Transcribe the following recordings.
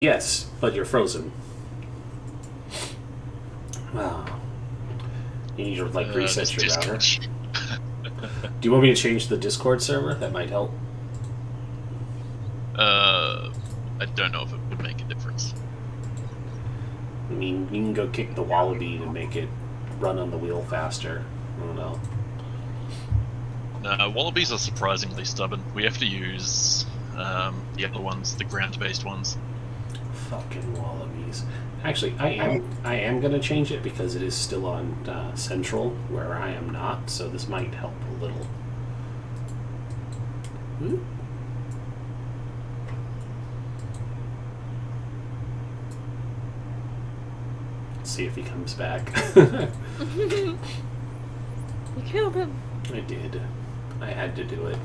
Yes, but you're frozen. Wow. You need to like reset your router. Do you want me to change the Discord server? That might help. I don't know if it would make a difference. I mean, you can go kick the wallaby to make it run on the wheel faster. I don't know. No, wallabies are surprisingly stubborn. We have to use the other ones, the ground-based ones. Fucking wallabies. Actually, I am gonna change it because it is still on Central, where I am not, so this might help a little. Ooh. See if he comes back. You killed him. I did. I had to do it.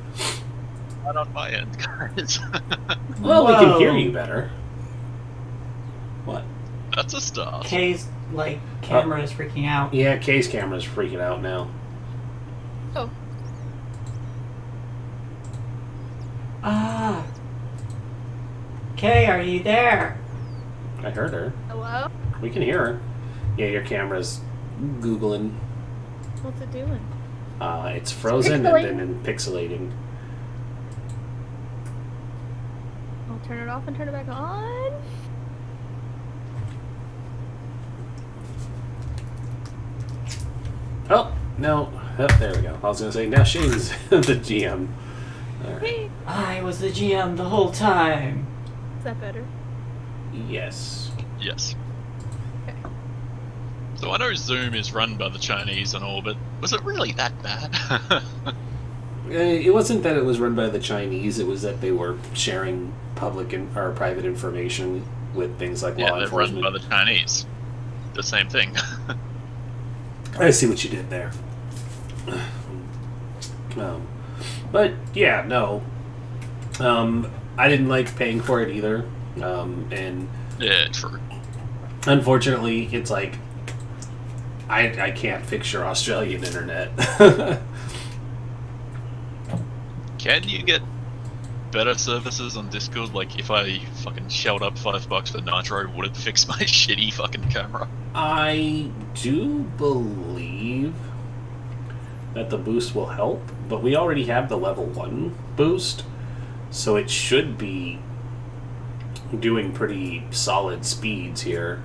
Not on my end, guys. Well, we can hear you better. What? That's a start. Kay's, camera is freaking out. Yeah, Kay's camera's freaking out now. Oh. Ah. Kay, are you there? I heard her. Hello? We can hear her. Yeah, your camera's Googling. What's it doing? It's frozen and then pixelating. I'll turn it off and turn it back on. Oh, no. Oh, there we go. I was going to say, now Shane's the GM. All right. I was the GM the whole time. Is that better? Yes. Yes. Okay. So I know Zoom is run by the Chinese and all, but was it really that bad? It wasn't that it was run by the Chinese, it was that they were sharing public or private information with things like law they're enforcement. run by the Chinese. The same thing. I see what you did there. But yeah, no. I didn't like paying for it either. And Yeah, true. unfortunately, it's like I can't fix your Australian internet. Can you get better services on Discord? Like, if I fucking shelled up $5 for Nitro, would it fix my shitty fucking camera? I do believe that the boost will help, but we already have the level 1 boost, so it should be doing pretty solid speeds here.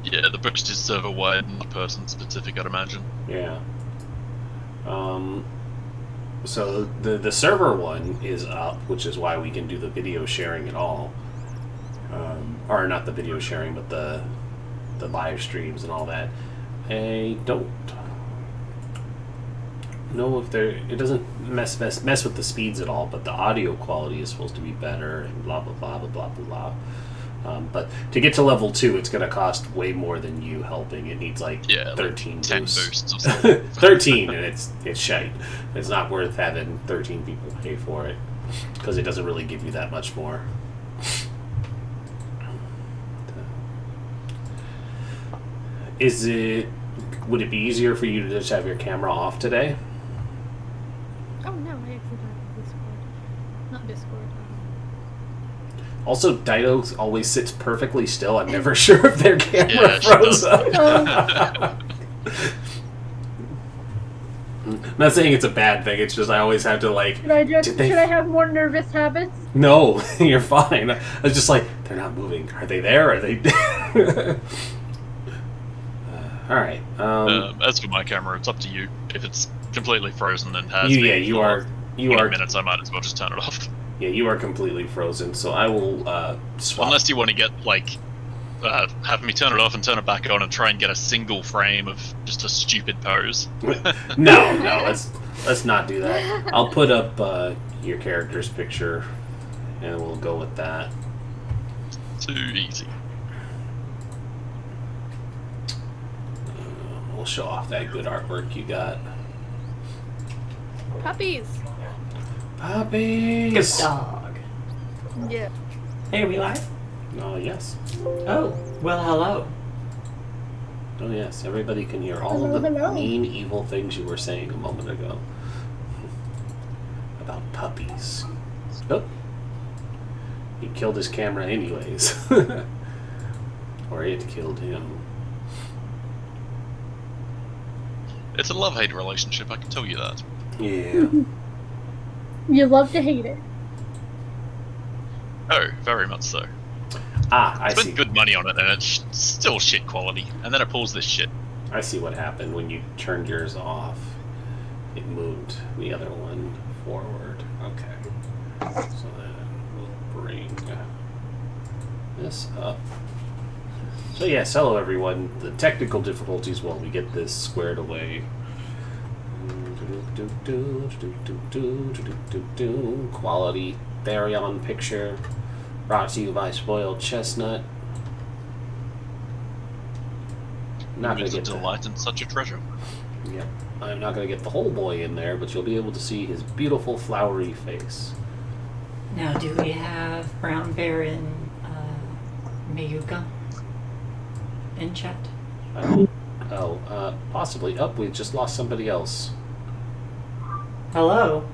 Yeah, the boost is server-wide, not person-specific, I'd imagine. Yeah. So the server one is up, which is why we can do the video sharing at all. Or not the video sharing, but the live streams and all that. I don't know if it doesn't mess with the speeds at all, but the audio quality is supposed to be better and blah blah blah blah blah blah. But to get to level 2, it's going to cost way more than you helping. It needs like 13 like 10 boosts. boosts or something. 13, and it's shite. It's not worth having 13 people pay for it because it doesn't really give you that much more. Would it be easier for you to just have your camera off today? Oh no, I actually have Discord. Not Discord. Also, Dido always sits perfectly still. I'm never sure if their camera froze up. I'm not saying it's a bad thing. It's just I always have to like. Should I have more nervous habits? No, you're fine. I was just like, they're not moving. Are they there? Are they? All right. As for my camera, it's up to you. If it's completely frozen and has you are 20 minutes, I might as well just turn it off. Yeah, you are completely frozen. So I will swap. Unless you want to get have me turn it off and turn it back on and try and get a single frame of just a stupid pose. No, let's not do that. I'll put up your character's picture, and we'll go with that. Too easy. We'll show off that good artwork you got. Puppies. Puppies. Good dog. Yeah. Hey, are we live? Oh yes. Oh, well, hello. Oh yes. Everybody can hear all of the mean, evil things you were saying a moment ago about puppies. Oh. He killed his camera anyways. Or it killed him. It's a love-hate relationship, I can tell you that. Yeah. You love to hate it. Oh, very much so. I Spent see. good money on it, and it's still shit quality. And then it pulls this shit. I see what happened when you turned yours off. It moved the other one forward. Okay. So then we'll bring this up. So yes, hello everyone. The technical difficulties while we get this squared away. Quality Faerun picture brought to you by Spoiled Chestnut. Not gonna It's a get delight and such a treasure. Yep. I'm not gonna get the whole boy in there, but you'll be able to see his beautiful flowery face. Now, do we have Brown Bear in Mayuka in chat? Possibly. Oh, we just lost somebody else. Hello.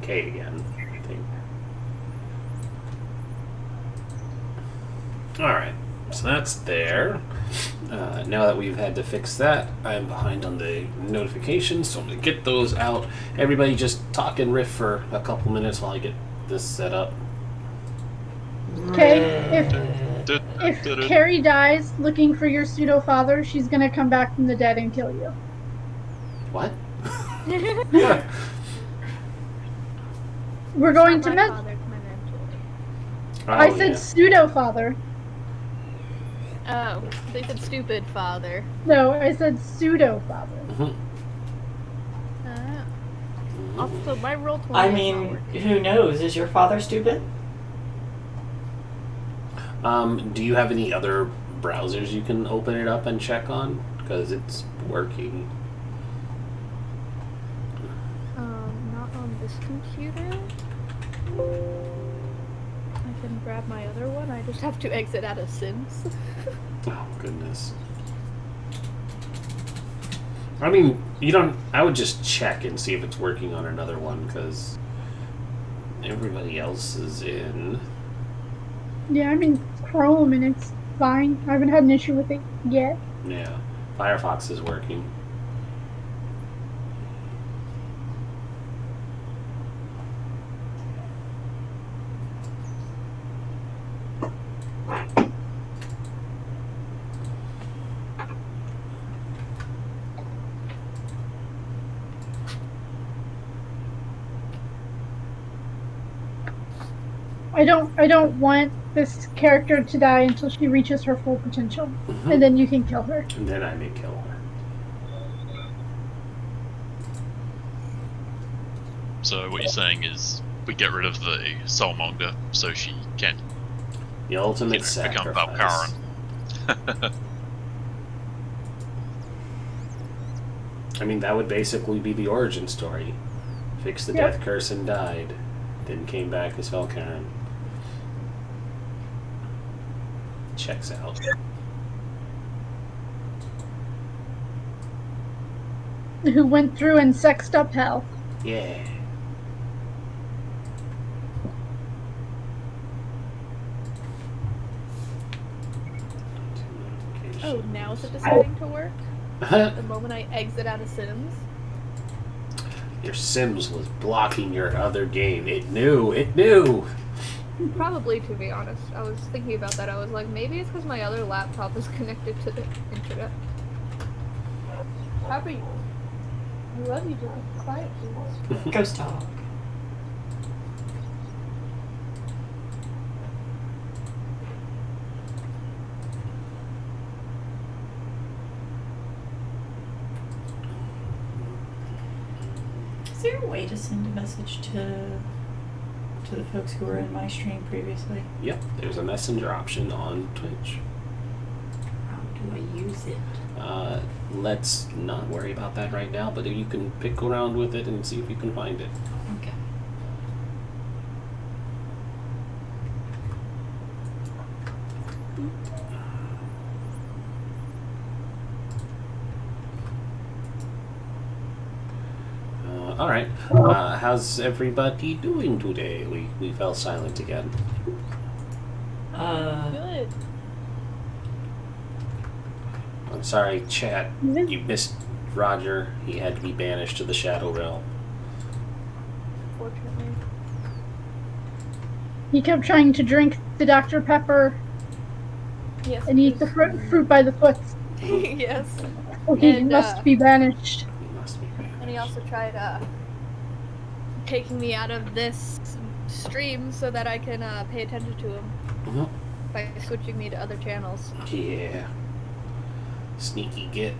Kate again, I think. Alright, so that's there. Now that we've had to fix that, I'm behind on the notifications, so I'm going to get those out. Everybody just talk and riff for a couple minutes while I get this set up. Okay, if Carrie dies looking for your pseudo-father, she's gonna come back from the dead and kill you. What? We're going to my med. father eventually. I Oh, said yeah. pseudo-father. Oh, they said stupid father. No, I said pseudo-father. Mhm. Also, my roll 20 I is not mean, working. who knows? Is your father stupid? Do you have any other browsers you can open it up and check on? Because it's working. Not on this computer. I can grab my other one. I just have to exit out of Sims. Oh, goodness. I mean, I would just check and see if it's working on another one, because everybody else is in. Yeah, I'm in Chrome and it's fine. I haven't had an issue with it yet. Yeah. Firefox is working. I don't want this character to die until she reaches her full potential. And then you can kill her. And then I may kill her. So what you're saying is we get rid of the Soul Monger so she can The ultimate become sacrifice. Faerun. I mean, that would basically be the origin story. Fixed the Yep. death curse and died. Then came back as Faerun. Checks out. Who went through and sexed up hell. Yeah. Oh, now is it deciding to work? The moment I exit out of Sims? Your Sims was blocking your other game. It knew. It knew. Probably, to be honest. I was thinking about that. I was like, maybe it's because my other laptop is connected to the internet. Happy. I love you, just quiet, please. Ghost talk. Is there a way to send a message to the folks who were in my stream previously? Yep, there's a messenger option on Twitch. How do I use it? Let's not worry about that right now, but you can pick around with it and see if you can find it. Okay. All right. How's everybody doing today? We fell silent again. Good. I'm sorry, chat. You missed Roger. He had to be banished to the Shadow Realm. Unfortunately. He kept trying to drink the Dr. Pepper Yes. and eat the fruit by the foot. Yes. Oh, he And, must be banished. He must be banished. And he also tried taking me out of this stream so that I can pay attention to him Mhm. by switching me to other channels. Yeah. Sneaky git.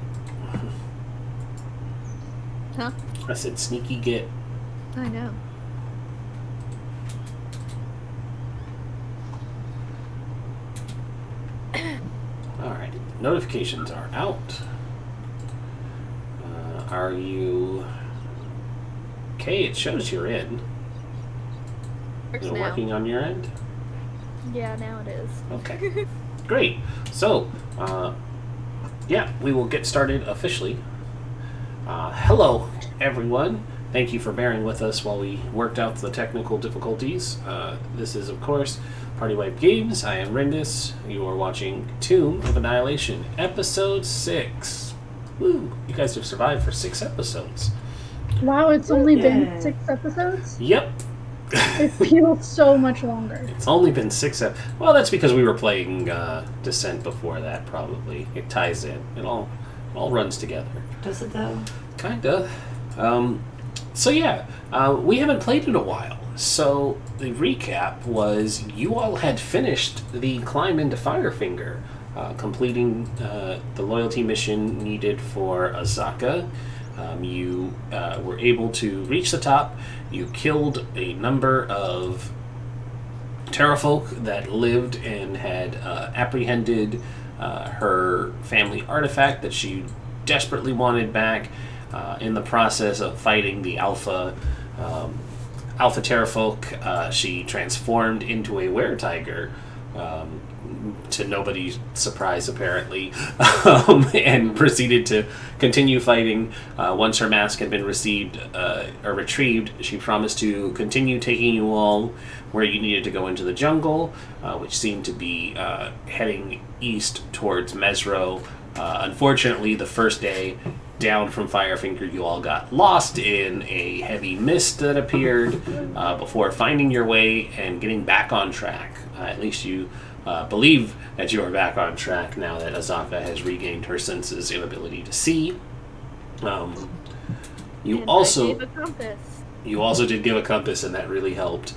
Huh? I said sneaky git. I know. Alright. Notifications are out. Are you... Okay, it shows you're in. Works Is it now. working on your end? Yeah, now it is. Okay. Great. So, yeah, we will get started officially. Hello, everyone. Thank you for bearing with us while we worked out the technical difficulties. This is, of course, Partywipegames. I am Rendis. You are watching Tomb of Annihilation, Episode 6. Woo! You guys have survived for 6 episodes. Wow, it's only been 6 episodes? Yep. It feels so much longer. It's only been 6 Well, that's because we were playing Descent before that, probably. It ties in. It all runs together. Does it though? Kinda. So yeah, we haven't played in a while. So the recap was you all had finished the climb into Firefinger, completing the loyalty mission needed for Azaka. You were able to reach the top. You killed a number of terrafolk that lived and had apprehended her family artifact that she desperately wanted back. In the process of fighting the Alpha terrafolk, she transformed into a were-tiger, to nobody's surprise apparently, and proceeded to continue fighting. Once her mask had been retrieved, she promised to continue taking you all where you needed to go into the jungle, which seemed to be heading east towards Mezro. Unfortunately, the first day down from Firefinger, you all got lost in a heavy mist that appeared before finding your way and getting back on track. At least you believe that you are back on track now that Azaka has regained her senses and ability to see. You And also I gave a compass. You also did give a compass, and that really helped.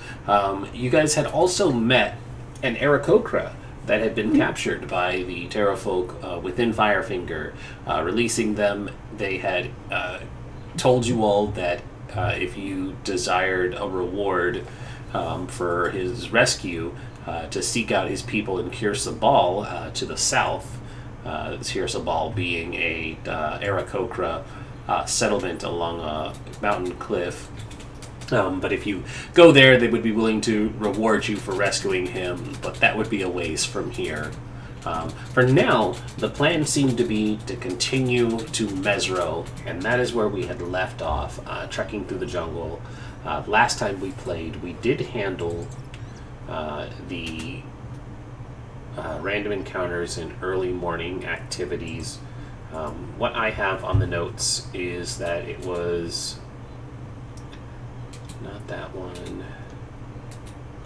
You guys had also met an Aarakocra that had been captured by the terrafolk within Firefinger. Releasing them, they had told you all that if you desired a reward for his rescue, to seek out his people in Kirsabal to the south. Kirsabal being a Aarakocra settlement along a mountain cliff. But if you go there, they would be willing to reward you for rescuing him, but that would be a ways from here. For now, the plan seemed to be to continue to Mezro, and that is where we had left off, trekking through the jungle. Last time we played, we did handle the random encounters and early morning activities. What I have on the notes is that it was... Not that one.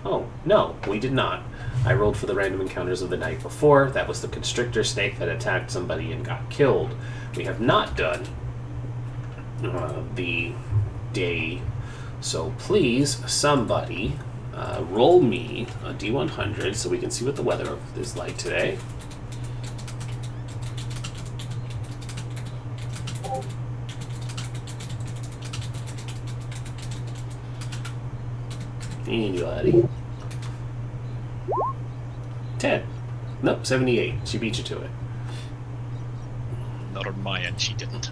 Oh, no, we did not. I rolled for the random encounters of the night before. That was the constrictor snake that attacked somebody and got killed. We have not done the day. So please, somebody, roll me a D100 so we can see what the weather is like today. Anybody? 10. Nope, 78. She beat you to it. Not on my end, she didn't.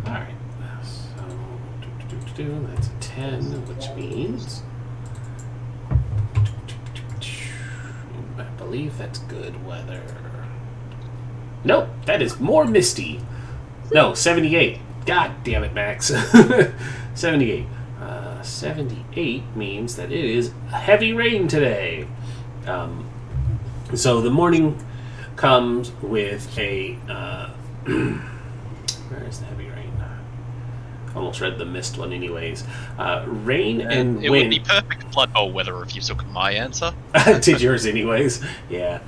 Alright, so that's a 10, which means I believe that's good weather. Nope, that is more misty. No, 78. God damn it, Max. 78. 78 means that it is heavy rain today. So the morning comes with a... where is the heavy rain? Almost read the mist one anyways. Rain and it wind... would be perfect Blood Bowl weather if you took my answer. Did yours anyways? Yeah.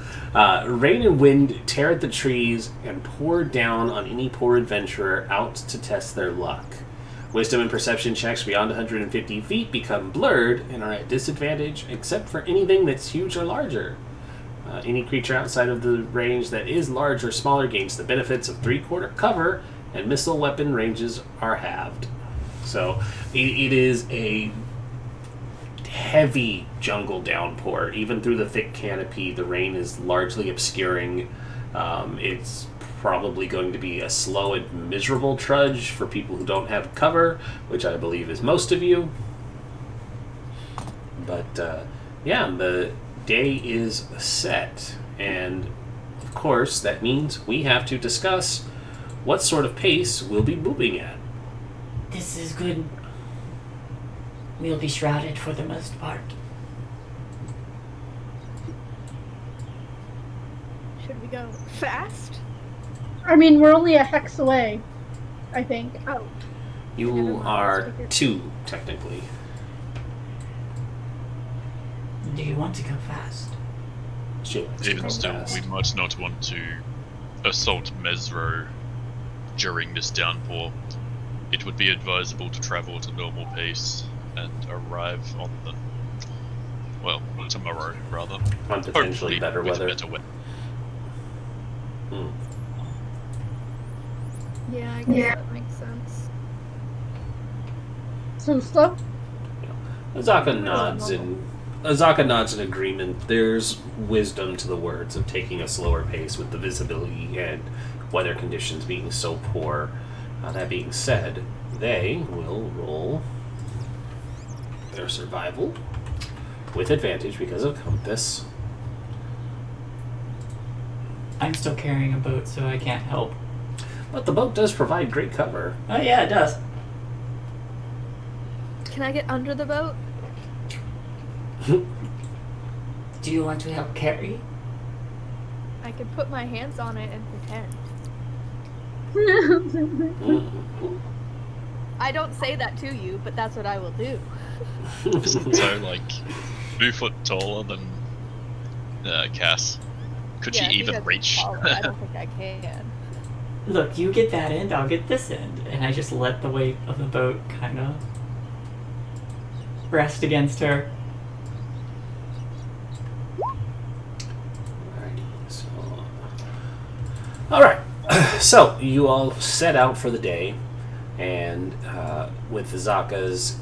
Rain and wind tear at the trees and pour down on any poor adventurer out to test their luck. Wisdom and perception checks beyond 150 feet become blurred and are at disadvantage except for anything that's huge or larger. Any creature outside of the range that is large or smaller gains the benefits of 3/4 cover, and missile weapon ranges are halved. So it is a heavy jungle downpour. Even through the thick canopy, the rain is largely obscuring. It's probably going to be a slow and miserable trudge for people who don't have cover, which I believe is most of you. But yeah, the day is set, and of course that means we have to discuss what sort of pace we'll be moving at. This is good. We'll be shrouded for the most part. Should we go fast? I mean, we're only a hex away, I think. Oh, You Never mind, are let's figure- 2, technically. Do you want to go fast? She likes to Even go still, fast. we might not want to assault Mezro during this downpour. It would be advisable to travel at a normal pace and arrive on the... well, tomorrow, rather. On potentially Hopefully better with weather. better weather. Hmm. yeah, I guess that makes sense. So slow? Azaka nods in agreement. There's wisdom to the words of taking a slower pace with the visibility and weather conditions being so poor. That being said, they will roll their survival with advantage because of compass. I'm still carrying a boat, so I can't help. But the boat does provide great cover. Oh yeah, it does. Can I get under the boat? Do you want to help carry? I can put my hands on it and pretend. I don't say that to you, but that's what I will do. Isn't so, like, 2 foot taller than Cass? Could Yeah, she he even doesn't reach? follow. I don't think I can. Look, you get that end, I'll get this end. And I just let the weight of the boat kind of rest against her. Alright, so you all set out for the day, and with Zaka's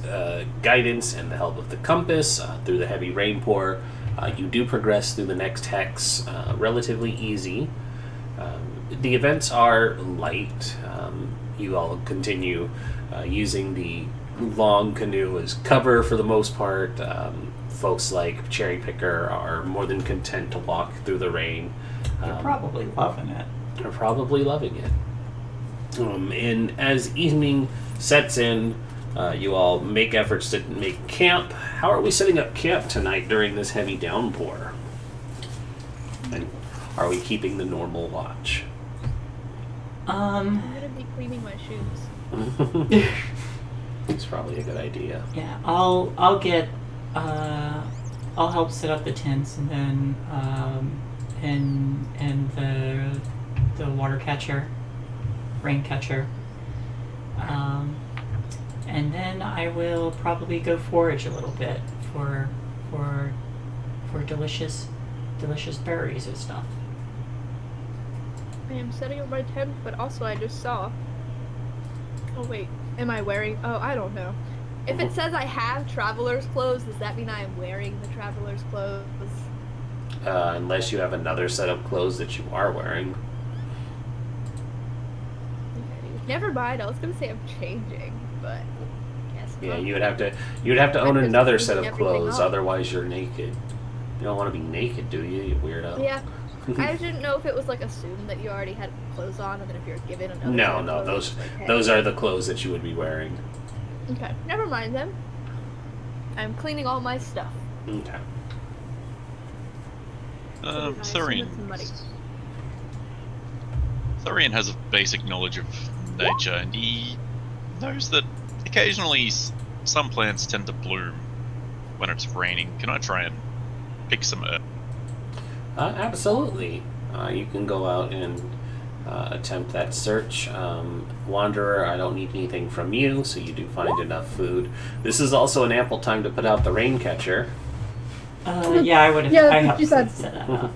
guidance and the help of the compass through the heavy rain pour, you do progress through the next hex relatively easy. The events are light. You all continue using the long canoe as cover for the most part. Folks like Cherry Picker are more than content to walk through the rain. You're probably loving it. Are probably loving it. And as evening sets in, you all make efforts to make camp. How are we setting up camp tonight during this heavy downpour? And are we keeping the normal watch? I'm gonna be cleaning my shoes. It's probably a good idea. Yeah, I'll get I'll help set up the tents, and then and the water catcher, rain catcher, and then I will probably go forage a little bit for delicious berries and stuff. I am setting up my tent, but also I just saw. Oh wait, am I wearing? Oh, I don't know. If it says I have traveler's clothes, does that mean I am wearing the traveler's clothes? Unless you have another set of clothes that you are wearing. Okay. Never mind. I was gonna say I'm changing, but guess Yeah, not. you'd have to own I'm just another set of cleaning everything clothes. up. Otherwise, you're naked. You don't want to be naked, do you? You weirdo. Yeah, I just didn't know if it was like assumed that you already had clothes on, and then if you're given another. No, set of no, clothes, those like, hey. those are the clothes that you would be wearing. Okay, never mind then. I'm cleaning all my stuff. Okay. Thurian. Thurian has a basic knowledge of nature, and he knows that occasionally some plants tend to bloom when it's raining. Can I try and pick some up? Absolutely. You can go out and attempt that search. Wanderer, I don't need anything from you, so you do find enough food. This is also an ample time to put out the rain catcher. Yeah, I would have. Yeah, I have you said. set that up.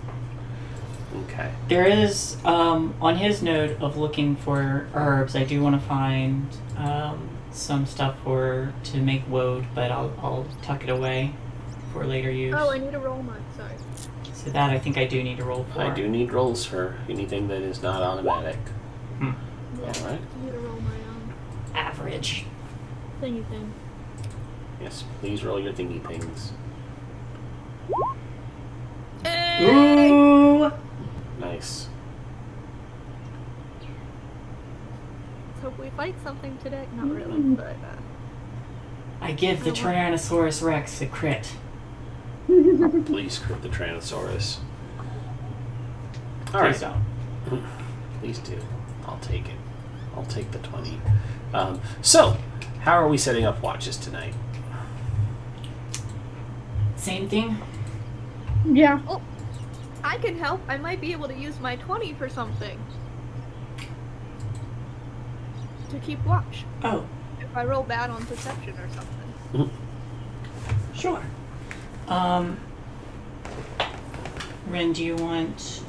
Okay. There is, on his note of looking for herbs, I do want to find some stuff to make woad, but I'll tuck it away for later use. Oh, I need to roll mine. Sorry. So that I think I do need to roll for. I do need rolls for anything that is not automatic. Yeah, Alright. I need to roll my own Average. thingy thing. Yes, please roll your thingy things. Ooh! Nice. Let's hope we fight something today. Not really, Mm-hmm. but I give the Tyrannosaurus Rex a crit. Please crit the Tyrannosaurus. Please Alright. don't. Please do. I'll take it. I'll take the 20. So, how are we setting up watches tonight? Same thing. Yeah. oh, I can help. I might be able to use my 20 for something to keep watch. Oh, If I roll bad on perception or something. sure. Rin, do you want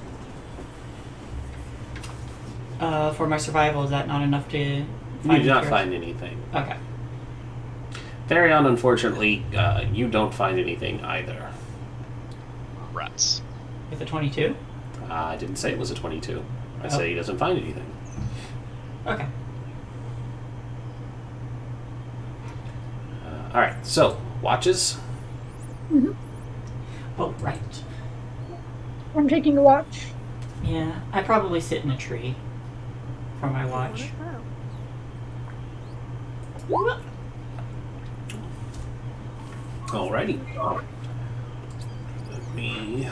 for my survival? Is that not enough to You find? do not cures? find anything. Okay. Therion, unfortunately, you don't find anything either. Rats. With a 22. I didn't say it was a 22. I Oh. said he doesn't find anything. Okay. Alright, so, watches. Oh, right. I'm taking a watch. Yeah, I probably sit in a tree for my watch. Alrighty. Let me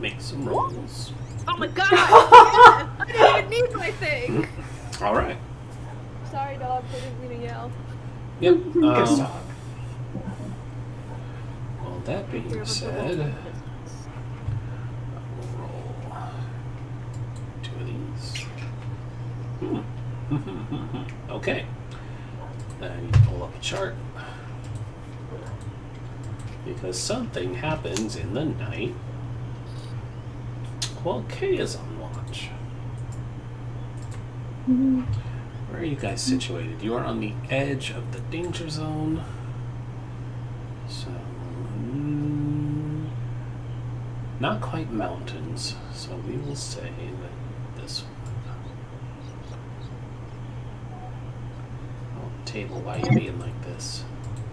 make some rolls. Oh my god! I didn't even need my thing! Alright. Sorry, dog. I didn't mean to yell. Yep. Good Well, that being said, I'll roll 2 of these. Okay. Then I need to pull up a chart. Because something happens in the night while Kay is on watch. Where are you guys situated? You are on the edge of the danger zone. So, not quite mountains. So we will say that this one. Oh, table, why are you being like this?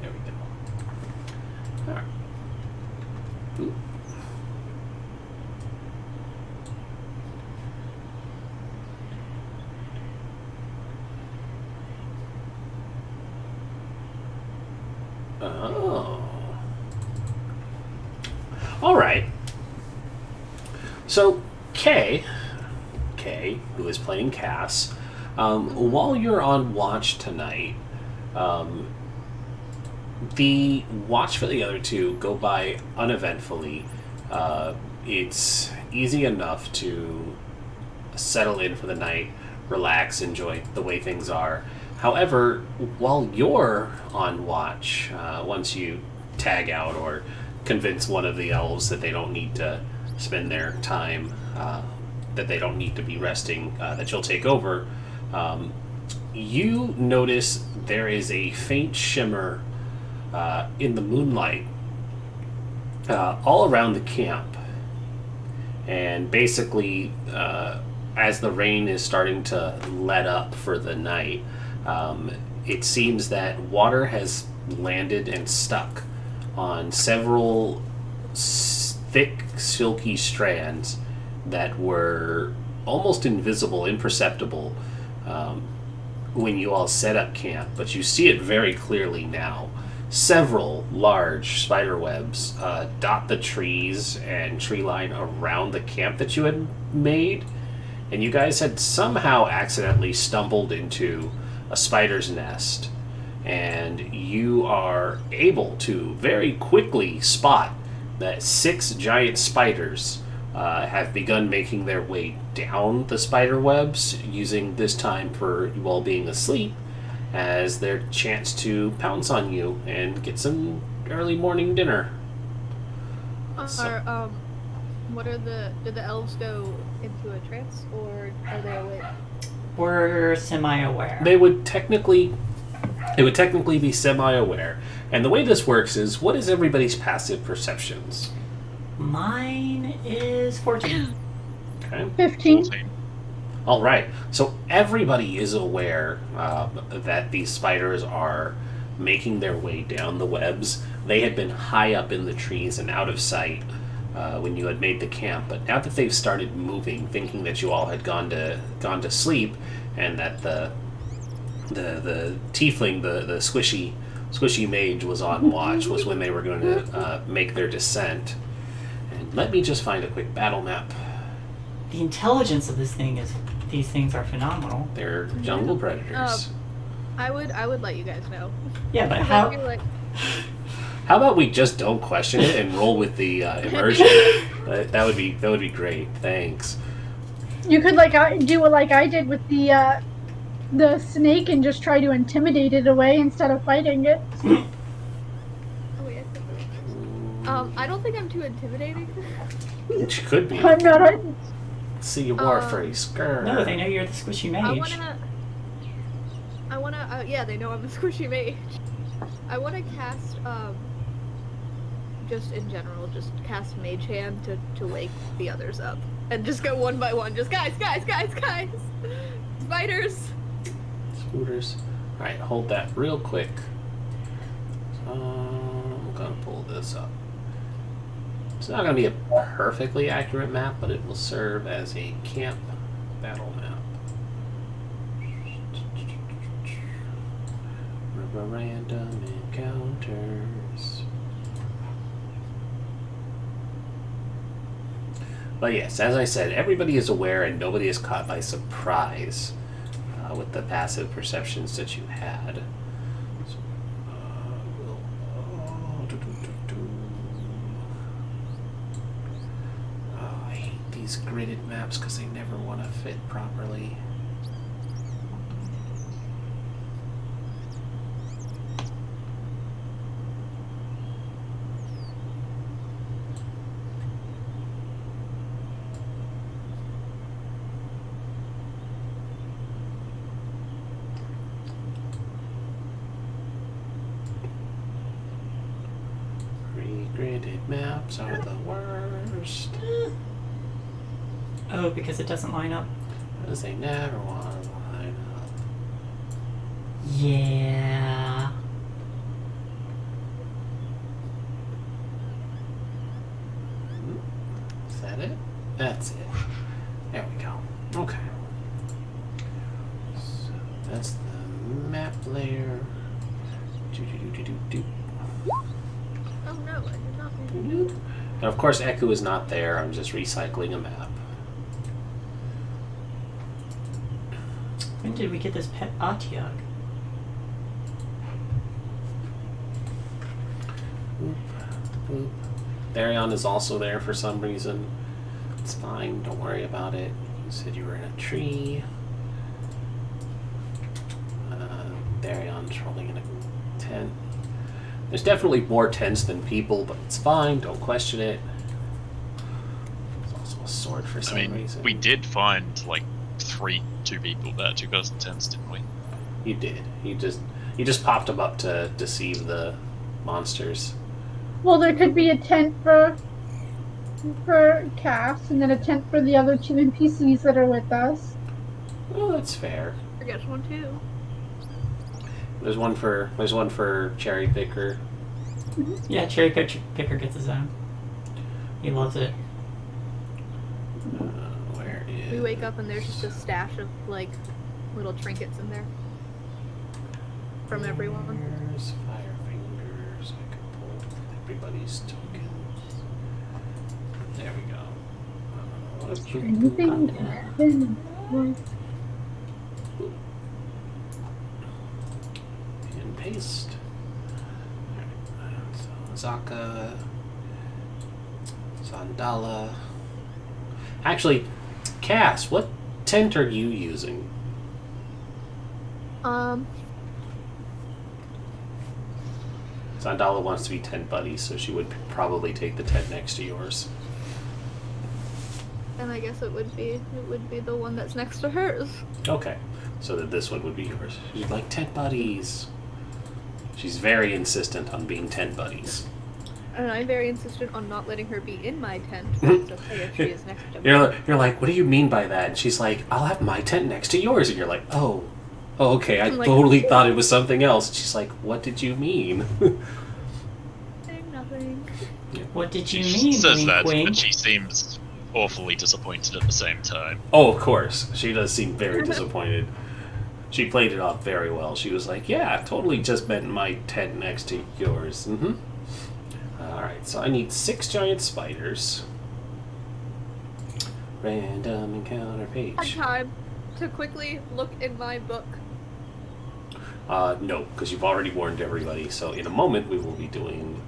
There we go. Alright. Ooh. Oh. Alright. So, Kay, who is playing Cass, while you're on watch tonight, the watch for the other two go by uneventfully. It's easy enough to settle in for the night, relax, enjoy the way things are. However, while you're on watch, once you tag out or convince one of the elves that they don't need to spend their time, that they don't need to be resting, that you'll take over, you notice there is a faint shimmer in the moonlight all around the camp. And basically, as the rain is starting to let up for the night, it seems that water has landed and stuck on several thick, silky strands that were almost invisible, imperceptible when you all set up camp, but you see it very clearly now. Several large spider webs dot the trees and tree line around the camp that you had made, and you guys had somehow accidentally stumbled into a spider's nest, and you are able to very quickly spot that 6 giant spiders have begun making their way down the spider webs, using this time for you all being asleep as their chance to pounce on you and get some early morning dinner. What are did the elves go into a trance, or are they awake? We're semi-aware. They would technically be semi-aware. And the way this works is, what is everybody's passive perceptions? Mine is 14. Okay. 15. 14. All right. So everybody is aware that these spiders are making their way down the webs. They had been high up in the trees and out of sight when you had made the camp, but now that they've started moving, thinking that you all had gone to sleep, and that the tiefling, the squishy mage was on watch, was when they were going to make their descent. And let me just find a quick battle map. The intelligence of these things are phenomenal. They're jungle predators. I would let you guys know. Yeah, but I how? feel like How about we just don't question it and roll with the immersion? That would be great. Thanks. You could do it like I did with the snake and just try to intimidate it away instead of fighting it. oh wait, I don't think I'm too intimidating. It could be. I'm not. See you war phrase. Grr. No, they know you're the squishy mage. Yeah, they know I'm a squishy mage. I wanna cast, just in general, just cast Mage Hand to wake the others up. And just go one by one, just guys! Spiders! Scooters. Alright, hold that real quick. I'm gonna pull this up. It's not gonna be a perfectly accurate map, but it will serve as a camp battle map. Random encounters. But yes, as I said, everybody is aware and nobody is caught by surprise with the passive perceptions that you had. So, I hate these gridded maps because they never want to fit properly. Pre-gridded maps are the worst. Oh, because it doesn't line up? Because they never want to line up. Yeah. Is that it? That's it. There we go. Okay. So that's the map layer. Do-do-do-do-do-do. Oh no, I did not mean Do-do. And of course, Echo is not there. I'm just recycling a map. When did we get this pet Atiag? Boop, boop. Therion is also there for some reason. It's fine. Don't worry about it. You said you were in a tree. Therion's rolling in a tent. There's definitely more tents than people, but it's fine. Don't question it. There's also a sword for some reason. We did find like two people there, 2 guys in tents, didn't we? You did. You just popped them up to deceive the monsters. Well, there could be a tent for Cass, and then a tent for the other 2 NPCs that are with us. Oh, that's fair. I guess one too. There's one for Cherry Picker. Yeah, Cherry Picker gets his own. He loves it. Where is... We wake up and there's just a stash of like little trinkets in there from everyone. Where's Firefingers? I could pull everybody's tokens. There we go. Anything happen? And paste. Alright, so Zaka, Zandala. Actually, Cass, what tent are you using? Zandala wants to be tent buddy, so she would probably take the tent next to yours. And I guess it would be the one that's next to hers. Okay, so that this one would be yours. She'd like tent buddies. She's very insistent on being tent buddies. And I'm very insistent on not letting her be in my tent, but it's okay if she is next to me. You're like, what do you mean by that? And she's like, I'll have my tent next to yours. And you're like, oh okay, I I'm like, totally thought it was something else. And she's like, what did you mean? Saying nothing. What did you She mean, says wink, that, wink? but she seems awfully disappointed at the same time. Oh, of course. She does seem very disappointed. She played it off very well. She was like, yeah, I totally just meant my tent next to yours. Mm-hmm. Alright, so I need 6 giant spiders. Random encounter One page. time to quickly look in my book. No, because you've already warned everybody. So in a moment we will be doing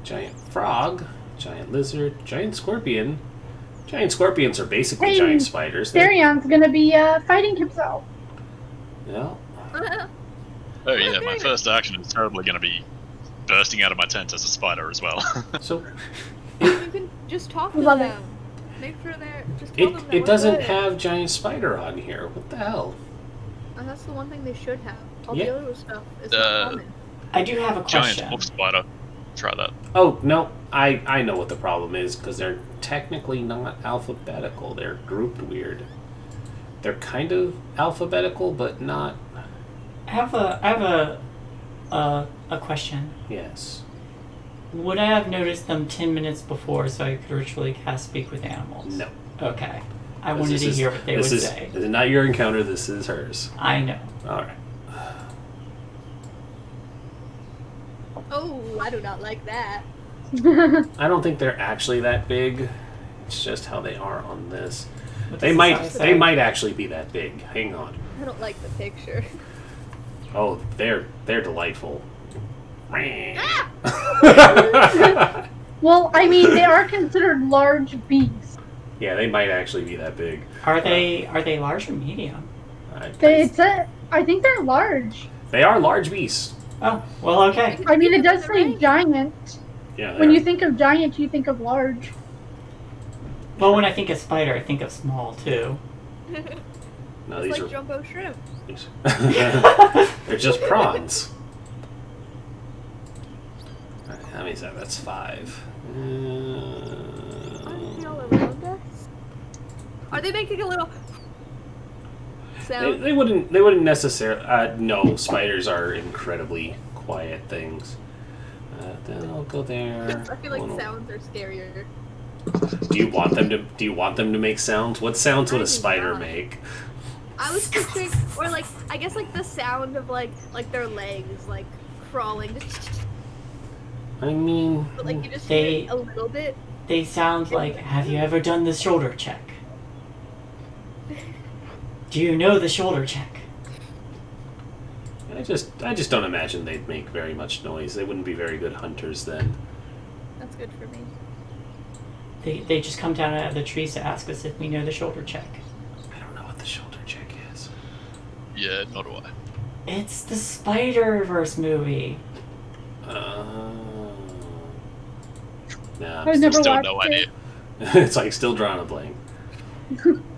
giant frog, giant lizard, giant scorpion. Giant scorpions are basically Hey, giant spiders. Therion's gonna be fighting himself. Yeah. Oh yeah, my first action is probably going to be bursting out of my tent as a spider as well. So You can just talk to Love it. them. Make sure they're just tell them that it we're doesn't good. have giant spider on here. What the hell? And that's the one thing they should have. All Yeah. the other stuff is not common. I do have a Giant question. wolf spider. Try that. Oh no, I know what the problem is because they're technically not alphabetical. They're grouped weird. They're kind of alphabetical, but not. I have a question. Yes. Would I have noticed them 10 minutes before so I could ritually cast Speak with Animals? No. Okay. I wanted to hear what they would say. This is not your encounter. This is hers. I know. All right. Oh, I do not like that. I don't think they're actually that big. It's just how they are on this. What They does the might. size They say? might actually be that big. Hang on. I don't like the picture. Oh, they're delightful. Well, I mean, they are considered large beasts. Yeah, they might actually be that big. Are they large or medium? I think they're large. They are large beasts. Oh, well, okay. I mean, it does say giant. Yeah. When they you are. think of giant, you think of large. Well, when I think of spider, I think of small too. No, It's these like are. jumbo shrimp. They're just prawns. Alright, how many is that? That's 5. Aren't they all around us? Are they making a little sound? They wouldn't necessarily. No, spiders are incredibly quiet things. Then I'll go there. I feel like Little- sounds are scarier. Do you want them to make sounds? What sounds would I a do spider not. make? I was picturing, or like, I guess like the sound of like their legs like crawling, I mean, but like you just They- hear it a little bit. They sound like, have you ever done the shoulder check? Do you know the shoulder check? I just don't imagine they'd make very much noise. They wouldn't be very good hunters then. That's good for me. They just come down out of the trees to ask us if we know the shoulder check. I don't know what the shoulder check is. Yeah, nor do I. It's the Spider-Verse movie. Nah, I've never Still watched no it. idea. it's like still drawing a blank.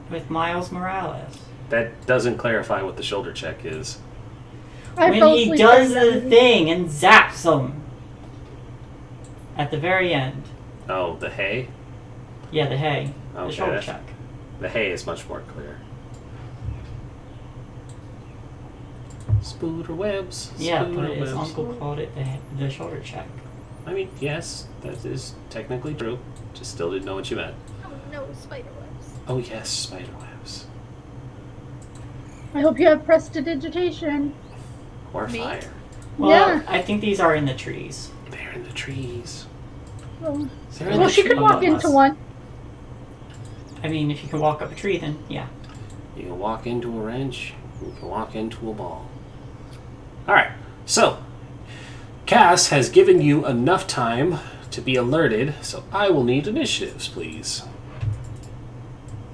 With Miles Morales. That doesn't clarify what the shoulder check is. I When fell he asleep does during that the movie. thing and zaps them. At the very end. Oh, the hay? Yeah, the hay. The Okay, shoulder that's- check. The hay is much more clear. Spooder webs. Yeah, spooder but his webs. uncle called it the shoulder check. I mean, yes, that is technically true. Just still didn't know what you meant. Oh no, spider webs. Oh yes, spider webs. I hope you have prestidigitation. Or Me? fire. Well, Yeah. I think these are in the trees. They're in the trees. Well, They're in well, the she could trees. walk into one. I mean, if you can walk up a tree, then yeah. You can walk into a wrench. You can walk into a ball. Alright, so Cass has given you enough time to be alerted, so I will need initiatives, please.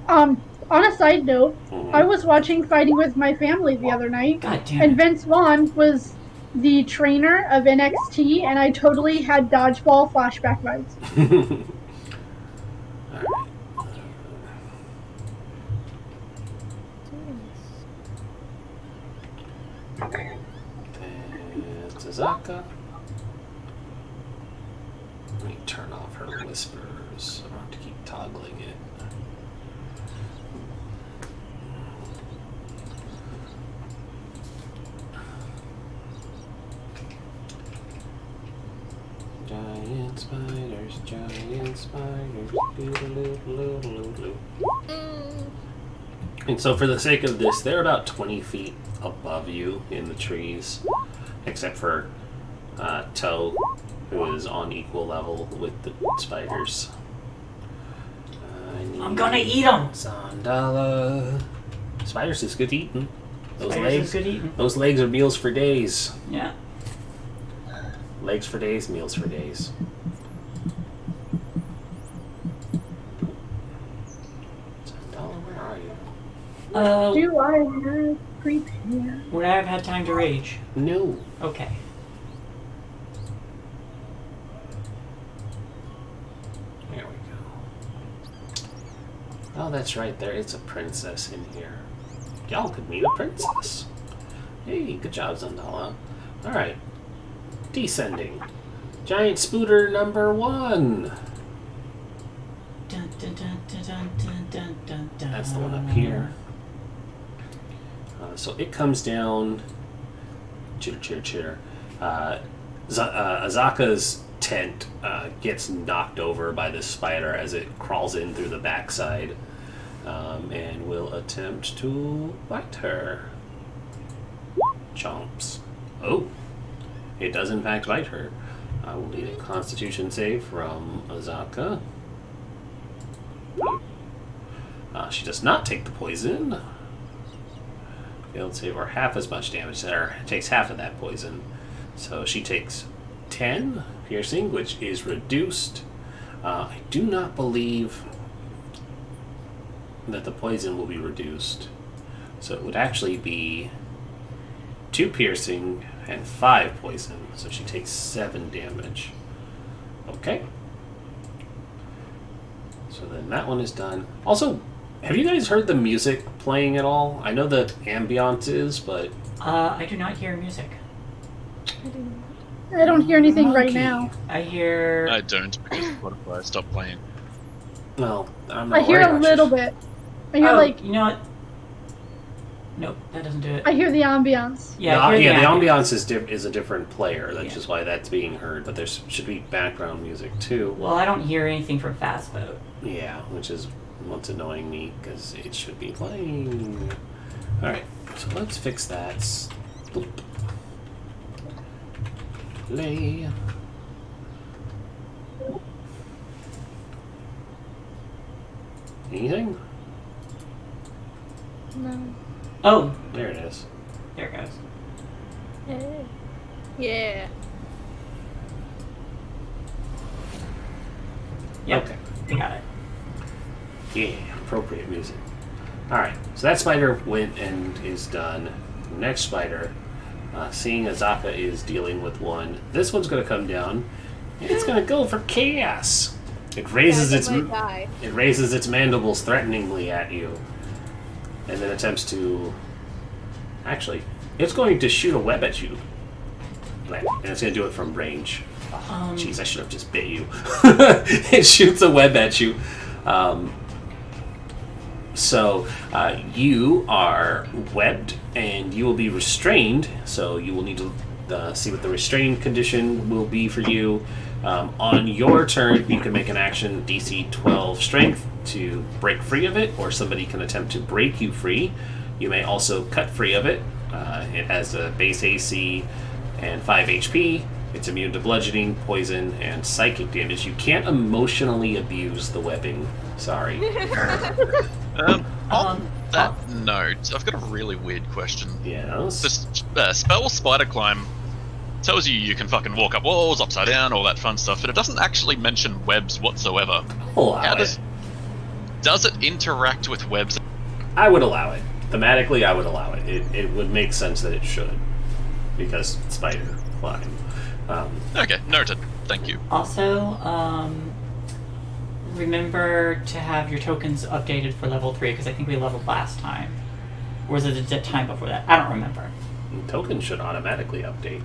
On a side note, Mhm. I was watching Fighting with My Family the other night, God damn and it. Vince Vaughn was the trainer of NXT, and I totally had dodgeball flashback vibes. Alright. That's Azaka. Let me turn off her whispers. I don't have to keep toggling it. Giant spiders, giant spiders. Doo-doo-doo-doo-doo-doo. And so, for the sake of this, they're about 20 feet above you in the trees, except for Toe, who is on equal level with the spiders. I'm gonna eat them. Sandala. Spiders is good eating. Those Spiders legs, is good eating. those legs are meals for days. Yeah. Legs for days, meals for days. Sandala, where are you? Do I have prepared? Would I have had time to rage? No. Okay. There we go. Oh, that's right. There is a princess in here. Y'all could meet a princess. Hey, good job, Zandala. Alright. Descending. Giant Spooter number 1. Dun, dun, dun, dun, dun, dun, dun, dun, dun. That's the one up here. So it comes down. Chitter, chitter, chitter. Azaka's tent gets knocked over by this spider as it crawls in through the backside and will attempt to bite her. Chomps. Oh, it does in fact bite her. I will need a Constitution save from Azaka. She does not take the poison. Failed save or half as much damage, or takes half of that poison. So she takes 10 piercing, which is reduced. I do not believe that the poison will be reduced. So it would actually be 2 piercing and 5 poison. So she takes 7 damage. Okay. So then that one is done. Also, have you guys heard the music playing at all? I know the ambiance is, but... I do not hear music. I don't hear anything right Monkey. now. I hear. I don't because Spotify stopped playing. Well, I'm not I hear worried a about little you. bit. I hear you know what? Nope, that doesn't do it. I hear the ambiance. Yeah, I hear the ambience. ambiance is a different player. That's Yeah. just why that's being heard. But there should be background music too. Well, I don't hear anything from Fastboat. Yeah, which is what's annoying me because it should be playing. All right, so let's fix that. Boop. Play. Anything? No. Oh, There it is. there it goes. Hey. Yeah. Yep, Okay. we got it. Yeah, appropriate music. Alright, so that spider went and is done. Next spider, seeing Azaka is dealing with one, this one's going to come down, and it's going to go for chaos. It raises Guys, its I might die. it raises its mandibles threateningly at you, and then attempts to. Actually, it's going to shoot a web at you, and it's going to do it from range. Jeez, I should have just bit you. It shoots a web at you. So you are webbed and you will be restrained, so you will need to see what the restrained condition will be for you. On your turn, you can make an action DC 12 strength to break free of it, or somebody can attempt to break you free. You may also cut free of it. It has a base AC and 5 HP. It's immune to bludgeoning, poison, and psychic damage. You can't emotionally abuse the webbing. Sorry. On that note, I've got a really weird question. Yes? The spell Spider Climb tells you can fucking walk up walls, upside down, all that fun stuff, but it doesn't actually mention webs whatsoever. Does it interact with webs? I would allow it. Thematically, I would allow it. It would make sense that it should. Because Spider Climb. Okay, noted. Thank you. Also, remember to have your tokens updated for level 3, because I think we leveled last time. Or was it a time before that? I don't remember. Tokens should automatically update.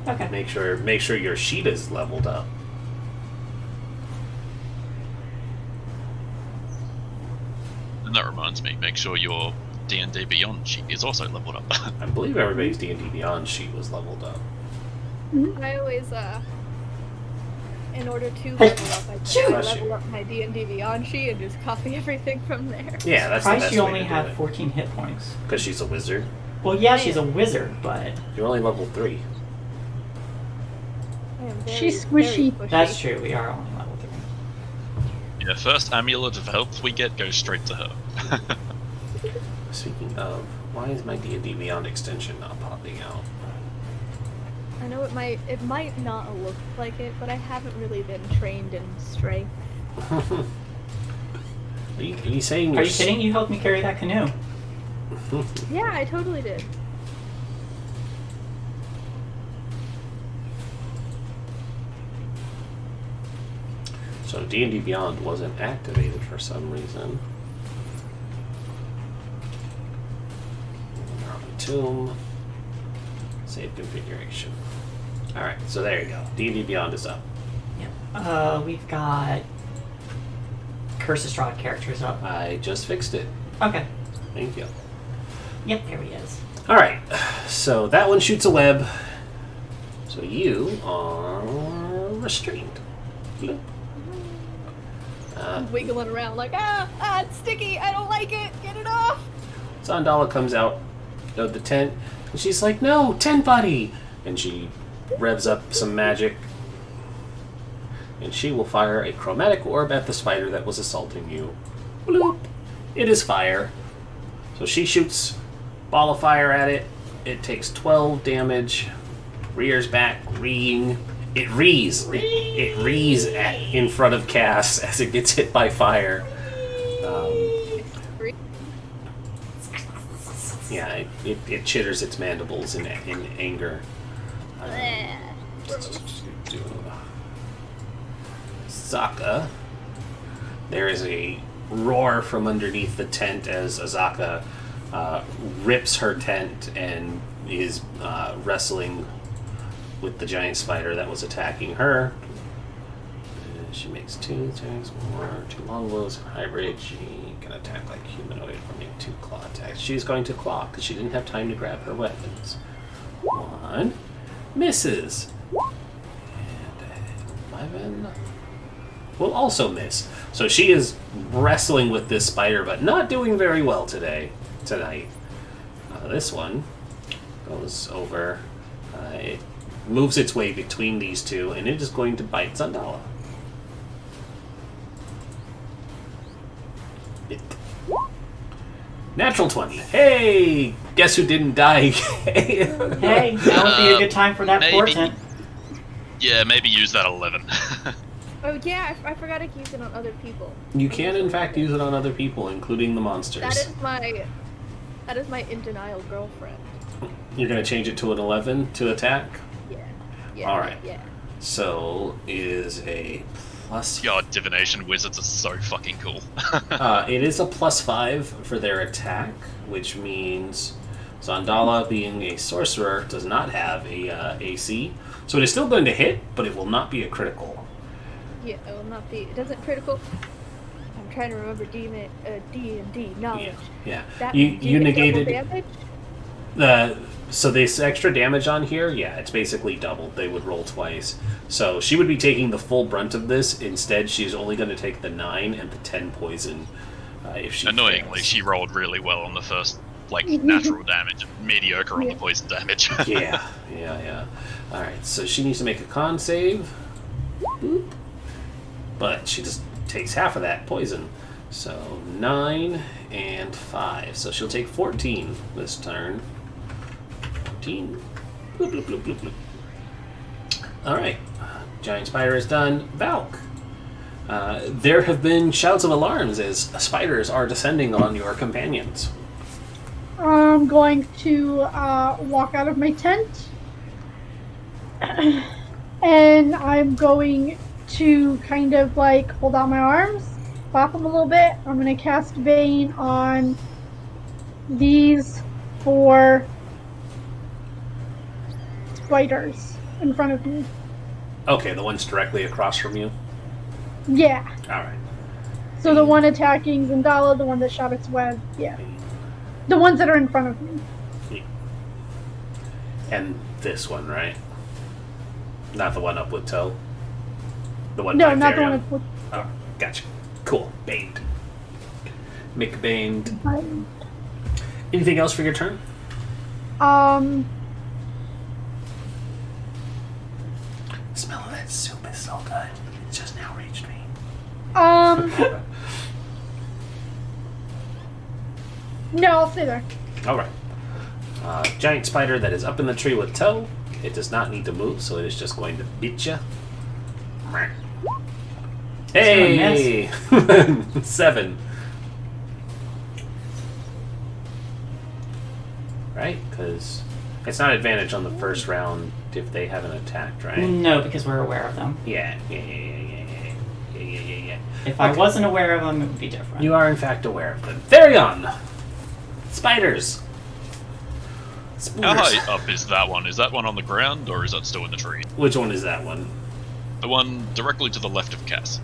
Okay. Make sure your sheet is leveled up. And that reminds me, make sure your D&D Beyond sheet is also leveled up. I believe everybody's D&D Beyond sheet was leveled up. I always, in order to level up, I just level up my D&D Beyond sheet and just copy everything from there. Yeah, that's the Surprised best you way only to do have it. 14 hit points. Because she's a wizard. Well, yeah, she's a wizard, but... You're only level 3. I am very, She's very squishy. pushy. That's true, we are only level 3. Yeah, first amulet of health we get goes straight to her. Speaking of, why is my D&D Beyond extension not popping out? I know it might not look like it, but I haven't really been trained in strength. Are you saying Are you kidding? You helped me carry that canoe. Yeah, I totally did. So D&D Beyond wasn't activated for some reason. Tomb. Save configuration. Alright, so there you go. D&D Beyond is up. Yep. We've got Curse Strahd characters up. I just fixed it. Okay. Thank you. Yep, there he is. Alright, so that one shoots a web. So you are restrained. Bloop. Wiggling around like, it's sticky, I don't like it, get it off! Zandala comes out of the tent, and she's like, no, tent buddy! And she revs up some magic, and she will fire a chromatic orb at the spider that was assaulting you. Bloop! It is fire. So she shoots ball of fire at it. It takes 12 damage, rears back, reeing. It rees. It rees in front of Cass as it gets hit by fire. Yeah, it chitters its mandibles in anger. Zaka. There is a roar from underneath the tent as Azaka rips her tent and is wrestling with the giant spider that was attacking her. She makes 2 attacks more, 2 longbows, hybrid. She can attack like humanoid or make 2 claw attacks. She's going to claw because she didn't have time to grab her weapons. 1 misses. And 11 will also miss. So she is wrestling with this spider, but not doing very well tonight. This one goes over. It moves its way between these two, and it is going to bite Zandala. Natural 20. Hey! Guess who didn't die? Hey, that would be a good time for that maybe. portent. Yeah, maybe use that 11. Oh yeah, I forgot I can use it on other people. You can in fact use it on other people, including the monsters. That is my in denial girlfriend. You're going to change it to an 11 to attack? Yeah. Alright. Yeah. So is a plus... God, divination wizards are so fucking cool. it is a +5 for their attack, which means Zandala, being a sorcerer, does not have a AC. So it is still going to hit, but it will not be a critical. Yeah, it will not be. It doesn't critical. I'm trying to remember D&D knowledge. Yeah. That You would do double negated damage? so this extra damage on here, yeah, it's basically doubled. They would roll twice. So she would be taking the full brunt of this. Instead, she's only going to take the 9 and the 10 poison if she Annoyingly, fails. she rolled really well on the first, natural damage, and mediocre on the poison damage. Yeah. Alright, so she needs to make a con save. Boop. But she just takes half of that poison. So 9 and 5. So she'll take 14 this turn. 14. Bloop, bloop, bloop, bloop, bloop. Alright. Giant spider is done. Valk. There have been shouts of alarms as spiders are descending on your companions. I'm going to walk out of my tent. And I'm going to kind of hold out my arms, flap them a little bit. I'm going to cast Bane on these 4 spiders in front of me. Okay, the ones directly across from you? Yeah. Alright. So the one attacking Zendala, the one that shot its web. Yeah. The ones that are in front of me. And this one, right? Not the one up with toe? The one No, by not the Faerun? one Oh, gotcha. Cool. Baned. Make baned. with... Anything else for your turn? Smell of that soup is so good. It just now reached me. No, I'll stay there. Alright. Giant spider that is up in the tree with toe. It does not need to move, so it is just going to bit you. Hey! 7. Right? Because it's not advantage on the first round if they haven't attacked, right? No, because we're aware of them. Yeah. If I wasn't aware of them, it would be different. You are, in fact, aware of them. Faerun! Spiders! How high up is that one? Is that one on the ground, or is that still in the tree? Which one is that one? The one directly to the left of Cass.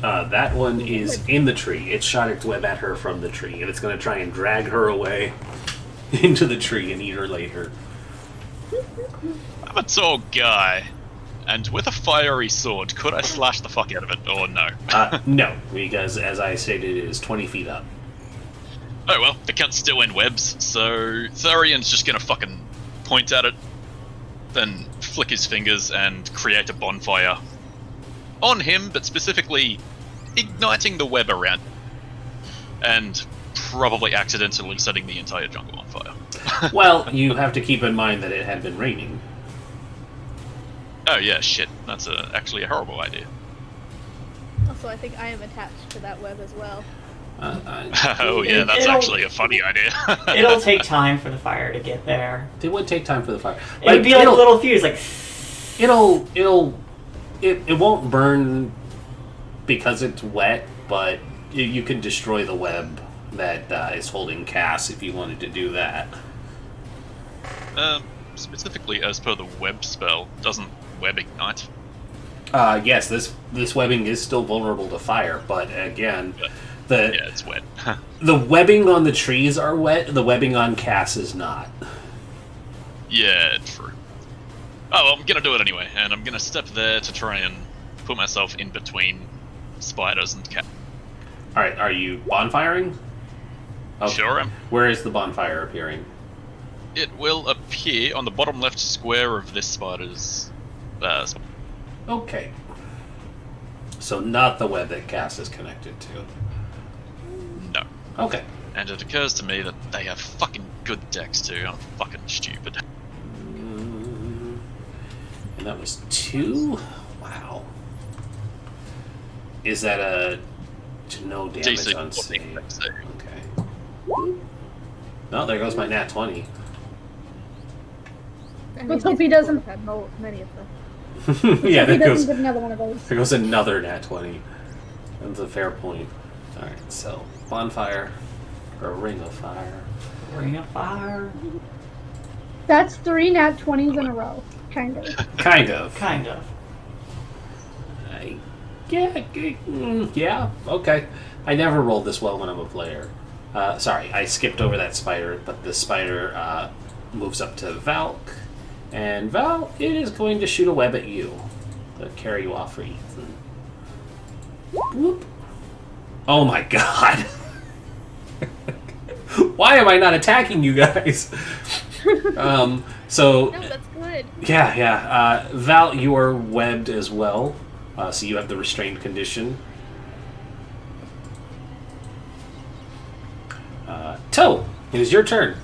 That one is in the tree. It shot its web at her from the tree, and it's going to try and drag her away into the tree and eat her later. I'm a tall guy, and with a fiery sword, could I slash the fuck out of it, or no? No, because as I stated, it is 20 feet up. Oh well, the cunt's still in webs, so Thurian's just gonna fucking point at it, then flick his fingers and create a bonfire on him, but specifically igniting the web around, and probably accidentally setting the entire jungle on fire. Well, you have to keep in mind that it had been raining. Oh yeah, shit. That's actually a horrible idea. Also, I think I am attached to that web as well. Oh yeah, that's It'll- actually a funny idea. It'll take time for the fire to get there. It would take time for the fire. It would be like a it'll- little fuse, like... It won't burn because it's wet, but you can destroy the web that is holding Cass if you wanted to do that. Specifically, as per the web spell, doesn't web ignite? Yes, this webbing is still vulnerable to fire, but again, Yeah, it's wet. the webbing on the trees are wet. The webbing on Cass is not. Yeah, true. Oh, well, I'm gonna do it anyway, and I'm gonna step there to try and put myself in between spiders and cat. All right, are you bonfiring? Oh, Sure am. Where is the bonfire appearing? It will appear on the bottom left square of this spider's... Okay. So not the web that Cass is connected to. no. Okay. And it occurs to me that they have fucking good decks too. I'm fucking stupid. And that was 2? Wow. Is that a no damage DC on 14 save? deck save. Okay. No, there goes my nat 20. I mean, Let's hope he these doesn't- people have had many of them. Yeah, He there doesn't goes, get another one of those. there goes another nat 20. That's a fair point. Alright, so bonfire, or ring of fire. Ring of fire. That's 3 nat 20s in a row, kind of. Kind of. Kind of. Yeah, okay. I never rolled this well when I'm a player. Sorry, I skipped over that spider, but the spider moves up to Valk. And Val, it is going to shoot a web at you. To carry you off for Ethan. Whoop. Oh my god. Why am I not attacking you guys? So... No, that's good. Yeah. Val, you are webbed as well. So you have the restrained condition. Toe, it is your turn.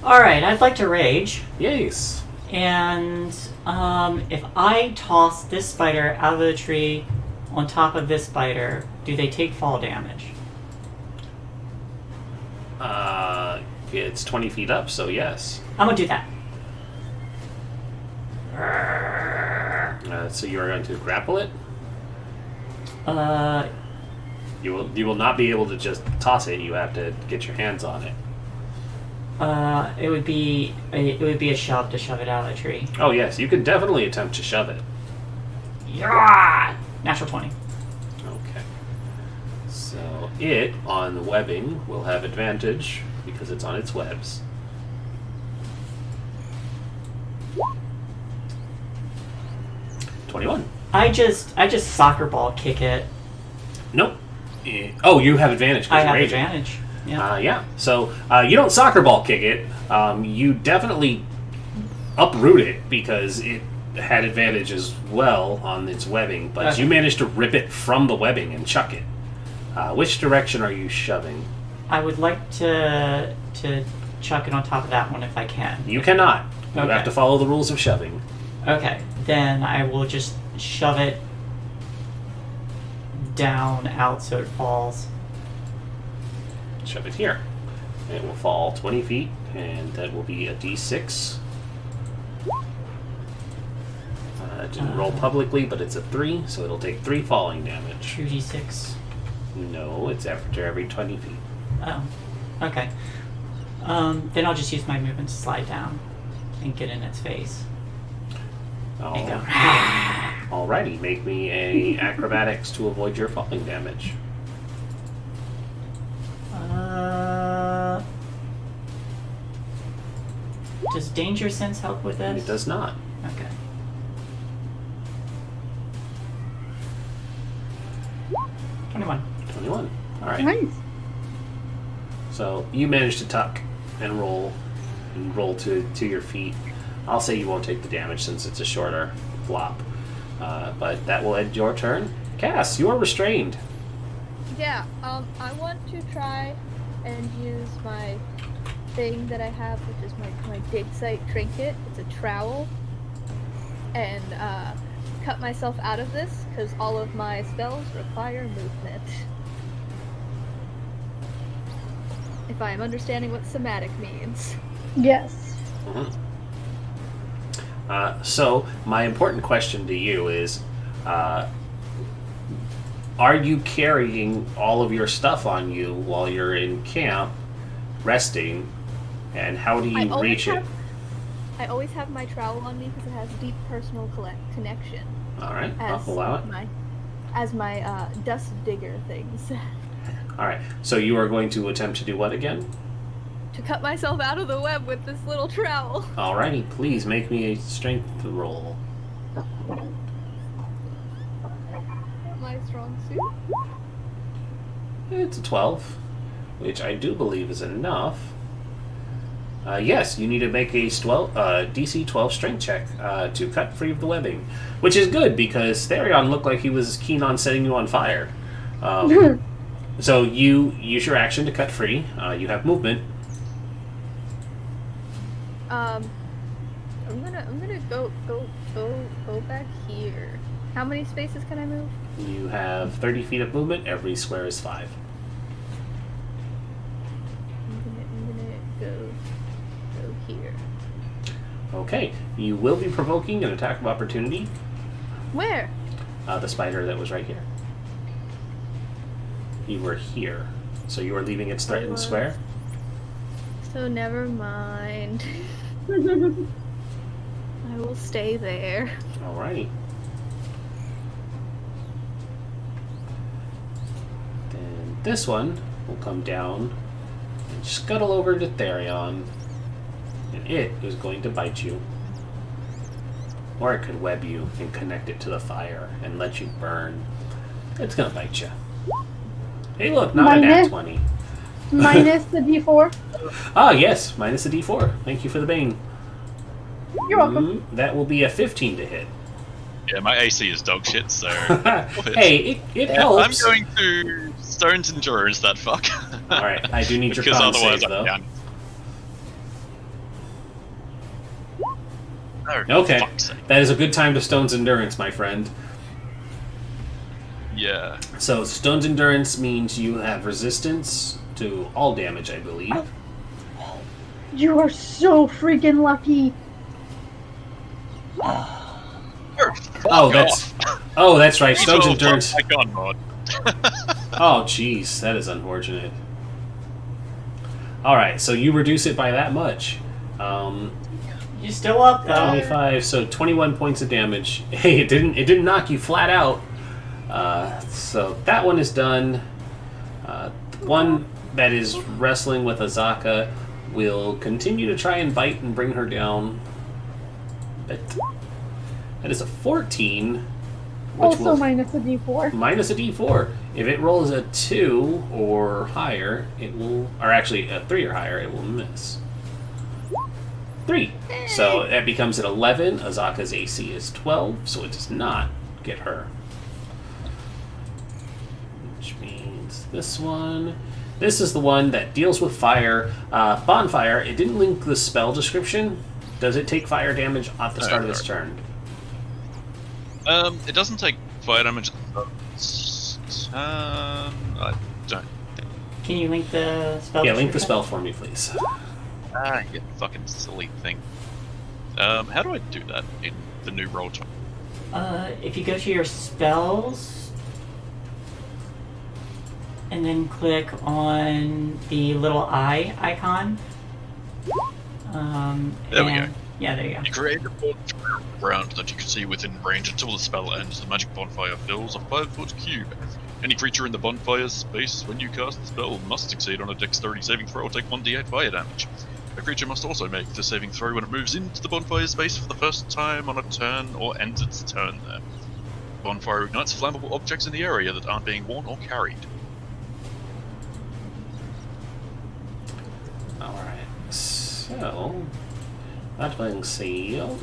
Alright, I'd like to rage. Yes. And if I toss this spider out of the tree on top of this spider, do they take fall damage? It's 20 feet up, so yes. I'm gonna do that. So you are going to grapple it. Uh, You will not be able to just toss it. You have to get your hands on it. it would be a shove to shove it out of the tree. Oh yes, you could definitely attempt to shove it. Yeah! Natural 20. Okay. So it, on the webbing, will have advantage because it's on its webs. $21. I just soccer ball kick it. Nope. Oh, you have advantage because I you're have raging. advantage. Yeah. Yeah. So you don't soccer ball kick it. You definitely uproot it because it had advantage as well on its webbing, but Okay. you managed to rip it from the webbing and chuck it. Which direction are you shoving? I would like to chuck it on top of that one if I can. You cannot. You Okay. have to follow the rules of shoving. Okay, then I will just shove it down out so it falls. Shove it here. It will fall 20 feet, and that will be a d6. It didn't roll publicly, but it's a 3, so it'll take 3 falling damage. 2d6. No, it's after every 20 feet. Oh, okay. Then I'll just use my movement to slide down and get in its face. And go. Alrighty, make me a acrobatics to avoid your falling damage. Does danger sense help with this? It does not. Okay. $21. 21. Alright. Nice. So you managed to tuck and roll to your feet. I'll say you won't take the damage since it's a shorter flop. But that will end your turn. Cass, you are restrained. Yeah, I want to try and use my thing that I have, which is my dig site trinket. It's a trowel. And cut myself out of this, because all of my spells require movement. If I am understanding what somatic means. Yes. Mm-hmm. So, my important question to you is, are you carrying all of your stuff on you while you're in camp, resting, and how do you reach it? I always have my trowel on me because it has deep personal connection. Alright, I'll allow it. As my dust digger things. Alright, so you are going to attempt to do what again? To cut myself out of the web with this little trowel. Alrighty, please make me a strength roll. My strong suit. It's a 12, which I do believe is enough. Yes, you need to make a DC 12 strength check to cut free of the webbing, which is good because Therion looked like he was keen on setting you on fire. So you use your action to cut free. You have movement. I'm gonna go back here. How many spaces can I move? You have 30 feet of movement. Every square is 5. I'm gonna go here. Okay, you will be provoking an attack of opportunity. Where? The spider that was right here. You were here, so you are leaving its threatened square. So never mind. I will stay there. Alrighty. Then this one will come down and scuttle over to Therion, and it is going to bite you. Or it could web you and connect it to the fire and let you burn. It's gonna bite you. Hey, look, not a nat 20. Minus the D4. Ah, yes, minus a D4. Thank you for the bane. You're welcome. That will be a 15 to hit. Yeah, my AC is dog shit, so... Hey, it helps. I'm going to Stone's Endurance that fuck. Alright, I do need your because con otherwise save, though. I'm down. Okay, Fuck's sake. that is a good time to Stone's Endurance, my friend. Yeah. So, Stone's Endurance means you have resistance to all damage, I believe. You are so freaking lucky. Oh, that's right. Stone's Endurance. My gun mod. Oh, jeez, that is unfortunate. All right, so you reduce it by that much. You're still up though. 25, so 21 points of damage. Hey, it didn't knock you flat out. So that one is done. The one that is wrestling with Azaka will continue to try and bite and bring her down. But that is a 14. Which Also will minus a D4. minus a D4. If it rolls a 2 or higher, it will, or actually a 3 or higher, it will miss. 3. So that becomes an 11. Azaka's AC is 12, so it does not get her. Which means this one. This is the one that deals with fire. Bonfire, it didn't link the spell description. Does it take fire damage at the start of its turn? It doesn't take fire damage. I don't. Can you link the spell? Yeah, link the description? spell for me, please. You fucking silly thing. How do I do that in the new roll? If you go to your spells and then click on the little eye icon. There we go. Yeah, there you go. You create a bonfire ground that you can see within range until the spell ends. The magic bonfire fills a 5-foot cube. Any creature in the bonfire space when you cast the spell must succeed on a dexterity saving throw or take 1d8 fire damage. A creature must also make the saving throw when it moves into the bonfire space for the first time on a turn or ends its turn there. The bonfire ignites flammable objects in the area that aren't being worn or carried. Alright, so that being sealed.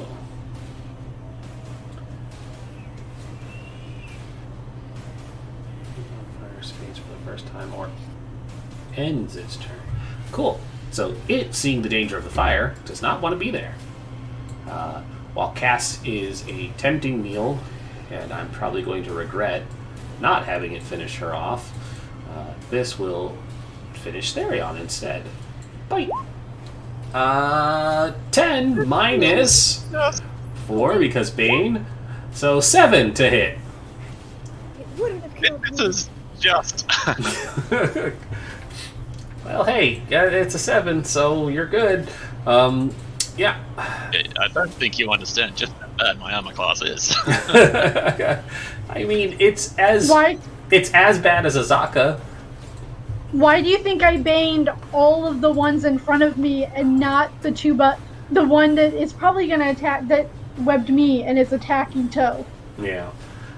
Fire space for the first time or ends its turn. Cool. So it, seeing the danger of the fire, does not want to be there. While Cass is a tempting meal, and I'm probably going to regret not having it finish her off, this will finish Therion instead. Bite! 10 minus 4 because Bane. So 7 to hit. It wouldn't have killed This me. is just... Well, hey, yeah, it's a 7, so you're good. Yeah. I don't think you understand just how bad my armor class is. I mean, it's as Why? bad as Azaka. Why do you think I baned all of the ones in front of me and not the two, but the one that is probably going to attack, that webbed me and is attacking Toe? Yeah.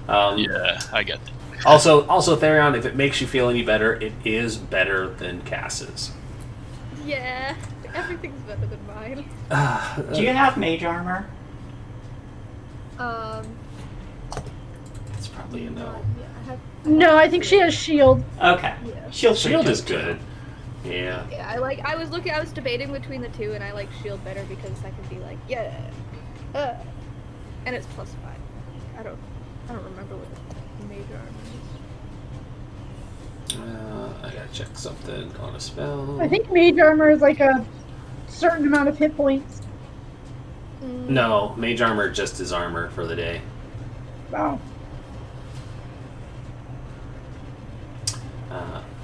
Yeah, I get that. Also, Therion, if it makes you feel any better, it is better than Cass's. Yeah, everything's better than mine. Do you have mage armor? It's probably a no. Yeah, I have. No, I think she has shield. Okay. Yeah. Shield's Shield pretty is good. Yeah. Yeah, I was debating between the two, and I like shield better because I can be like, yeah, and it's +5. I don't remember what the major armor I gotta check something on a spell. I think mage armor is like a certain amount of hit points. is. No, mage armor just is armor for the day. Wow.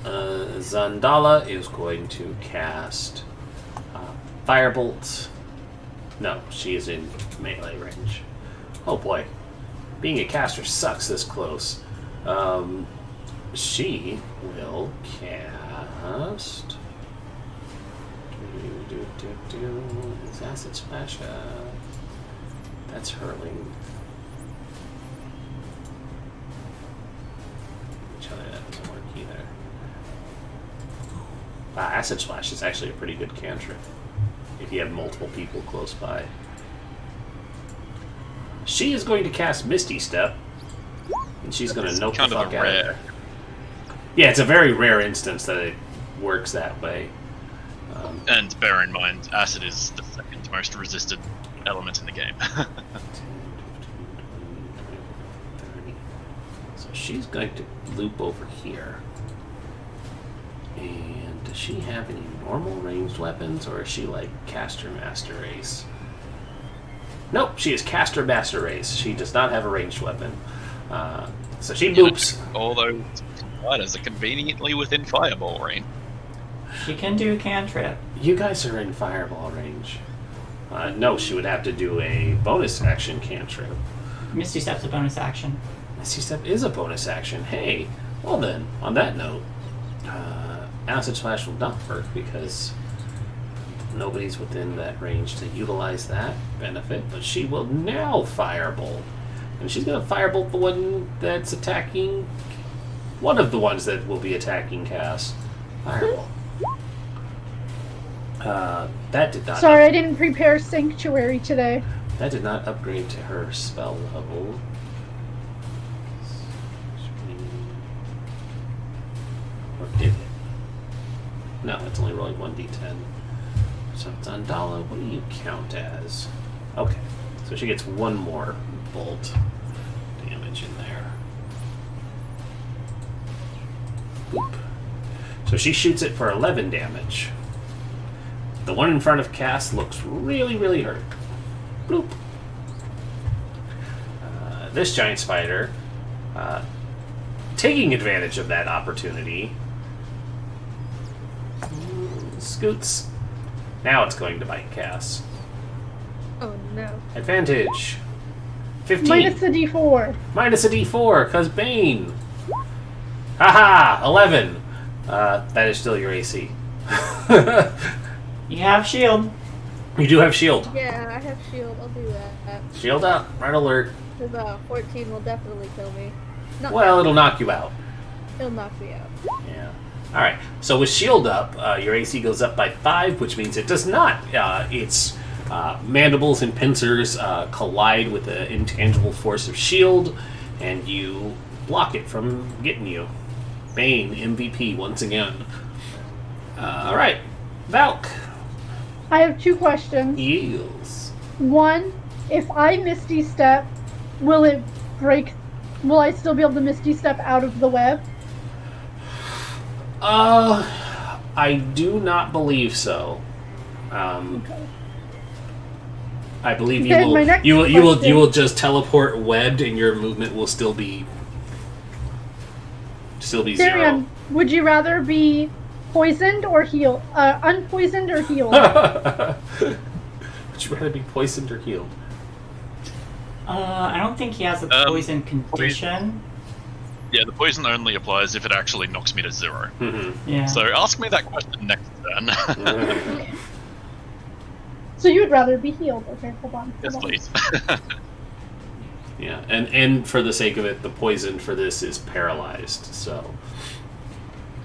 Zandala is going to cast Firebolt. No, she is in melee range. Oh boy. Being a caster sucks this close. she will cast. Is Acid Splash? That's hurling. Which other that doesn't work either. Acid Splash is actually a pretty good cantrip if you have multiple people close by. She is going to cast Misty Step, and she's going to nope the fuck out of there. Yeah, it's a very rare instance that it works that way. And bear in mind, acid is the second most resisted element in the game. 10, 15, 20, 30. So she's going to loop over here. And does she have any normal ranged weapons, or is she like Caster Master Race? Nope, she is Caster Master Race. She does not have a ranged weapon. So she boops. Although fighters are conveniently within fireball range. She can do cantrip. You guys are in fireball range. No, she would have to do a bonus action cantrip. Misty Step's a bonus action. Misty Step is a bonus action. Hey, well then, on that note, Acid Splash will not work because nobody's within that range to utilize that benefit, but she will now firebolt. And she's going to firebolt the one that's attacking... one of the ones that will be attacking Cass. Firebolt. That did not... Sorry, I didn't prepare Sanctuary today. That did not upgrade to her spell level. Or did it? No, it's only rolling 1d10. So it's Andala. What do you count as? Okay, so she gets one more bolt damage in there. Boop. So she shoots it for 11 damage. The one in front of Cass looks really, really hurt. Bloop. This giant spider, taking advantage of that opportunity, scoots. Now it's going to bite Cass. Oh no. Advantage. 15. Minus a d4. Minus a d4, because Bane. Haha! 11. That is still your AC. You have shield. You do have shield. Yeah, I have shield. I'll do that. Shield up. Red alert. Because 14 will definitely kill me. Not Well, it'll knock you out. It'll knock me out. Yeah. Alright, so with shield up, your AC goes up by 5, which means it does not. Its mandibles and pincers collide with the intangible force of shield, and you block it from getting you. Bane, MVP, once again. Alright, Valk. I have two questions. Yes. One, if I Misty Step, will it break? Will I still be able to Misty Step out of the web? I do not believe so. Okay. I believe Then my next you will question- just teleport webbed, and your movement will still be zero. Darian, would you rather be poisoned or healed? Unpoisoned or healed? Would you rather be poisoned or healed? I don't think he has a poison condition. Yeah, the poison only applies if it actually knocks me to 0. Mm-hmm. Yeah. So ask me that question next turn. So you would rather be healed? Okay, hold on. Yes, hold on. please. Yeah, and for the sake of it, the poison for this is paralyzed. So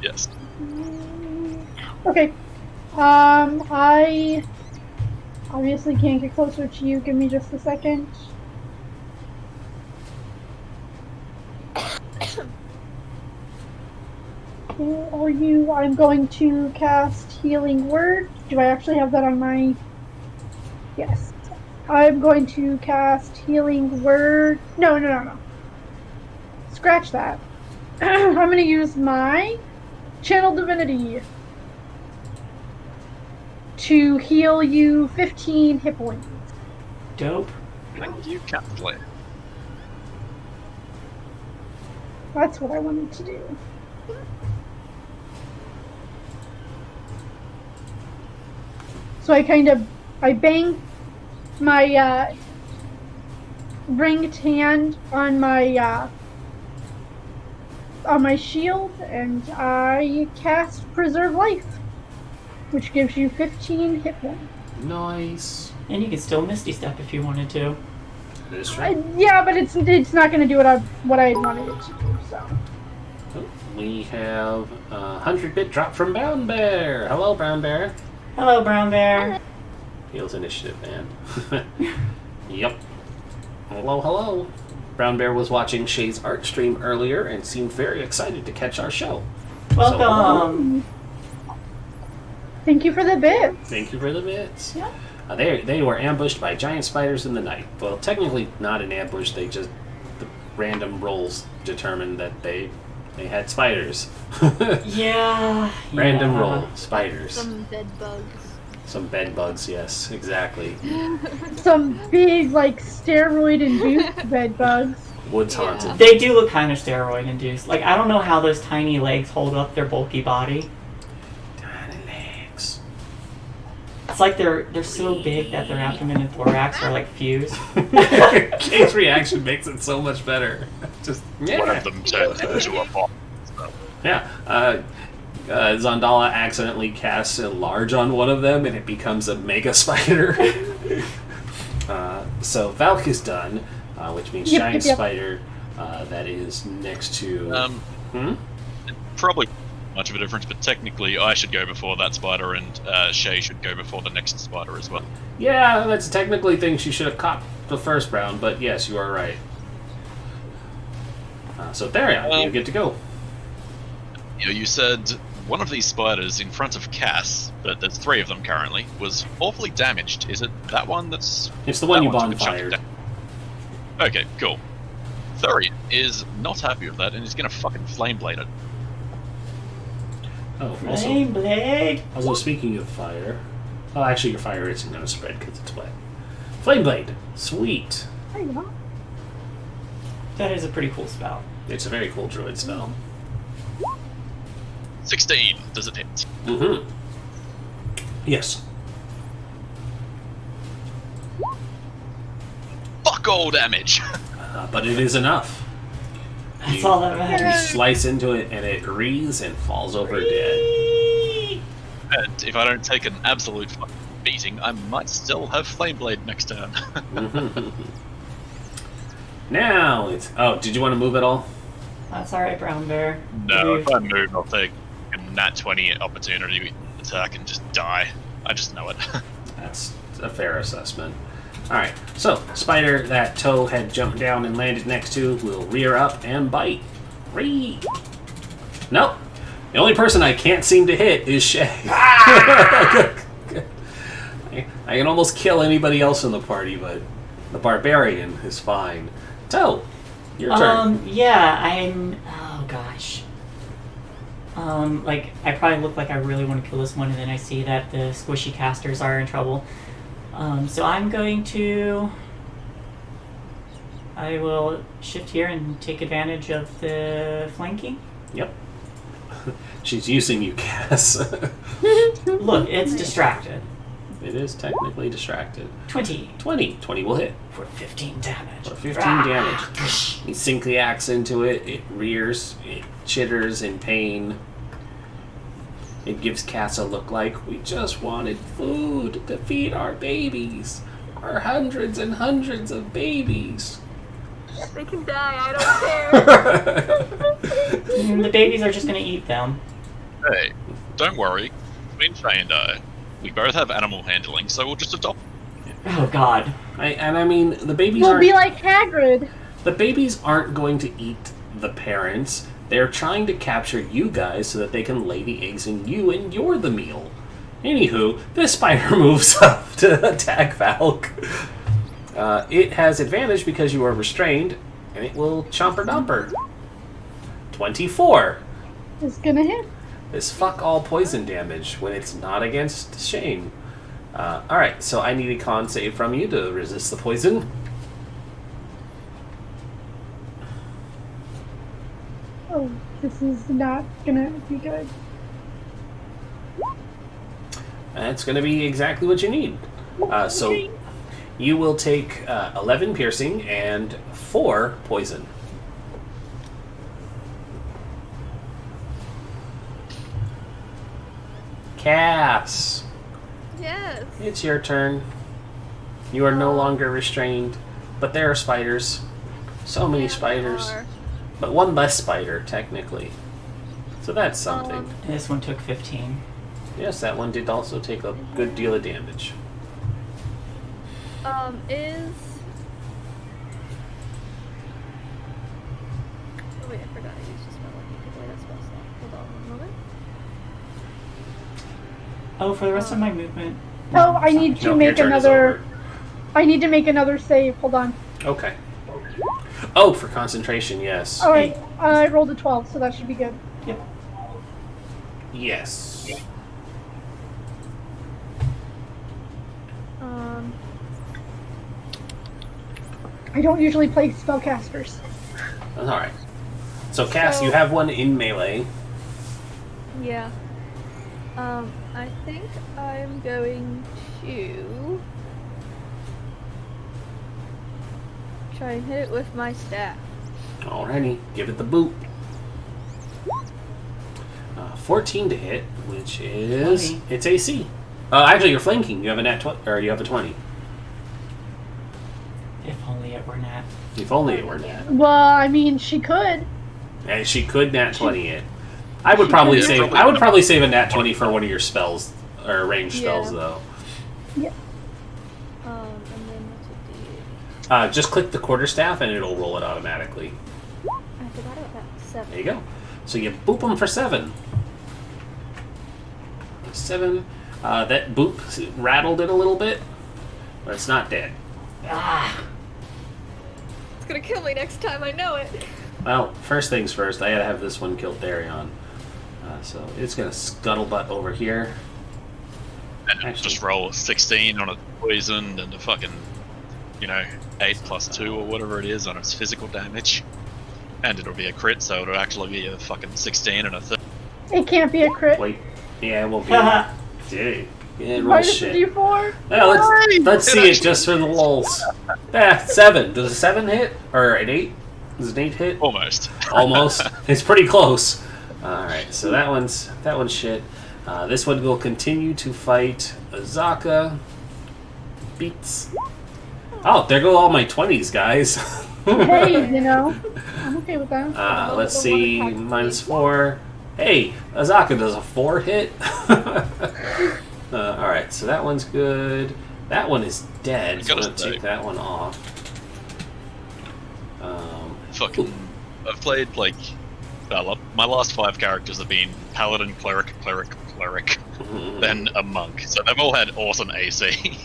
Yes. Okay. I obviously can't get closer to you. Give me just a second. Where are you? I'm going to cast Healing Word. Do I actually have that on my... Yes. I'm going to cast Healing Word. No. Scratch that. I'm going to use my Channel Divinity to heal you 15 hit points. Dope. Thank you, Captain. That's what I wanted to do. So I bang my ringed hand on my on my shield, and I cast Preserve Life, which gives you 15 hit points. Nice. And you can still Misty Step if you wanted to. That is true. Yeah, but it's not going to do what I wanted it to do. So We have a 100-bit drop from Brown Bear. Hello, Brown Bear. Hello, Brown Bear. Heals initiative, man. Yep. Hello, hello. Brown Bear was watching Shay's art stream earlier and seemed very excited to catch our show. Welcome. thank you for the bits. Thank you for the bits. Yeah. They were ambushed by giant spiders in the night. Well, technically not an ambush. The random rolls determined that they had spiders. Yeah. Random roll, spiders. Some bed bugs. Some bed bugs, yes, exactly. Some big, like, steroid-induced bed bugs. Woods haunted. They do look kind of steroid induced. Like, I don't know how those tiny legs hold up their bulky body. Tiny legs. It's like they're so big that their abdomen and thorax are like fused. Kay's reaction makes it so much better. Just yeah. One of them turned into a bomb. So. Yeah. Zondala accidentally casts a large on one of them, and it becomes a mega spider. So Valk is done, which means giant spider that is next to. Probably much of a difference, but technically I should go before that spider, and Shay should go before the next spider as well. Yeah, that's technically things she should have caught the first round, but yes, you are right. So Therion, you get to go. You said one of these spiders in front of Cass, but there's 3 of them currently, was awfully damaged. Is it that one that's... It's the one you took a chunk bonfired. of okay, cool. Therion is not happy with that and is gonna fucking flame blade it. Oh, Flame blade. Also, speaking of fire... Oh, actually, your fire isn't going to spread because it's wet. Flame Blade. Sweet. There you go. That is a pretty cool spell. It's a very cool druid spell. 16, does it hit? Mm-hmm. Yes. Fuck all damage! But it is enough. That's all that You matters. slice into it, and it wreathes and falls over dead. And if I don't take an absolute fucking beating, I might still have Flame Blade next turn. Now it's... Oh, did you want to move at all? That's alright, Brown Bear. No, if I move, I'll take a nat 20 opportunity attack and just die. I just know it. That's a fair assessment. Alright, so, spider that Toe had jumped down and landed next to will rear up and bite. Nope. The only person I can't seem to hit is Shay. I can almost kill anybody else in the party, but the barbarian is fine. Toe, your turn. Oh gosh. Like, I probably look like I really want to kill this one, and then I see that the squishy casters are in trouble. So I'm going to... I will shift here and take advantage of the flanking. Yep. She's using you, Cass. Look, it's distracted. It is technically distracted. 20 20 will hit. for 15 damage. For 15 damage. You sink the axe into it, it rears, it chitters in pain. It gives Cass a look like, we just wanted food to feed our babies. Our hundreds and hundreds of babies. They can die, I don't care. The babies are just going to eat them. Hey, don't worry. Between Shay and I, we both have animal handling, so we'll just adopt. Oh god. I mean, the babies We'll aren't... be like Hagrid. The babies aren't going to eat the parents. They're trying to capture you guys so that they can lay the eggs in you and you're the meal. Anywho, this spider moves up to attack Valk. It has advantage because you are restrained, and it will chomper dumper. 24. It's gonna hit. Is fuck all poison damage when it's not against Shane. Alright, so I need a con save from you to resist the poison. Oh, this is not gonna be good. That's going to be exactly what you need. So Okay. you will take 11 piercing and 4 poison. Cass, Yes. it's your turn. You are no longer restrained, but there are spiders. So many Yeah, spiders. there are. But one less spider, technically. So that's something. And this one took 15. Yes, that one did also take a good deal of damage. Is... Oh wait, I forgot I used a spell. Let me take away that spell slot. Hold on one moment. Oh, for the rest of my movement. Oh, I need to Nope, make your turn is another. I need to make another save. Hold on. over. Okay. Oh, for concentration, yes. All right, I rolled a 12, so that should be good. Yep. Yes. I don't usually play spellcasters. That's alright. So, Cass, So- you have one in melee. Yeah. I think I'm going to try and hit it with my staff. Alrighty, give it the boot. 14 to hit, which is 20. it's AC. Actually, you're flanking. You have a nat 20, or you have a 20. If only it were Nat. If only it were nat. Well, I mean, she could. And she could nat 20 it. I would She probably could. save. I would probably save a nat 20 for one of your spells or ranged spells, Yeah. though. And then what's a D8? Just click the quarterstaff and it'll roll it automatically. I forgot about that. 7. There you go. So you boop them for 7. 7. That boop rattled it a little bit, but it's not dead. Ah! It's gonna kill me next time, I know it. Well, first things first, I gotta have this one kill Darion. So it's gonna scuttlebutt over here. And Actually- just roll a 16 on a poison and a fucking, 8 plus 2 or whatever it is on its physical damage. And it'll be a crit, so it'll actually be a fucking 16 and a 30. It can't be a crit. Wait, yeah, it won't be. Dude, it rolls Minus shit. a D4. Well, let's see it just for the lulz. 7. Does a 7 hit or an 8? Does an 8 hit? Almost. Almost. It's pretty close. All right, so that one's shit. This one will continue to fight Azaka. Beats. Oh, there go all my 20s, guys. Hey, I'm okay with that. Let's see, -4. Hey, Azaka does a 4 hit. All right, so that one's good. That one is dead. So I'm gonna take that one off. Fucking. I've played my last 5 characters have been paladin, cleric, then a monk. So they've all had awesome AC.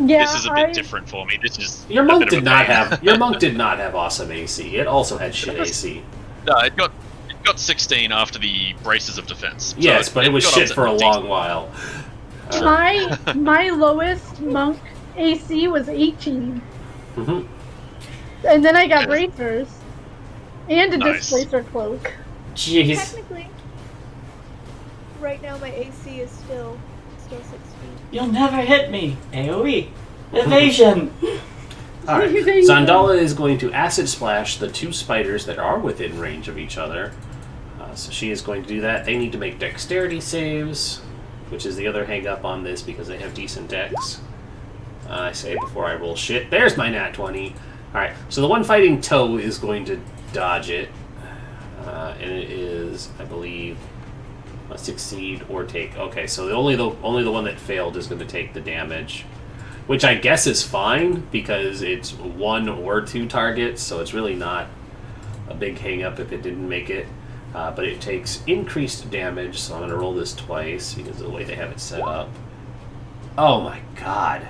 Yeah, This is a bit different for me. This is Your a monk bit of did a not pain. have. Your monk did not have awesome AC. It also had shit AC. No, it got 16 after the braces of defense. So Yes, but it was got shit up to for a 18. long while. My lowest monk AC was 18, Mhm. and then I got Yeah. bracers and a Nice. displacer cloak. Jeez. Technically, right now my AC is still 16. You'll never hit me. AoE. Evasion. All right. Zandala is going to acid splash the 2 spiders that are within range of each other. So she is going to do that. They need to make dexterity saves, which is the other hang up on this because they have decent dex. I say before I roll shit. There's my nat 20. All right. So the one fighting Toe is going to dodge it, and it is, I believe, succeed or take. Okay, so only the one that failed is going to take the damage, which I guess is fine because it's 1 or 2 targets, so it's really not a big hang up if it didn't make it. But it takes increased damage, so I'm going to roll this twice because of the way they have it set up. Oh my god.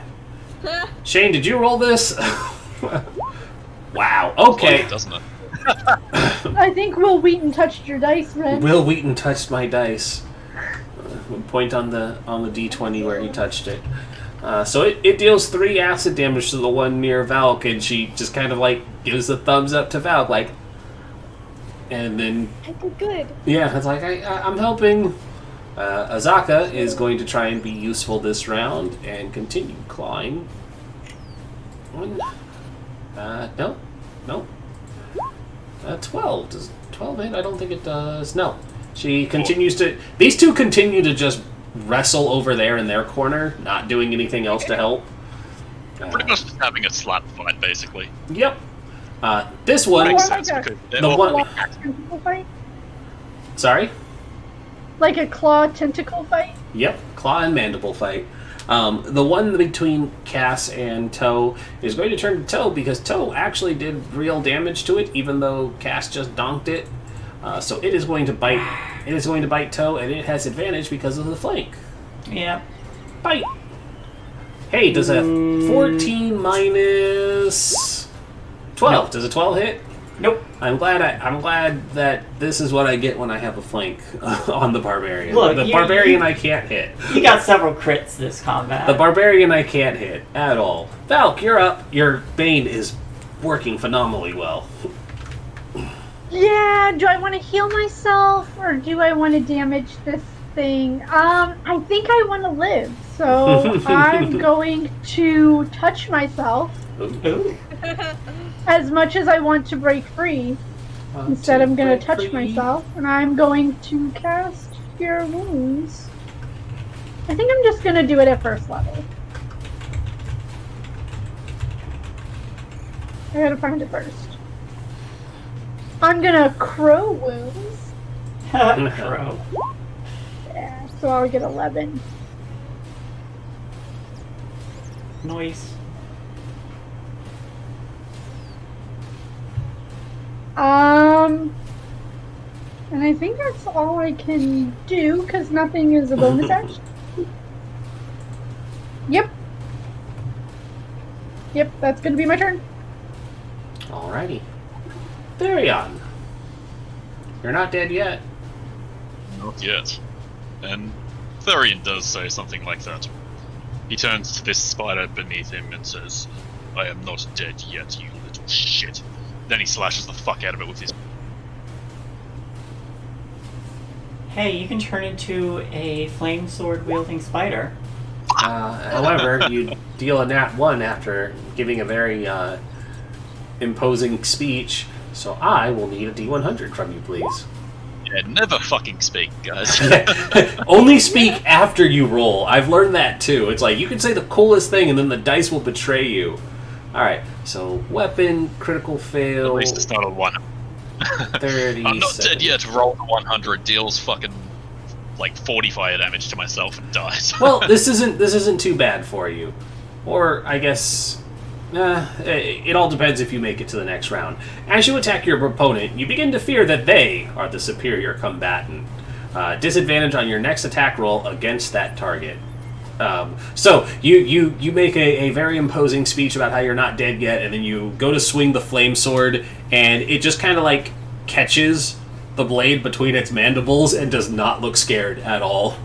Shane, did you roll this? Wow, okay. Doesn't it? I think Will Wheaton touched your dice, Ren. Will Wheaton touched my dice. Point on the D20 where he touched it. So it deals 3 acid damage to the one near Valk, and she just kind of gives a thumbs up to Valk, and then I did good. yeah, it's I'm helping. Azaka is going to try and be useful this round and continue clawing. 1. No. 12. Does 12 hit? I don't think it does. No. She continues to. These two continue to just wrestle over there in their corner, not doing anything else to help. Pretty much just having a slap fight, basically. Yep. This one... Makes like sense, a- because they're the all one- Tentacle fight? Sorry? Like a claw tentacle fight? Yep, claw and mandible fight. The one between Cass and Toe is going to turn to Toe because Toe actually did real damage to it, even though Cass just donked it. So it is going to bite. It is going to bite Toe, and it has advantage because of the flank. Yep. Bite. Hey, does a 14 minus 12? Does a 12 hit? Nope. I'm glad that this is what I get when I have a flank on the barbarian. Look, the you- barbarian I can't hit. You got several crits this combat. The barbarian I can't hit at all. Valk, you're up. Your Bane is working phenomenally well. Yeah, do I want to heal myself or do I want to damage this thing? I think I want to live, so I'm going to touch myself Ooh. as much as I want to break free. Instead, I'm going to touch myself, and I'm going to cast Cure Wounds. I think I'm just going to do it at first level. I gotta find it first. I'm gonna Crow Wounds. Crow. Yeah, so I'll get 11. Noise. And I think that's all I can do, because nothing is a bonus action. Yep. Yep, that's gonna be my turn. Alrighty. Therion. You're not dead yet. Not yet. And Therion does say something like that. He turns to this spider beneath him and says, "I am not dead yet, you little shit." Then he slashes the fuck out of it with his... Hey, you can turn into a flame sword wielding spider. However, you deal a nat 1 after giving a very imposing speech, so I will need a D100 from you, please. Yeah, never fucking speak, guys. Only speak after you roll. I've learned that too. It's like you can say the coolest thing and then the dice will betray you. Alright, so weapon, critical fail. At least it's not a 1. 30. I'm not dead yet. Roll the 100, deals fucking like 40 fire damage to myself and dies. Well, this isn't too bad for you. Or I guess it all depends if you make it to the next round. As you attack your opponent, you begin to fear that they are the superior combatant. Disadvantage on your next attack roll against that target. So you make a very imposing speech about how you're not dead yet, and then you go to swing the flame sword, and it just kind of like catches the blade between its mandibles and does not look scared at all.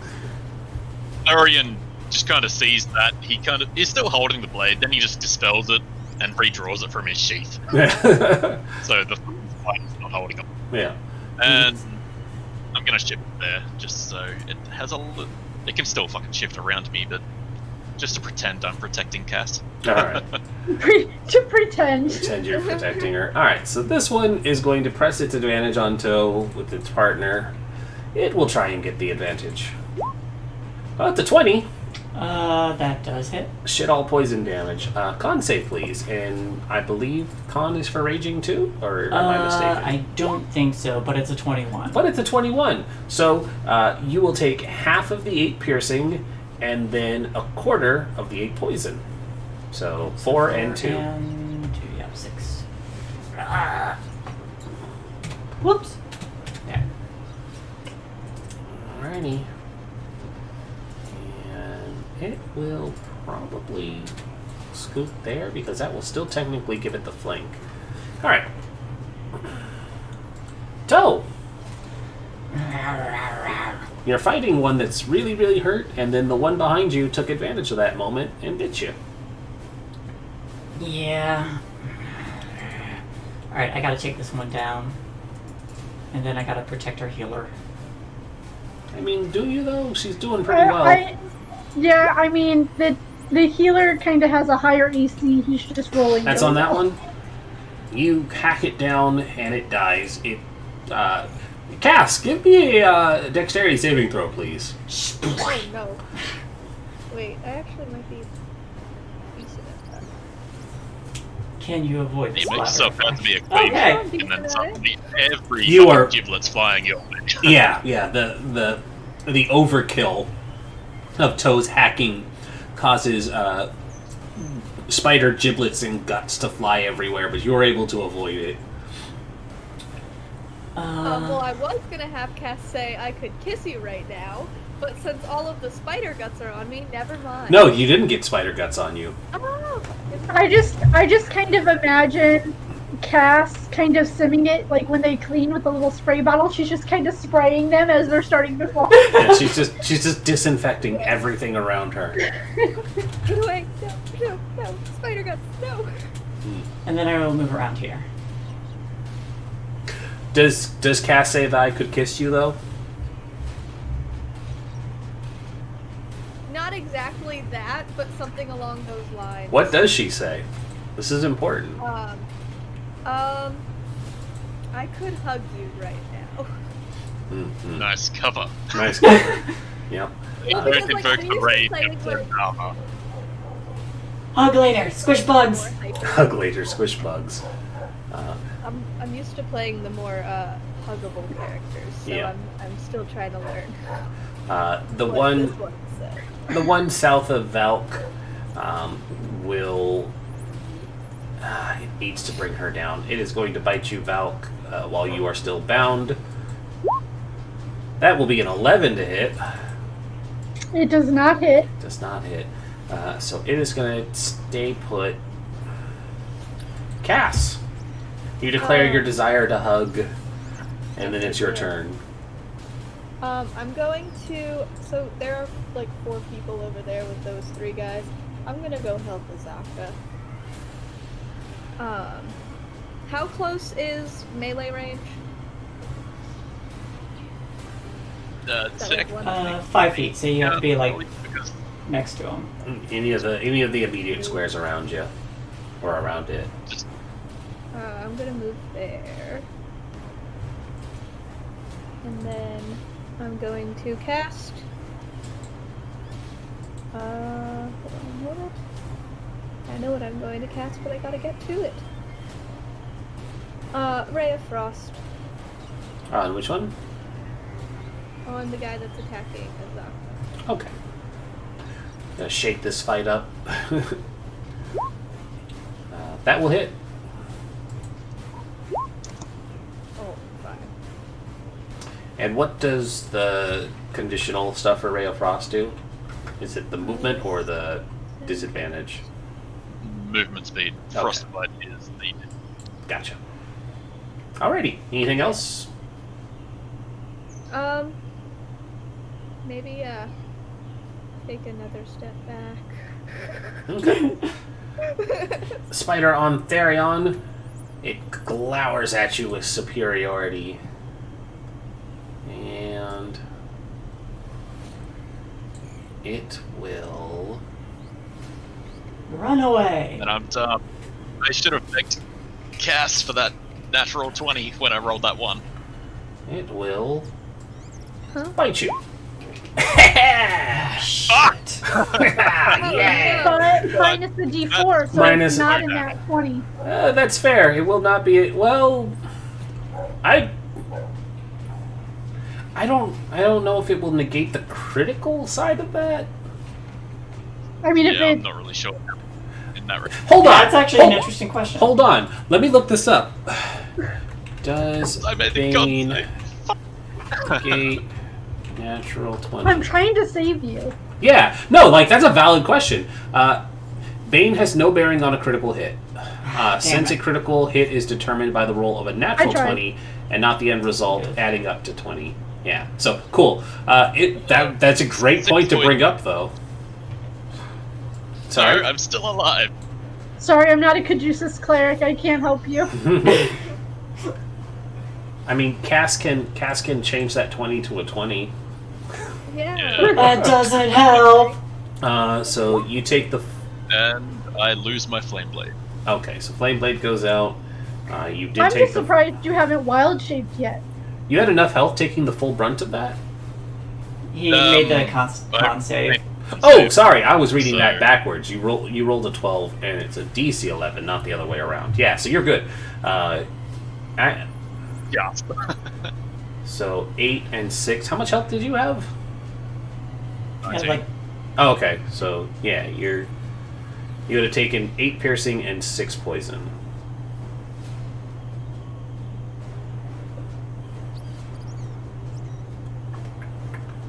Arian just kind of sees that. He kind of is still holding the blade, then he just dispels it and redraws it from his sheath. So the fire's not holding up. Yeah. And I'm gonna shift it there, just so it has it can still fucking shift around me, but just to pretend I'm protecting Cass. Alright. To pretend. Pretend you're protecting her. Alright, so this one is going to press its advantage on Toe with its partner. It will try and get the advantage. It's a 20. That does hit. Shit all poison damage. Con save, please. And I believe con is for raging too? Or am I mistaken? I don't think so, but it's a 21. But it's a 21. So you will take half of the 8 piercing and then a quarter of the 8 poison. So 4 and 2. And 2, yep, 6. Whoops. There. Alrighty. And it will probably scoot there because that will still technically give it the flank. Alright. Toe! You're fighting one that's really, really hurt, and then the one behind you took advantage of that moment and bit you. Yeah. Alright, I gotta take this one down. And then I gotta protect our healer. I mean, do you though? She's doing pretty well. Yeah, I mean, the healer kind of has a higher AC. He's just rolling. That's on that one? You hack it down and it dies. It Cass, give me a dexterity saving throw, please. Oh no. Wait, I actually might be decent at that. Can you avoid the He makes splatter? himself out to be a queen, Okay. and then suddenly every You are- giblet's flying your way. Yeah. The overkill of toes hacking causes spider giblets and guts to fly everywhere, but you're able to avoid it. Well, I was gonna have Cass say I could kiss you right now, but since all of the spider guts are on me, never mind. No, you didn't get spider guts on you. Oh, I just kind of imagine Cass kind of simming it, like when they clean with a little spray bottle. She's just kind of spraying them as they're starting to fall. Yeah, she's just disinfecting everything around her. wait, no, spider guts, no. And then I will move around here. Does Cass say that I could kiss you though? Not exactly that, but something along those lines. What does she say? This is important. I could hug you right now. Mm-hmm. Nice cover. Nice cover. Yep. They Well, don't because, like, invoke I'm the used to rage playing of their with- armor. Hug later. Squish bugs. More hyper. Hug later, squish bugs. I'm used to playing the more huggable characters, so Yeah. I'm still trying to learn. The what one. this one said. The one south of Valk will. It needs to bring her down. It is going to bite you, Valk, while you are still bound. That will be an 11 to hit. It does not hit. Does not hit. So it is going to stay put. Cass, you declare your desire to hug, and then it's your turn. I'm going to. So there are like 4 people over there with those 3 guys. I'm gonna go help Azaka. How close is melee range? Is that like Check. 1? 5 feet, so you have to be like Because next to him. Any of the immediate squares around you, or around it. just I'm gonna move there. And then I'm going to cast. Hold on a minute. I know what I'm going to cast, but I gotta get to it. Ray of Frost On which one? on the guy that's attacking Azaka. Okay. Gonna shake this fight up. That will hit. Oh, 5. And what does the conditional stuff for Ray of Frost do? Is it the movement or the disadvantage? movement speed. Okay. Frostbite is needed. Gotcha. Alrighty. Anything else? Maybe, take another step back. Okay. Spider on Therion. It glowers at you with superiority. And it will... Run away. And I'm done. I should have picked Cass for that natural 20 when I rolled that 1. It will Huh? bite you. Shit. Yeah. But minus the D4, so Minus- it's not in that 20. That's fair. It will not be. Well, I don't know if it will negate the critical side of that. I mean, if Yeah, I'm it not really sure in that regard. Hold on. That's actually an Hold- interesting question. Hold on. Let me look this up. Does I made the Bane gun negate natural 20? I'm trying to save you. Yeah. No, like that's a valid question. Bane has no bearing on a critical hit. Since a it. critical hit is determined by the roll of a natural I tried. 20 and not the end result adding up to 20. Yeah. So cool. That's a great point to bring up though. Sorry. No, I'm still alive. Sorry, I'm not a Caduceus cleric. I can't help you. I mean, Cass can change that 20 to a 20. Yeah. That doesn't help. So you take the. And I lose my flame blade. Okay, so Flame Blade goes out. You did I'm take just the. surprised you haven't wild shaped yet. You had enough health taking the full brunt of that? He made the con save. Oh, sorry, I was reading So- that backwards. You rolled a 12, and it's a DC 11, not the other way around. Yeah, so you're good. Yeah. So 8 and 6. How much health did you have? Yeah, 19. like, Oh, okay, so yeah, you would have taken 8 piercing and 6 poison.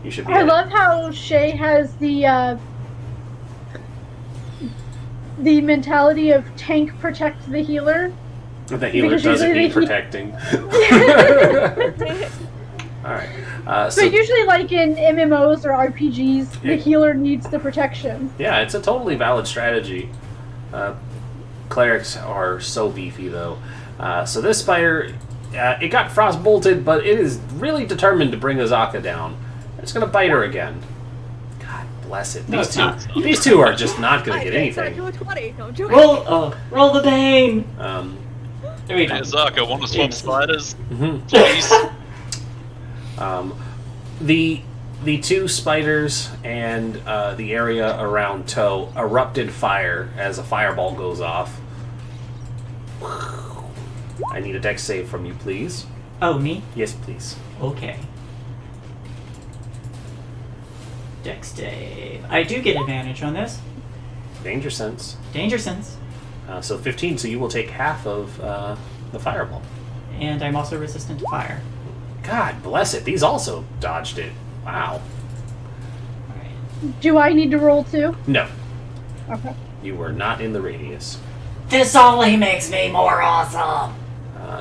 You should be. I love how Shay has the mentality of tank protect the healer. The healer because doesn't usually need they- protecting. All right. So But usually, like in MMOs or RPGs, Yeah. the healer needs the protection. yeah, it's a totally valid strategy. Clerics are so beefy, though. So this spider, it got frost bolted, but it is really determined to bring Azaka down. It's gonna bite her again. God bless it. No, These it's two, not. these two are just not gonna get Do anything. a 20. No, I'm joking. roll the bane. There we go. Hey, Zaka, want to swap Yeah. spiders? Mhm. Please? The two spiders and the area around Toe erupted fire as a fireball goes off. I need a dex save from you, please. Oh, me? Yes, please. Okay. Dex save. I do get advantage on this. Danger sense. Danger sense. So 15, so you will take half of the fireball. And I'm also resistant to fire. God bless it. These also dodged it. Wow. Alright. Do I need to roll too? No, Okay. you were not in the radius. This only makes me more awesome!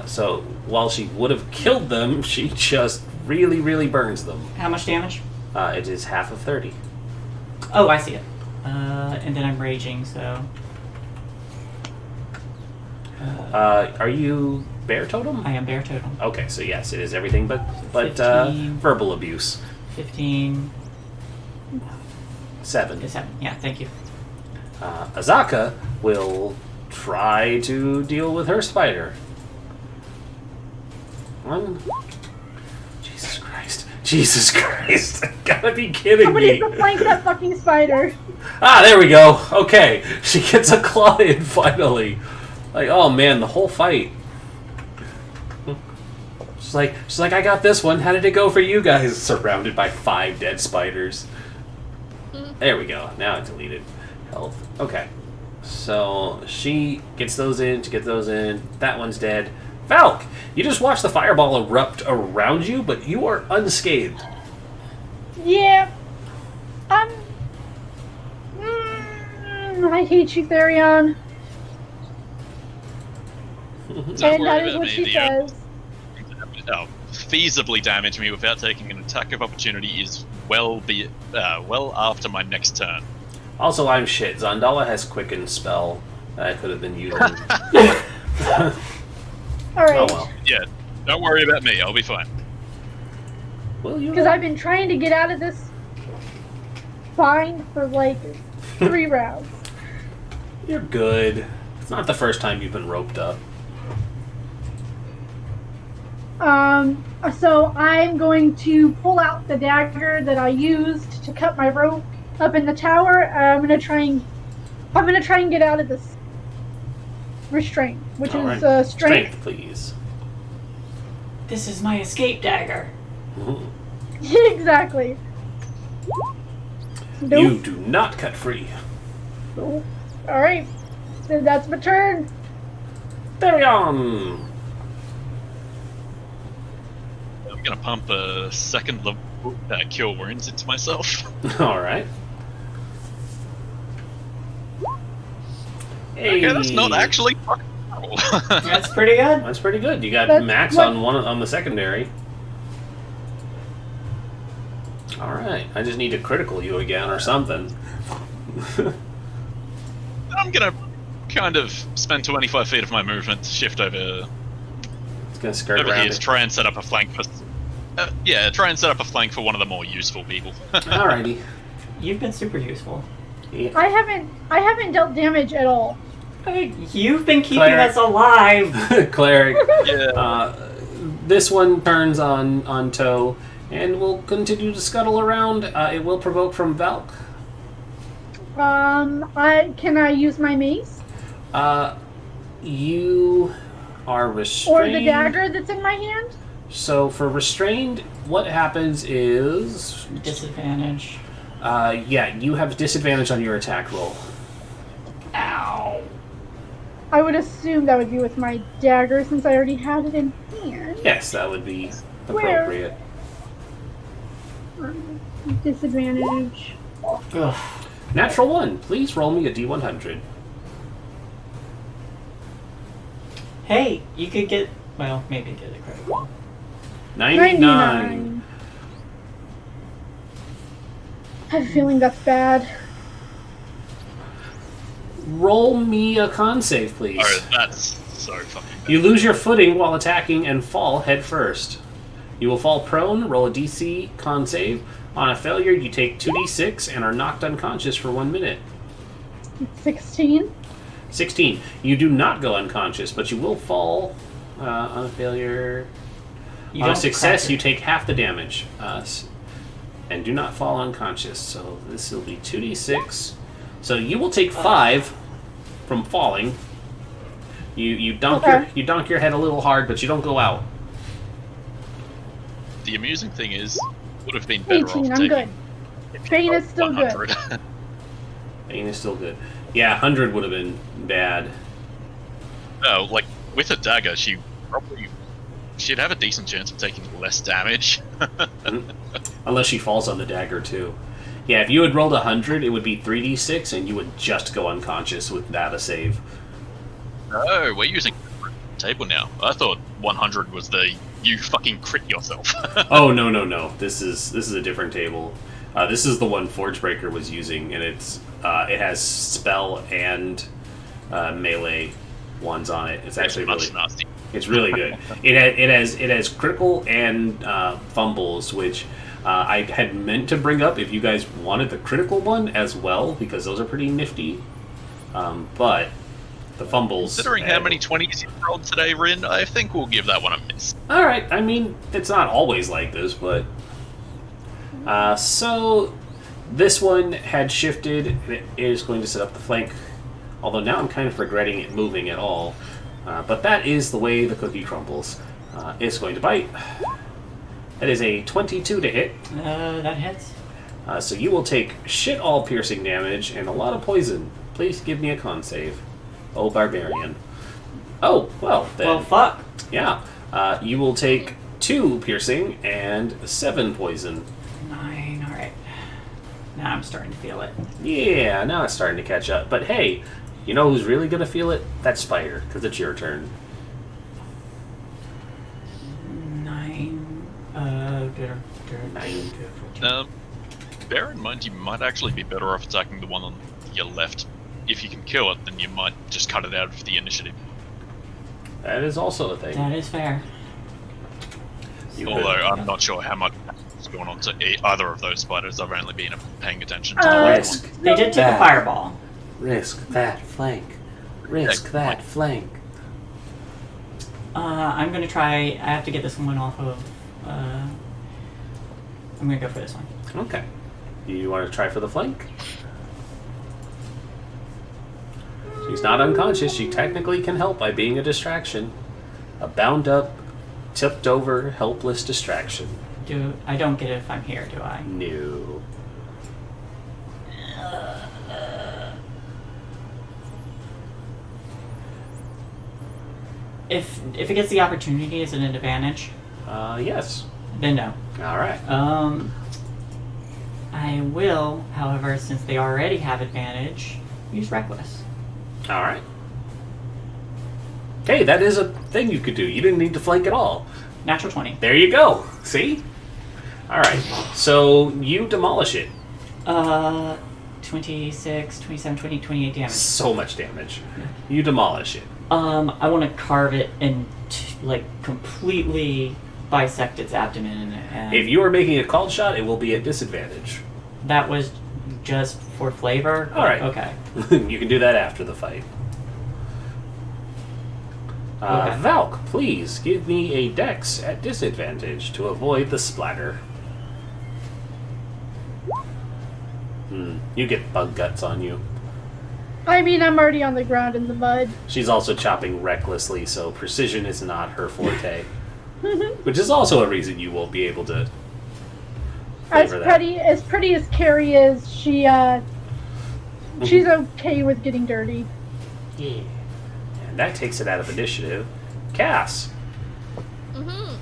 So while she would have killed them, she just really, really burns them. How much damage? It is half of 30. Oh, I see it. And then I'm raging, so... Are you bear totem? I am bear totem. Okay, so yes, it is everything but 15. verbal abuse. 15... 7. 7. Yeah, thank you. Azaka will try to deal with her spider. 1. Jesus Christ. Jesus Christ. Gotta be kidding Somebody me. has to flank that fucking spider. Ah, there we go. Okay. She gets a claw in finally. Like, oh man, the whole fight. She's like, I got this one. How did it go for you guys? Surrounded by 5 dead spiders. There we go. Now it deleted health. Okay. So she gets those in to get those in. That one's dead. Falk, you just watched the fireball erupt around you, but you are unscathed. Yeah. I hate you, Therion. Don't And worry that is about what me, she the, says. Feasibly damage me without taking an attack of opportunity is well after my next turn. Also, I'm shit. Zandala has quicken spell that I could have been using. Alright. Oh well. Yeah, don't worry about me. I'll be fine. Will you? Because I've been trying to get out of this bind for like 3 rounds. You're good. It's not the first time you've been roped up. So I'm going to pull out the dagger that I used to cut my rope up in the tower. I'm gonna try and get out of this restraint, which All is right. strength. please. This is my escape dagger. Mhm. Exactly. You Nope. do not cut free. All right. Then that's my turn. Therion! I'm gonna pump a second level cure wounds into myself. Alright. Hey. Okay, that's not actually fucking terrible. That's pretty good. That's pretty good. You got That's max what- on the secondary. Alright. I just need to critical you again or something. I'm gonna kind of spend 25 feet of my movement to shift over It's gonna skirt here around to it. try and set up a flank for. Try and set up a flank for one of the more useful people. Alrighty. You've been super useful. Yeah. I haven't dealt damage at all. You've been keeping Claire. us alive. Cleric. Yeah. this one turns on toe and will continue to scuttle around. It will provoke from Valk. Can I use my mace? You are restrained. Or the dagger that's in my hand? So for restrained, what happens is... Disadvantage. Yeah, you have disadvantage on your attack roll. Ow. I would assume that would be with my dagger since I already had it in hand. Yes, that would be Where? appropriate. Disadvantage. Ugh. Natural 1. Please roll me a D100. Hey, you could get... Well, maybe get a critical. 99. I have a feeling that's bad. Roll me a con save, please. Oh, that's so fucking bad. You lose your footing while attacking and fall head first. You will fall prone, roll a DC con save. On a failure, you take 2d6 and are knocked unconscious for 1 minute. 16. 16. You do not go unconscious, but you will fall on a failure. On a success, you take half the damage and do not fall unconscious. So this will be 2d6. So you will take 5 from falling. You dunk your head a little hard, but you don't go out. The amusing thing is, would have been better 18, off I'm taking good. Bane is still good. 100. Bane is still good. Yeah, 100 would have been bad. No, like with a dagger, she'd have a decent chance of taking less damage. Unless she falls on the dagger too. Yeah, if you had rolled 100, it would be 3d6, and you would just go unconscious without a save. No, we're using a table now. I thought 100 was the you fucking crit yourself. Oh no! This is a different table. This is the one Forgebreaker was using, and it has spell and melee ones on it. It's actually much really nasty. It's really good. It has critical and fumbles, which I had meant to bring up if you guys wanted the critical one as well, because those are pretty nifty. But the fumbles. Considering how many 20s you rolled today, Rin, I think we'll give that one a miss. All right. I mean, it's not always like this, but so this one had shifted. It is going to set up the flank. Although now I'm kind of regretting it moving at all. But that is the way the cookie crumbles. It's going to bite. That is a 22 to hit. That hits. So you will take shit all piercing damage and a lot of poison. Please give me a con save. Oh, barbarian. Oh, well then. Well, fuck. Yeah. You will take 2 piercing and 7 poison. 9, alright. Now I'm starting to feel it. Yeah, now it's starting to catch up. But hey, you know who's really going to feel it? That spider, because it's your turn. 9. 9. Bear in mind, you might actually be better off attacking the one on your left. If you can kill it, then you might just cut it out of the initiative. That is also a thing. That is fair. Although I'm not sure how much is going on to either of those spiders. I've only been paying attention to the left Risk. one. They did take a fireball. Risk that flank. Risk that flank. I'm gonna try. I have to get this one off of. I'm gonna go for this one. Okay. You want to try for the flank? She's not unconscious. She technically can help by being a distraction. A bound up, tipped over, helpless distraction. I don't get it if I'm here, do I? No. If it gets the opportunity, is it an advantage? Yes. Then no. All right. I will, however, since they already have advantage, use reckless. All right. Hey, that is a thing you could do. You didn't need to flank at all. Natural 20. There you go. See? All right. So you demolish it. 26, 27, 20, 28 damage. So much damage. You demolish it. I want to carve it and completely bisect its abdomen. And If you are making a called shot, it will be at disadvantage. that was just for flavor. All right. Okay. You can do that after the fight. Okay. Valk, please give me a dex at disadvantage to avoid the splatter. You get bug guts on you. I mean, I'm already on the ground in the mud. She's also chopping recklessly, so precision is not her forte. Which is also a reason you won't be able to As flavor that. pretty as Carrie is, she's okay with getting dirty. Yeah. And that takes it out of initiative. Cass. Mm-hmm.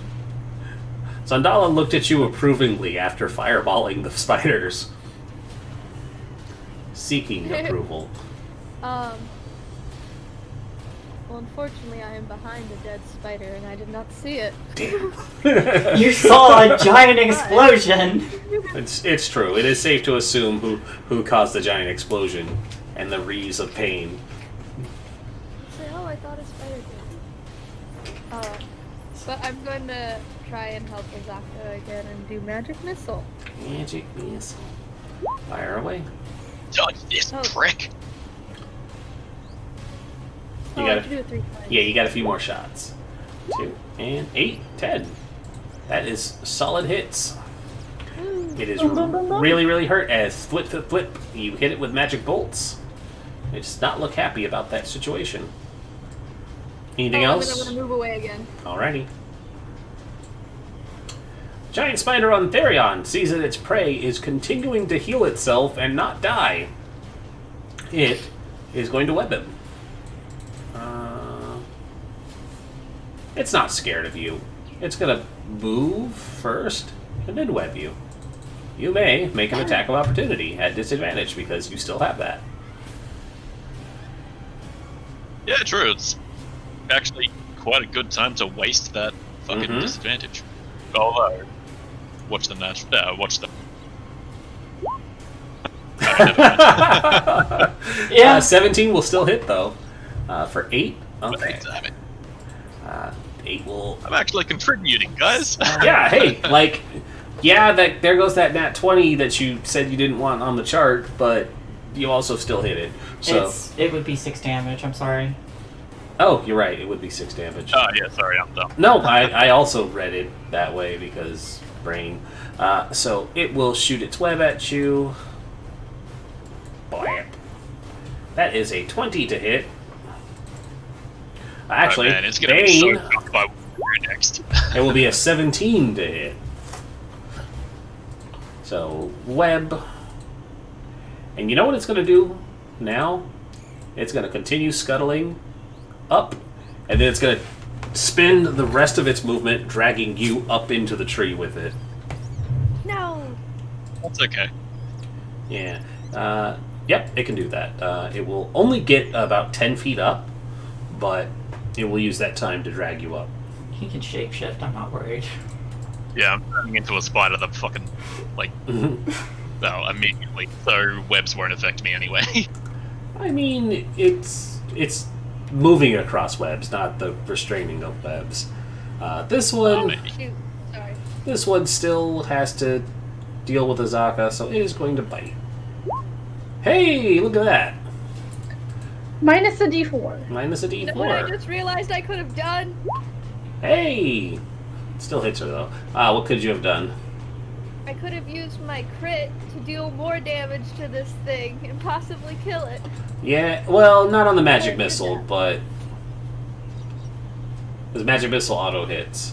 Zandala looked at you approvingly after fireballing the spiders. Seeking approval. Well, unfortunately, I am behind a dead spider, and I did not see it. Damn. You saw a giant explosion! It's true. It is safe to assume who caused the giant explosion and the wreaths of pain. Say, oh, I thought a spider did. But I'm going to try and help Azaka again and do magic missile. Magic missile. Fire away. Dodge this prick! You I got have to do it 3 times. Yeah, you got a few more shots. 2 and 8, 10. That is solid hits. It is really, really hurt as flip, flip, flip. You hit it with magic bolts. It does not look happy about that situation. Anything else? I'm going to move away again. Alrighty. Giant spider on Therion sees that its prey is continuing to heal itself and not die. It is going to web him. It's not scared of you. It's going to move first and then web you. You may make an attack of opportunity at disadvantage because you still have that. Yeah, true. It's actually quite a good time to waste that fucking disadvantage. Although, watch the match. Watch the. Yeah. 17 will still hit though. For 8? Okay. Damn it. 8 will. I'm actually contributing, guys. Yeah, hey, like, yeah, there goes that nat 20 that you said you didn't want on the chart, but you also still hit it. So. It would be 6 damage, I'm sorry. Oh, you're right. It would be 6 damage. Oh yeah, sorry, I'm dumb. No, I also read it that way because brain. So it will shoot its web at you. Blam. That is a 20 to hit. Actually, oh, man, it's gonna be Bane, so tough by next. it will be a 17 to hit. So, web. And you know what it's going to do now? It's going to continue scuttling up, and then it's going to spend the rest of its movement dragging you up into the tree with it. No! That's okay. Yeah. Yep, it can do that. It will only get about 10 feet up, but it will use that time to drag you up. He can shapeshift, I'm not worried. Yeah, I'm turning into a spider that fucking, like, well, immediately, so webs won't affect me anyway. I mean, it's moving across webs, not the restraining of webs. This one, Shoot. Sorry. this one still has to deal with Azaka, so it is going to bite. Hey, look at that! Minus a d4. Minus a Is that what I d4. just realized I could have done? Hey! Still hits her though. What could you have done? I could have used my crit to deal more damage to this thing and possibly kill it. Yeah, well, not on the magic missile, but because magic missile auto hits.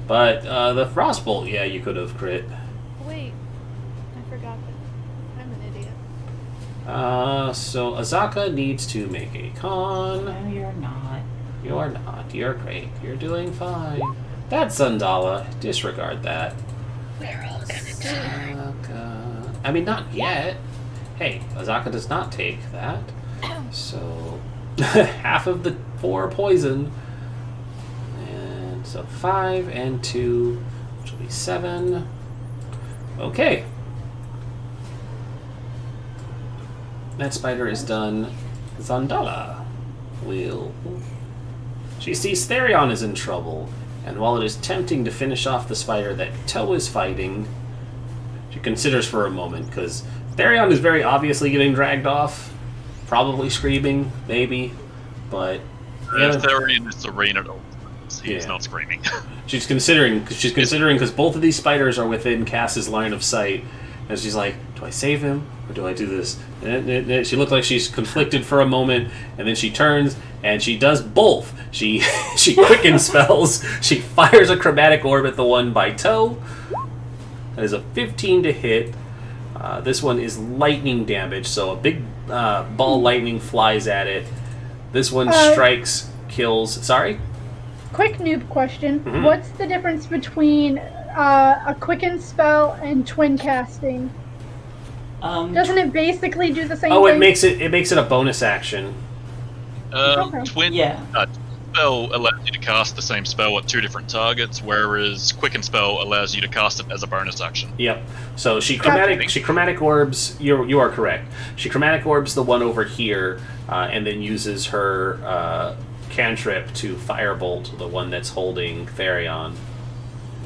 But the frostbolt, yeah, you could have crit. Wait, I forgot that. I'm an idiot. So Azaka needs to make a con. No, you're not. You are not. You're great. You're doing fine. That's Zandala. Disregard that. Azaka. I mean, not yet. Hey, Azaka does not take that. So, half of the 4 poison. And so 5 and 2, which will be 7. Okay. That spider is done. Zandala will... She sees Therion is in trouble, and while it is tempting to finish off the spider that Toe is fighting, she considers for a moment, because Therion is very obviously getting dragged off, probably screaming, maybe, but Faerun is serene at all times. He's Yeah. not screaming. She's considering because both of these spiders are within Cass's line of sight, and she's like, "Do I save him or do I do this?" And she looks like she's conflicted for a moment, and then she turns and she does both. She quicken spells. She fires a chromatic orb at the one by toe. That is a 15 to hit. This one is lightning damage, so a big ball lightning flies at it. This one strikes, kills. Sorry. Quick noob question. Mhm. What's the difference between a quicken spell and twin casting? Doesn't it basically do the same Oh, thing? it makes it a bonus action. Okay. Twin Yeah. spell allows you to cast the same spell at 2 different targets, whereas Quicken spell allows you to cast it as a bonus action. Yep. So she chromatic orbs. You are correct. She chromatic orbs the one over here, and then uses her cantrip to firebolt the one that's holding Faerun.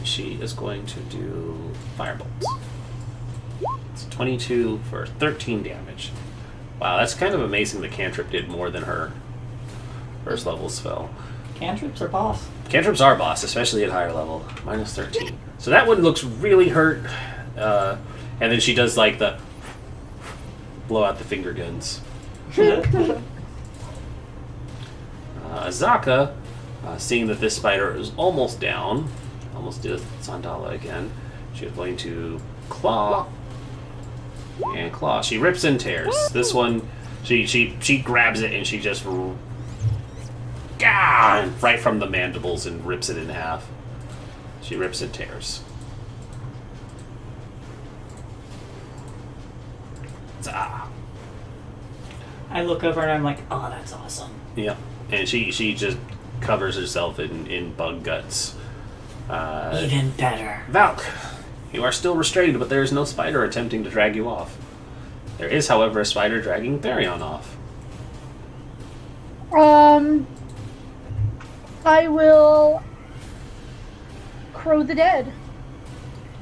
She is going to do firebolts. It's 22 for 13 damage. Wow, that's kind of amazing. The cantrip did more than her first level spell. Cantrips are boss. Cantrips are boss, especially at higher level. Minus 13. So that one looks really hurt. And then she does like the blow out the finger guns. Azaka, seeing that this spider is almost down, almost did Sandala again, she is going to claw. And claw. She rips and tears. This one, she grabs it and she just right from the mandibles and rips it in half. She rips and tears. I look over and I'm like, oh, that's awesome. Yep. And she just covers herself in bug guts. Even better. Valk, you are still restrained, but there is no spider attempting to drag you off. There is, however, a spider dragging Faerun off. I will Crow the Dead,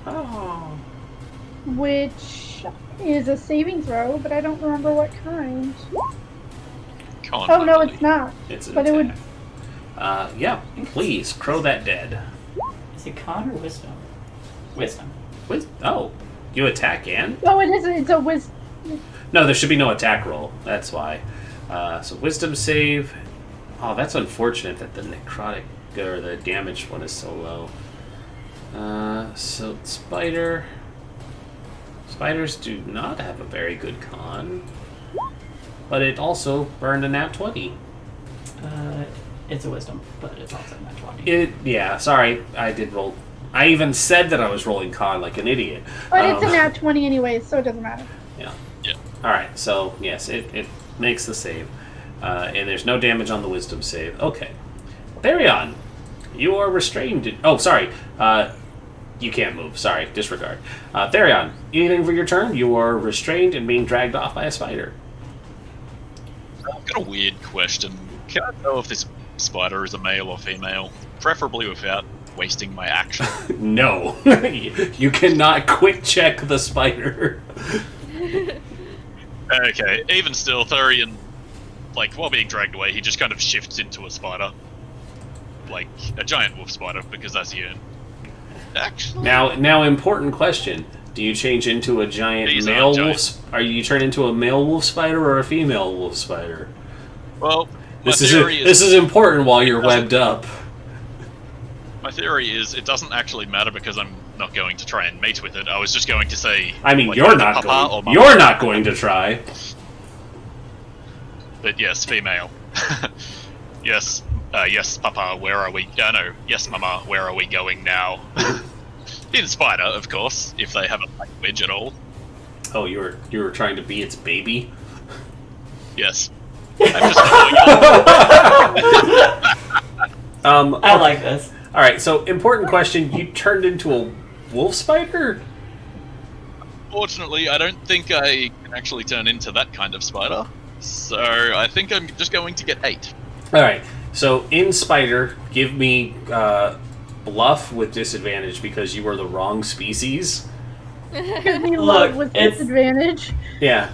Oh. which is a saving throw, but I don't remember what kind. Can't Oh no, really. it's not. It's an But it would. attack. Yeah, please, crow that dead. Is it con or wisdom? Wisdom. Oh, you attack and? Oh, it is. It's a wisdom. No, there should be no attack roll. That's why. So wisdom save. Oh, that's unfortunate that the necrotic or the damaged one is so low. So spider. Spiders do not have a very good con, but it also burned a nat 20. It's a wisdom, but it's also not 20. Yeah, sorry, I did roll. I even said that I was rolling con like an idiot. But it's a nat 20 anyways, so it doesn't matter. Yeah. Yeah. All right. So yes, it makes the save, and there's no damage on the wisdom save. Okay. Faerun, you are restrained. Oh, sorry. You can't move. Sorry, disregard. Faerun, anything for your turn? You are restrained and being dragged off by a spider. I've got a weird question. Can I know if this spider is a male or female? Preferably without wasting my action. No, you cannot quick check the spider. Okay, even still, Thurian, like, while being dragged away, he just kind of shifts into a spider. Like, a giant wolf spider, because that's you. Actually... Now, important question. Do you change into a giant These male aren't wolf? giants. Are you turn into a male wolf spider or a female wolf spider? Well, my This theory is important while you're webbed up. My theory is it doesn't actually matter because I'm not going to try and mate with it. I was just going to say... I mean, like, you're either not papa going. or mama. You're not going to try. But yes, female. Yes, yes, papa, where are we? No, yes, mama, where are we going now? In spider, of course, if they have a language at all. Oh, you were trying to be its baby. Yes. I'm just calling it. I like this. All right. So, important question: you turned into a wolf spider? Fortunately, I don't think I can actually turn into that kind of spider. So I think I'm just going to get 8. All right. So, in spider, give me bluff with disadvantage because you were the wrong species. Give me Look, love with it's- disadvantage. Yeah.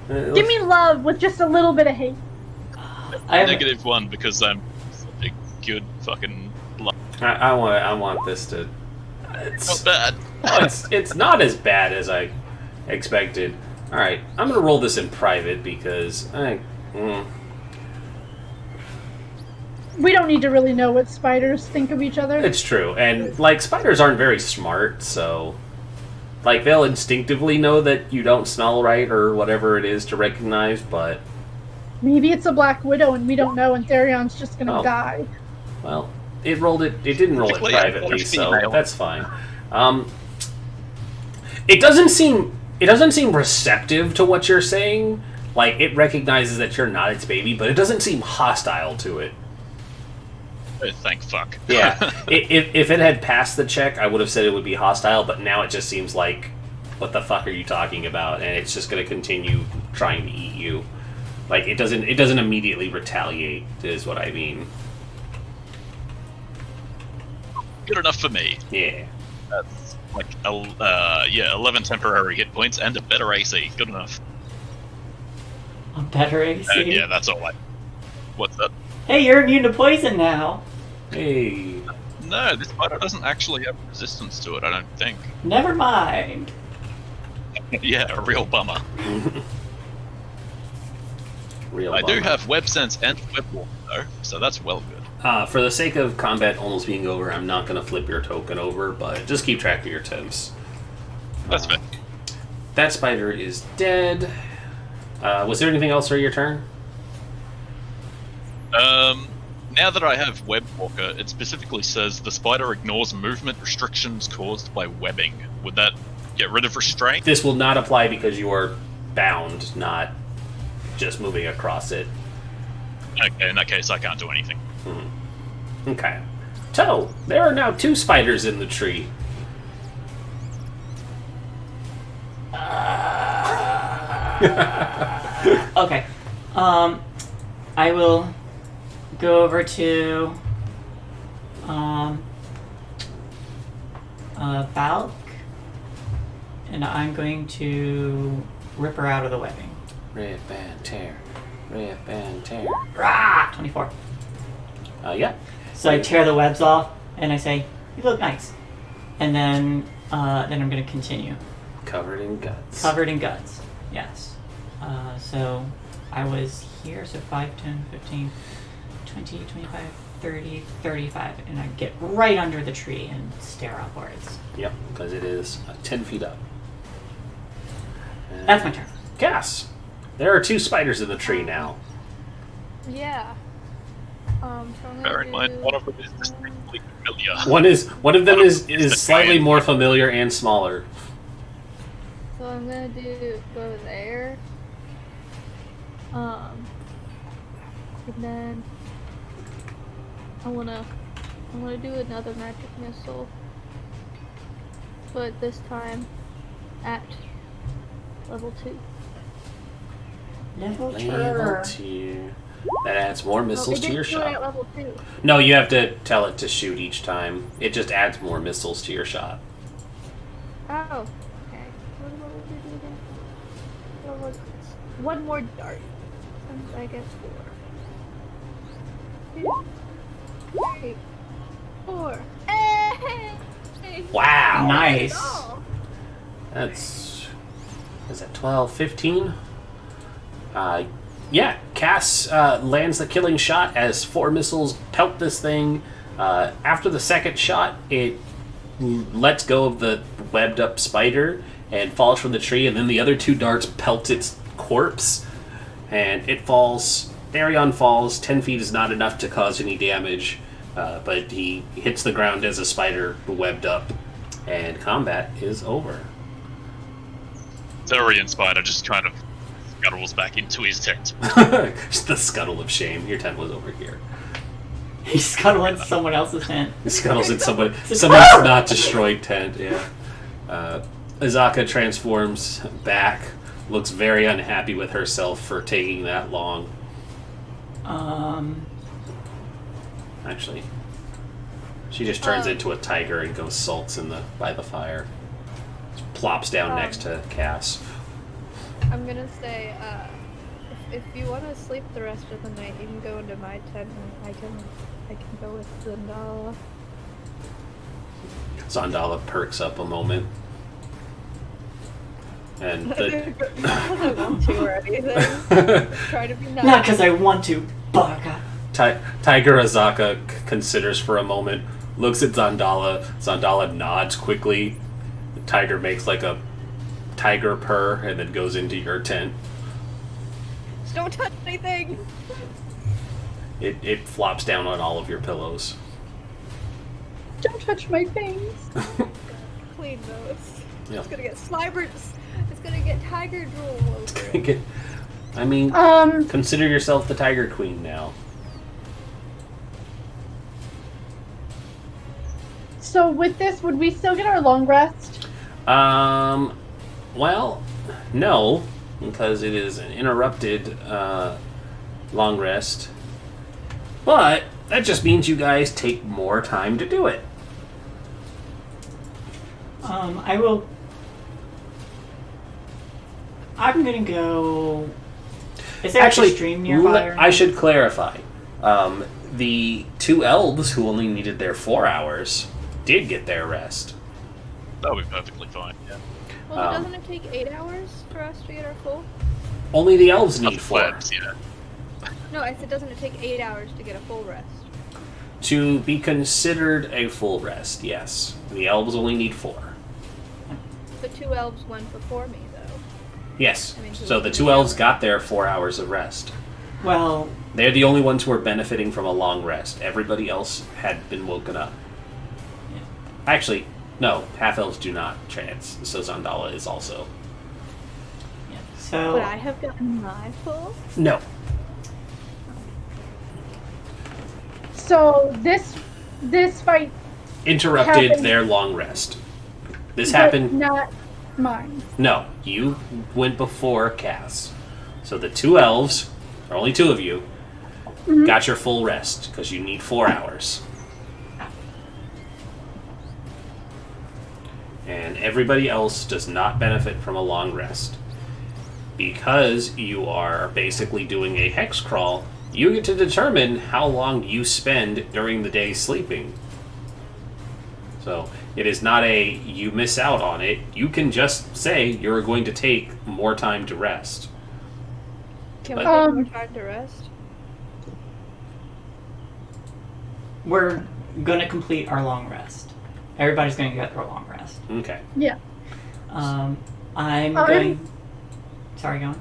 Give me love with just a little bit of hate. I have, -1 because I'm good fucking luck. I want this to. It's Not bad. it's not as bad as I expected. All right, I'm gonna roll this in private because We don't need to really know what spiders think of each other. it's true, and like spiders aren't very smart, so like they'll instinctively know that you don't smell right or whatever it is to recognize, but Maybe it's a black widow and we don't know, and Therion's just gonna Oh. die. well, it didn't roll it Typically, I privately, want a so female. that's fine. It doesn't seem receptive to what you're saying. Like it recognizes that you're not its baby, but it doesn't seem hostile to it. Oh, thank fuck. Yeah, if it had passed the check, I would have said it would be hostile, but now it just seems like, what the fuck are you talking about? And it's just going to continue trying to eat you. Like it doesn't immediately retaliate, is what I mean. Good enough for me. Yeah. That's like 11 temporary hit points and a better AC. Good enough. A better AC? Yeah, that's all. What's that? Hey, you're immune to poison now. Hey. No, this spider doesn't actually have resistance to it. I don't think. Never mind. Yeah, a real bummer. Real. I do bummer. have web sense and web walk though, so that's well good. For the sake of combat almost being over, I'm not going to flip your token over, but just keep track of your temps. That's fair. That spider is dead. Was there anything else for your turn? Now that I have Web Walker, it specifically says the spider ignores movement restrictions caused by webbing. Would that get rid of restraint? This will not apply because you are bound, not just moving across it. Okay, in that case, I can't do anything. Okay. So, there are now 2 spiders in the tree. Okay. I will go over to Falk, and I'm going to rip her out of the webbing. Rip and tear. Rip and tear. Rah! 24. Yeah. So I tear the webs off, and I say, "You look nice," and then I'm going to continue. Covered in guts. Covered in guts. Yes. So I was here, so 5, 10, 15, 20, 25, 30, 35, and I get right under the tree and stare upwards. Yep, because it is 10 feet up. And That's my turn. Cass, there are 2 spiders in the tree now. Yeah. So I'm gonna Bear in mind, do- one of them is distinctly familiar. One of them is slightly more familiar and smaller. So I'm gonna go there. And then I wanna do another magic missile, but this time at level 2. Level Level 2. That adds more missiles to your It didn't do it at shot. level 2. No, you have to tell it to shoot each time. It just adds more missiles to your shot. Oh, okay. What do we do again? What was this? One more dart. And I get 4. 2, 3, 4. Hey! Wow. Nice. Oh. That's... Is that 12, 15? Yeah, Cass lands the killing shot as 4 missiles pelt this thing. After the second shot, it lets go of the webbed up spider and falls from the tree, and then the other 2 darts pelt its corpse, and it falls. Therion falls. 10 feet is not enough to cause any damage, but he hits the ground as a spider webbed up, and combat is over. Therian spider just kind of scuttles back into his tent. Just the scuttle of shame. Your tent was over here. He scuttled in someone else's tent. He scuttles in someone's not destroyed tent, yeah. Azaka transforms back, looks very unhappy with herself for taking that long. Actually, she just turns into a tiger and goes sulks by the fire. Just plops down next to Cass. I'm gonna say, if you want to sleep the rest of the night, you can go into my tent and I can go with Zendala. Zandala perks up a moment. And the... Not because I want to or anything. Try to be nice. Not because I want to, bugger. Tiger Azaka considers for a moment, looks at Zandala. Zandala nods quickly. The tiger makes like a tiger purr and then goes into your tent. Just don't touch anything! It flops down on all of your pillows. Don't touch my things. Clean those. Yeah. It's gonna get slimer. It's gonna get tiger drool over it. I mean, consider yourself the Tiger Queen now. So with this, would we still get our long rest? Well, no, because it is an interrupted long rest. But that just means you guys take more time to do it. I'm gonna go. Is there actually a stream nearby? I should clarify. The 2 elves who only needed their 4 hours did get their rest. That'll be perfectly fine, yeah. Well, doesn't it take 8 hours for us to get our full? Only the elves need Not 4. plebs, yeah. No, I said doesn't it take 8 hours to get a full rest? To be considered a full rest, yes. The elves only need 4. The 2 elves went before me, though. Yes. I mean, So the 2 elves got their 4 hours of rest. Well, They're the only ones who are benefiting from a long rest. Everybody else had been woken up. yeah. Actually, no, half-elves do not trance, so Zandala is also. Yeah. So Would I have gotten my full? No. So this fight Interrupted happened- their long rest. This but happened... not mine. No, you went before Cass. So the 2 elves, or only 2 of you, got your full rest, because you need 4 hours. And everybody else does not benefit from a long rest. Because you are basically doing a hex crawl, you get to determine how long you spend during the day sleeping. So it is not a you miss out on it. You can just say you're going to take more time to rest. Can we But- take more time to rest? we're gonna complete our long rest. Everybody's gonna get their long rest. Okay. Yeah. I'm going. Sorry, go on.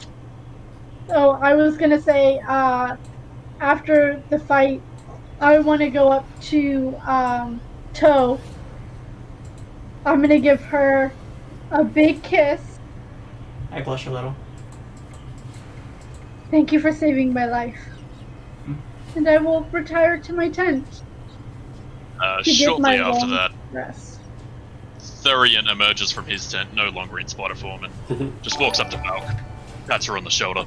Oh, I was gonna say, after the fight, I want to go up to Toe. I'm gonna give her a big kiss. I blush a little. Thank you for saving my life. And I will retire to my tent to get Shortly my after long that, rest. Thurian emerges from his tent, no longer in spider form, and just walks up to Valk, pats her on the shoulder.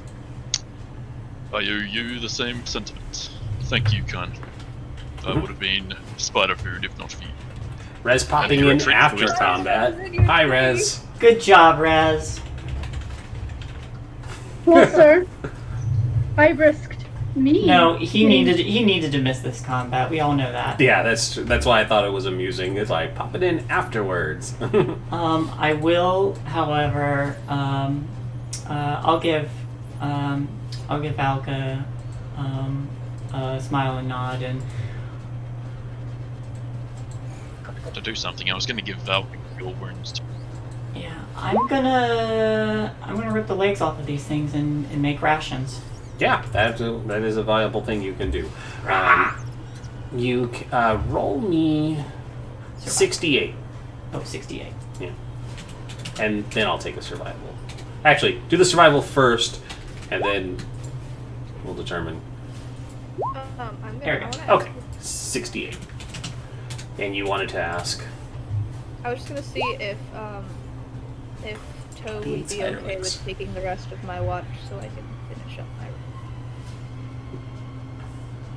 I owe you the same sentiment. Thank you, Khan. I would have been spider food if not for you. Rez popping you're a in trick after wizard. combat. Hi, Rez. Good job, Raz. Well, sir, I risked me. No, he getting- needed to miss this combat. We all know that. Yeah, that's why I thought it was amusing. It's like pop it in afterwards. I will, however, I'll give Valka a smile and nod, and To do something, I was going to give Valk your wounds. yeah, I'm gonna rip the legs off of these things and make rations. Yeah, that is a viable thing you can do. You roll me 68. Oh, 68. Yeah. And then I'll take a survival. Actually, do the survival first, and then we'll determine. I'm There we gonna. go. I wanna Okay, 68. And you wanted to ask? I was just gonna see if Toe would Beats be okay Ireland. with taking the rest of my watch so I can finish up my.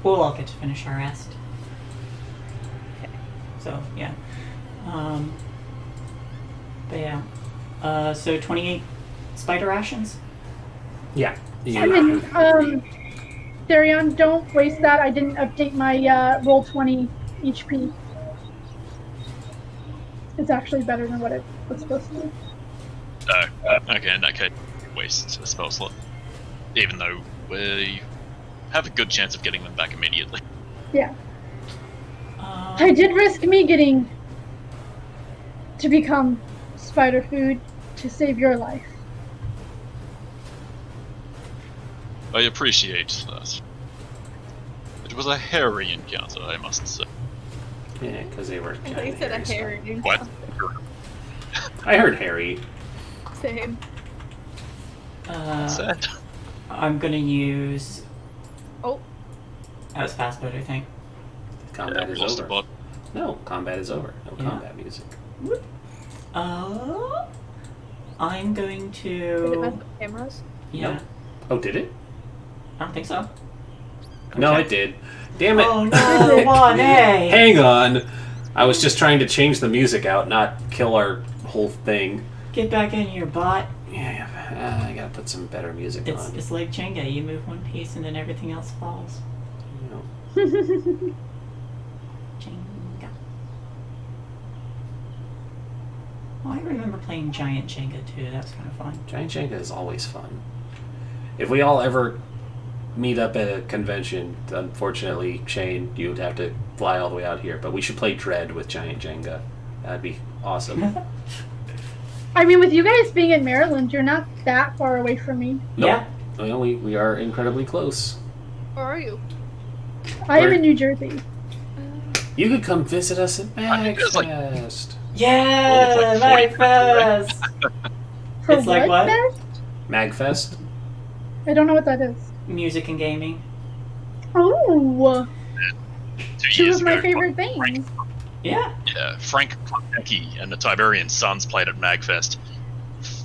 We'll all get to finish our rest. Okay. So yeah. But yeah. So 28 spider rations. Yeah. I mean, Therion, don't waste that. I didn't update my roll 20 HP. It's actually better than what it was supposed to be. Okay, in that case, waste a spell slot. Even though we have a good chance of getting them back immediately. Yeah. I did risk me getting to become spider food to save your life. I appreciate that. It was a hairy encounter, I must say. Yeah, because they were. I thought you said a hair. What? I heard Harry. Same. Sad. I'm gonna use. Oh. That was fast mode, I think. Combat is lost a over. bot. No, combat is over. No Yeah. combat music. I'm going Did it mess to. with cameras? Yeah. No. Oh, did it? I don't think so. No, Okay. it did. Damn it. Oh no, 1A! Hang on. I was just trying to change the music out, not kill our whole thing. Get back in here, bot. Yeah, I gotta put some better music on. It's like Jenga. You move one piece and then everything else falls. You know. Jenga. Oh, I remember playing Giant Jenga too. That was kind of fun. Giant Jenga is always fun. If we all ever meet up at a convention, unfortunately, Shane, you would have to fly all the way out here. But we should play Dread with Giant Jenga. That'd be awesome. I mean, with you guys being in Maryland, you're not that far away from me. Nope. Yeah. Well, we are incredibly close. Where are you? I am Where- in New Jersey. You could come visit us at I think it's like- MagFest. Yeah, Well, it's like 40 MagFest! For It's like what? Fest? MagFest? I don't know what that is. Music and gaming. Oh, 2 two years of my ago, favorite Frank- things. Yeah. Yeah, Frank Klepecki and the Tiberian Sons played at Magfest.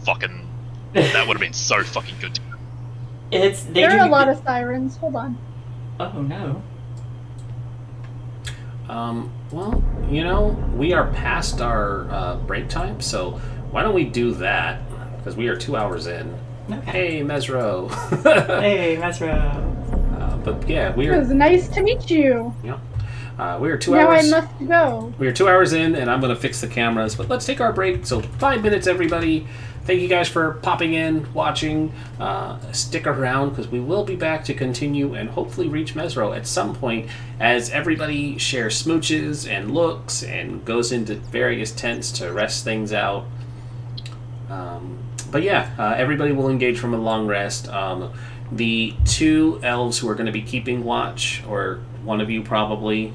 Fucking, that would have been so fucking good. They There do are a lot of sirens. Hold on. Oh no. Well, you know, we are past our break time, so why don't we do that? Because we are 2 hours in. Okay. Hey, Mezro. Hey, Mezro. But yeah, It was nice to meet you. we are 2 Now hours. I must go. We are 2 hours in, and I'm going to fix the cameras. But let's take our break. So 5 minutes, everybody. Thank you guys for popping in, watching. Stick around because we will be back to continue and hopefully reach Mezro at some point as everybody shares smooches and looks and goes into various tents to rest things out. But yeah, everybody will engage from a long rest. The two elves who are going to be keeping watch, or one of you probably,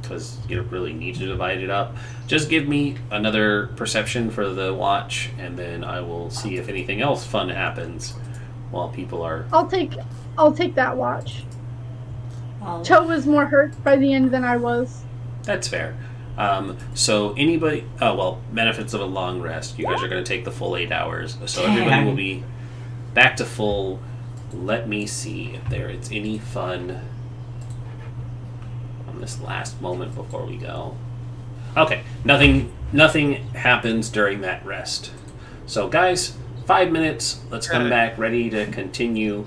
because you don't really need to divide it up, just give me another perception for the watch, and then I will see if anything else fun happens while people are... I'll take that watch. I'll- Cho was more hurt by the end than I was. That's fair. So anybody... Oh, well, benefits of a long rest. You guys are going to take the full 8 hours. So everybody Dang. will be back to full. Let me see if there is any fun on this last moment before we go. Okay, nothing happens during that rest. So guys, 5 minutes. Let's come back ready to continue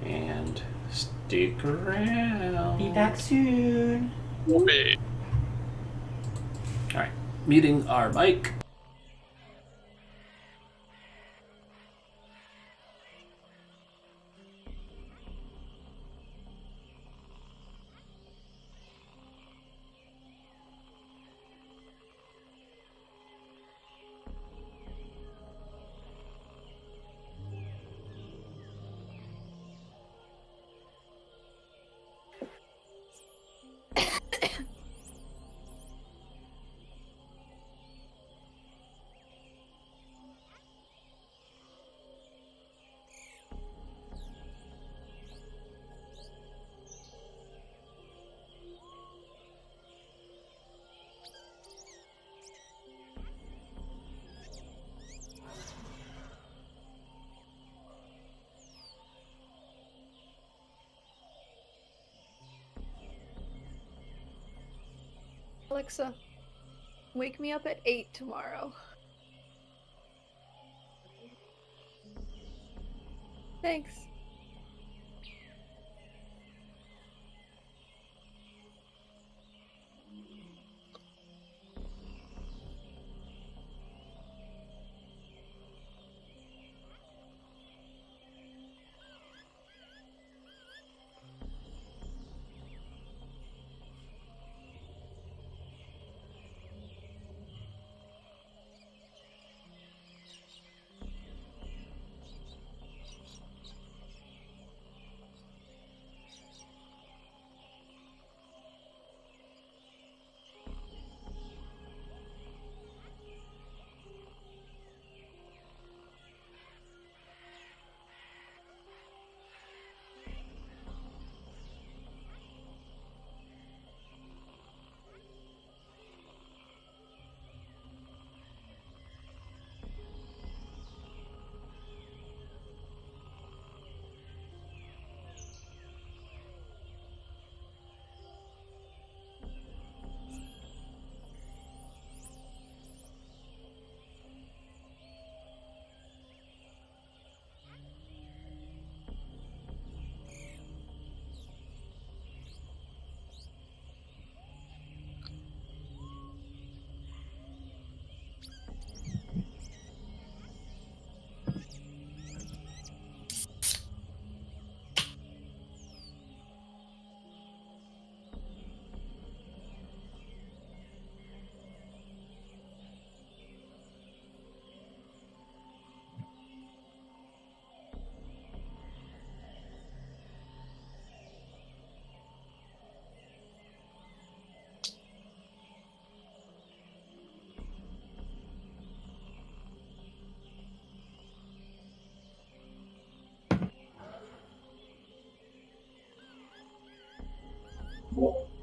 and stick around. Be back soon. Wait. All right, muting our mic. Alexa, wake me up at 8 tomorrow. Thanks.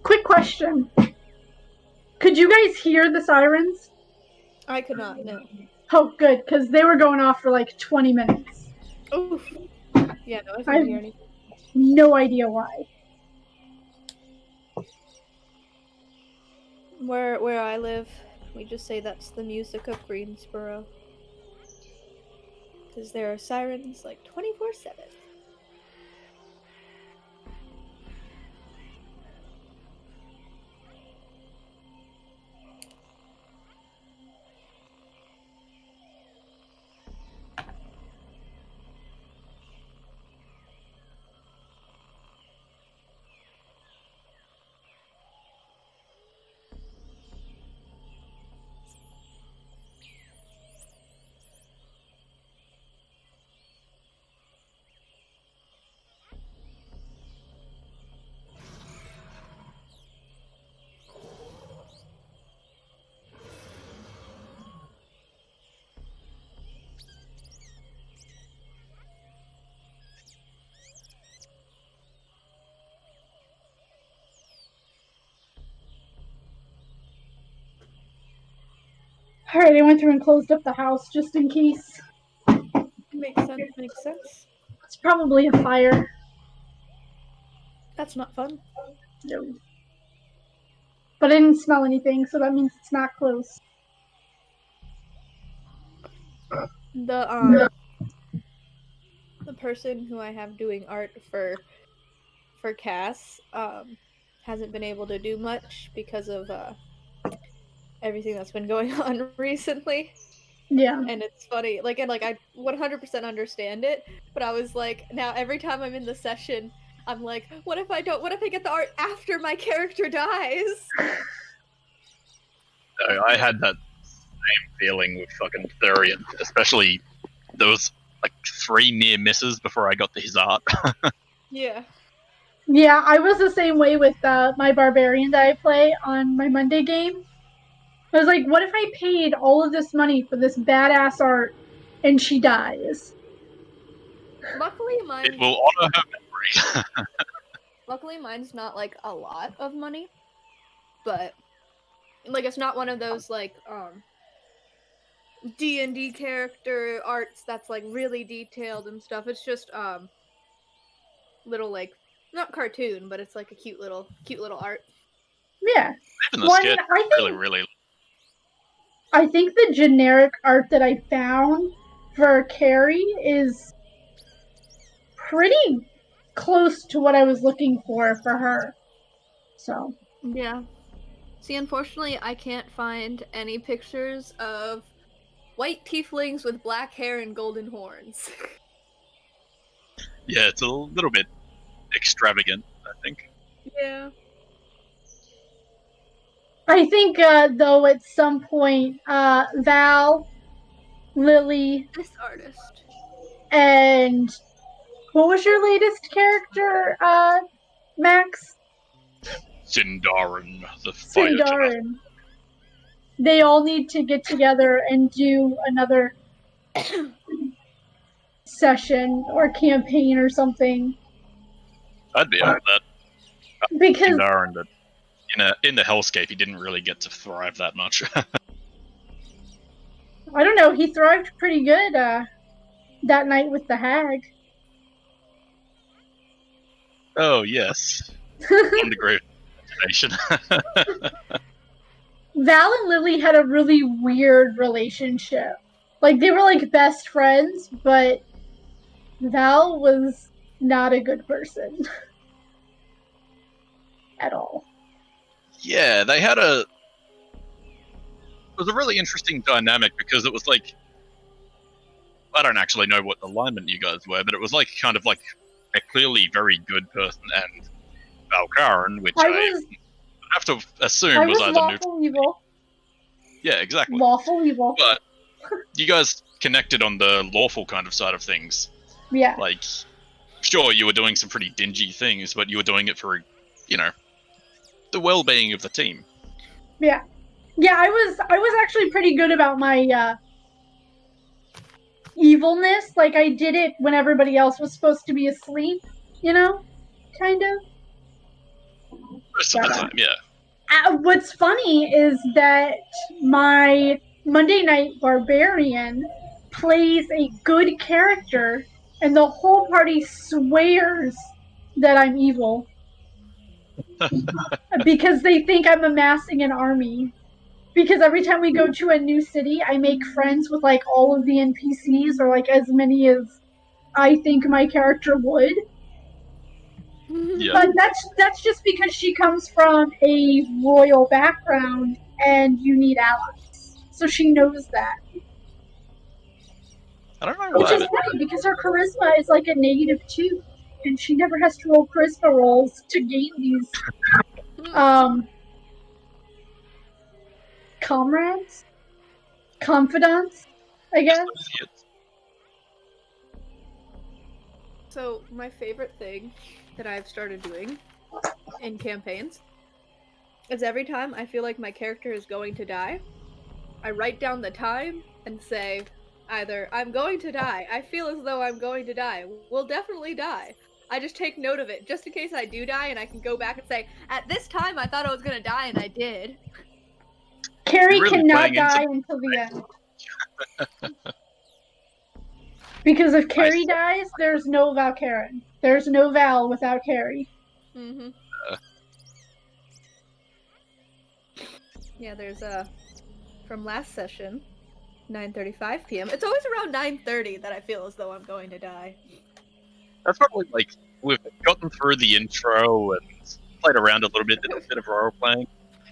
Quick question. Could you guys hear the sirens? I could not, no. Oh, good, because they were going off for like 20 minutes. Oof. Yeah, no, I I couldn't have hear anything. no idea why. Where I live, we just say that's the music of Greensboro. Because there are sirens like 24/7. Alright, I went through and closed up the house just in case. Makes sense, makes sense. It's probably a fire. That's not fun. No. But I didn't smell anything, so that means it's not close. The person who I have doing art for Cass hasn't been able to do much because of everything that's been going on recently. Yeah. And it's funny, like I 100% understand it, but I was like, now every time I'm in the session, I'm like, what if I get the art after my character dies? I had that same feeling with fucking Thurian, especially there was like 3 near misses before I got to his art. Yeah. Yeah, I was the same way with my barbarian that I play on my Monday game. I was like, what if I paid all of this money for this badass art and she dies? Luckily It will honor her memory. Luckily mine's not like a lot of money, but like it's not one of those like D&D character arts that's like really detailed and stuff. It's just little like not cartoon, but it's like a cute little art. Yeah. Even the Well, sketch really. I think the generic art that I found for Carrie is pretty close to what I was looking for her. So. Yeah. See, unfortunately, I can't find any pictures of white tieflings with black hair and golden horns. Yeah, it's a little bit extravagant, I think. Yeah. I think, though, at some point, Val, Lily, This artist. and what was your latest character, Max? Sindarin, the fire Sindarin. They all need to get together and do another session or campaign or something. I'd be up with that. Because Sindarin, but in the hellscape, he didn't really get to thrive that much. I don't know, he thrived pretty good that night with the hag. Oh yes, 1 degree of imagination. Val and Lily had a really weird relationship. Like, they were like best friends, but Val was not a good person. At all. Yeah, they had it was a really interesting dynamic because it was like, I don't actually know what alignment you guys were, but it was like kind of like a clearly very good person and Valkaran, which I have to assume was either lawful evil. Yeah, exactly. Lawful evil. But you guys connected on the lawful kind of side of things. Yeah. Like, sure, you were doing some pretty dingy things, but you were doing it for, the well-being of the team. Yeah. Yeah, I was actually pretty good about my evilness. Like, I did it when everybody else was supposed to be asleep, kind of. Most of the time, yeah. What's funny is that my Monday Night Barbarian plays a good character, and the whole party swears that I'm evil because they think I'm amassing an army. Because every time we go to a new city, I make friends with like all of the NPCs, or like as many as I think my character would. Yeah. But that's just because she comes from a royal background, and you need allies, so she knows that. I don't know Which why, is but funny because her charisma is like a -2, and she never has to roll charisma rolls to gain these comrades, confidants, I guess. So my favorite thing that I've started doing in campaigns is every time I feel like my character is going to die, I write down the time and say either I'm going to die, I feel as though I'm going to die, we'll definitely die. I just take note of it just in case I do die, and I can go back and say, at this time I thought I was gonna die and I did. Carrie really cannot playing into- die until the end. Because if Carrie dies, there's no Valkyrin. There's no Val without Carrie. Mm-hmm. Yeah, there's from last session, 9:35 p.m. It's always around 9:30 that I feel as though I'm going to die. That's probably like we've gotten through the intro and played around a little bit, did a bit of role playing,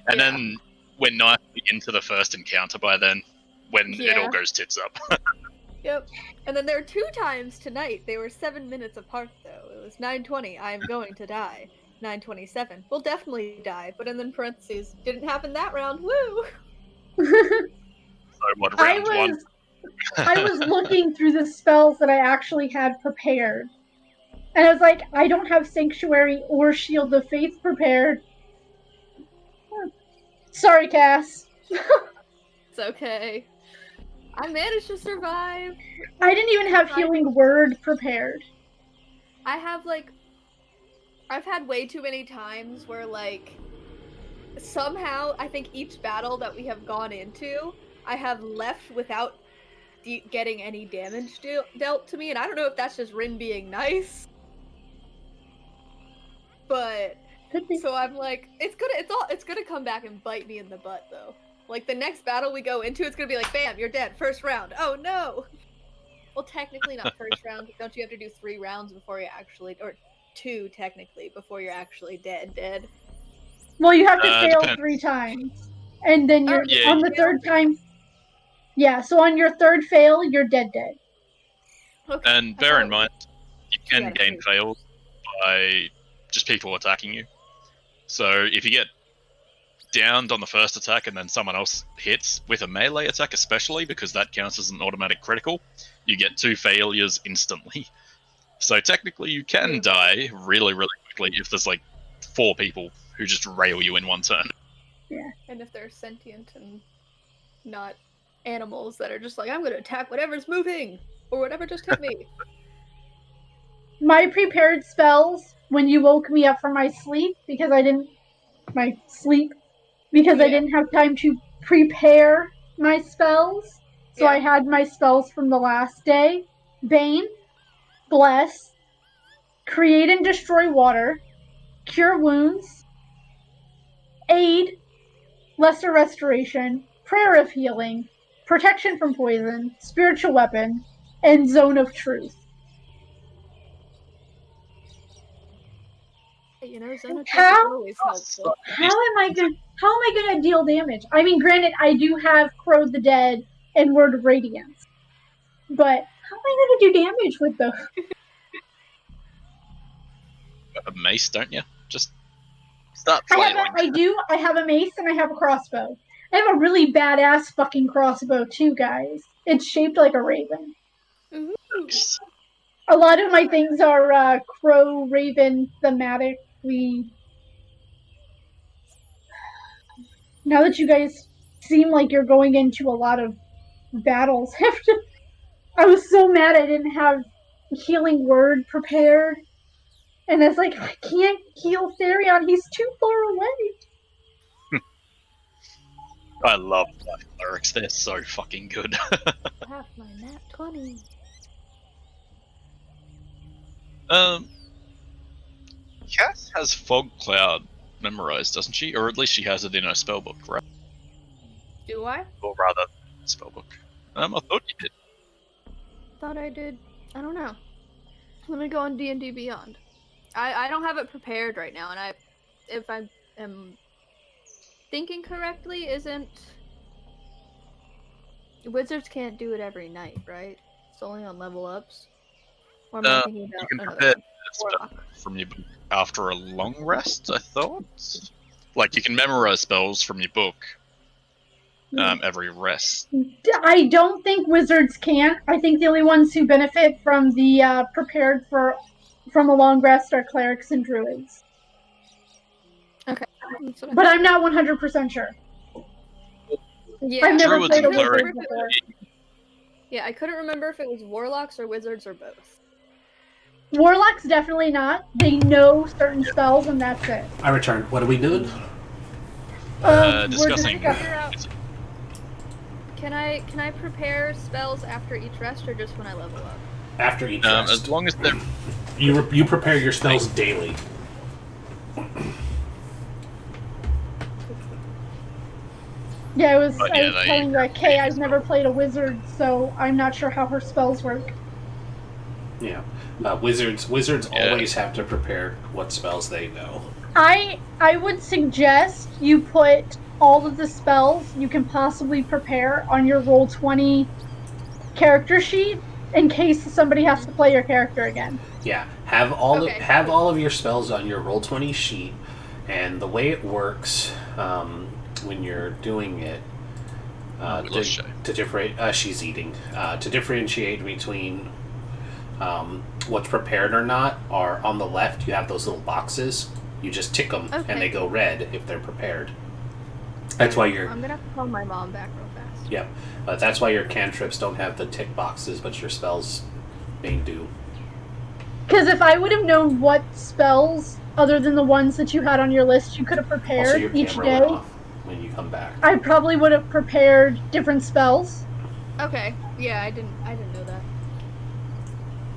and Yeah. then we're nicely into the first encounter by then, when it all Yeah. goes tits up. Yep. And then there are 2 times tonight. They were 7 minutes apart, though. It was 9:20, I am going to die. 9:27, we'll definitely die. But in parentheses, didn't happen that round. Woo! So what, round one? I was looking through the spells that I actually had prepared. And I was like, I don't have Sanctuary or Shield of Faith prepared. Sorry, Cass. It's okay. I managed to survive. I didn't even have Healing Word prepared. I have, like... I've had way too many times where, like... Somehow, I think each battle that we have gone into, I have left without getting any damage dealt to me, and I don't know if that's just Rin being nice. But... So I'm like, it's gonna come back and bite me in the butt, though. Like, the next battle we go into, it's gonna be like, bam, you're dead, first round. Oh, no! Well, technically not first round. Don't you have to do 3 rounds before you actually... Or 2, technically, before you're actually dead? Well, you have to fail Depends. 3 times. And then you're Yeah, on the 3rd time... Yeah, so on your 3rd fail, you're dead. Okay. And bear in mind, you can Yeah, gain please. failed by just people attacking you. So if you get downed on the first attack and then someone else hits with a melee attack, especially because that counts as an automatic critical, you get 2 failures instantly. So technically you can die really, really quickly if there's like 4 people who just rail you in one turn. And if they're sentient and not animals that are just like, I'm gonna attack whatever's moving! Or whatever just hit me. My prepared spells, when you woke me up from my sleep, because I didn't have time to prepare my spells. So I had my spells from the last day. Bane, Bless, Create and Destroy Water, Cure Wounds, Aid, Lesser Restoration, Prayer of Healing, Protection from Poison, Spiritual Weapon, and Zone of Truth. You know, Zone of Truth How? is always helpful. How am I gonna deal damage? I mean, granted, I do have Crow the Dead and Word of Radiance, but how am I gonna do damage with those? A mace, don't you? Just start flailing. I have a mace and I have a crossbow. I have a really badass fucking crossbow too, guys. It's shaped like a raven. Ooh. A lot of my things are crow raven thematically. Now that you guys seem like you're going into a lot of battles, I was so mad I didn't have Healing Word prepared. And it's like, I can't heal Faerun. He's too far away. I love life clerics. They're so fucking good. Half my nat 20. Cass has Fog Cloud memorized, doesn't she? Or at least she has it in her spellbook, right? Do I? Or rather, spellbook. I thought you did. Thought I did. I don't know. Let me go on D&D Beyond. I don't have it prepared right now, and if I am thinking correctly, isn't... Wizards can't do it every night, right? It's only on level ups? Or am I thinking about You can another prepare one? a spell Warlock. from your book after a long rest, I thought? Like, you can memorize spells from your book every rest. I don't think wizards can. I think the only ones who benefit from the prepared from a long rest are clerics and druids. Okay. But I'm not 100% sure. Yeah, I've never Druids played a and wizard clerics. before. Yeah, I couldn't remember if it was warlocks or wizards or both. Warlocks definitely not. They know certain spells and that's it. I returned. What are we doing? We're Discussing. just- Figure out- Can I prepare spells after each rest or just when I level up? After each As rest. long as they're. You prepare your spells daily. Yeah, I was But yeah, they- telling Kay I've never played a wizard, so I'm not sure how her spells work. Yeah. Wizards Yeah. always have to prepare what spells they know. I would suggest you put all of the spells you can possibly prepare on your Roll20 character sheet in case somebody has to play your character again. Yeah. Have all Okay. of your spells on your Roll20 sheet, and the way it works when you're doing it to differentiate. She's eating. To differentiate between what's prepared or not, are on the left. You have those little boxes. You just tick them, Okay. and they go red if they're prepared. That's why you're. I'm gonna have to call my mom back real fast. Yep. That's why your cantrips don't have the tick boxes, but your spells may do. Because if I would have known what spells, other than the ones that you had on your list, you could have Also, prepared your each camera day, went off when you come back. I probably would have prepared different spells. Okay. Yeah, I didn't know that.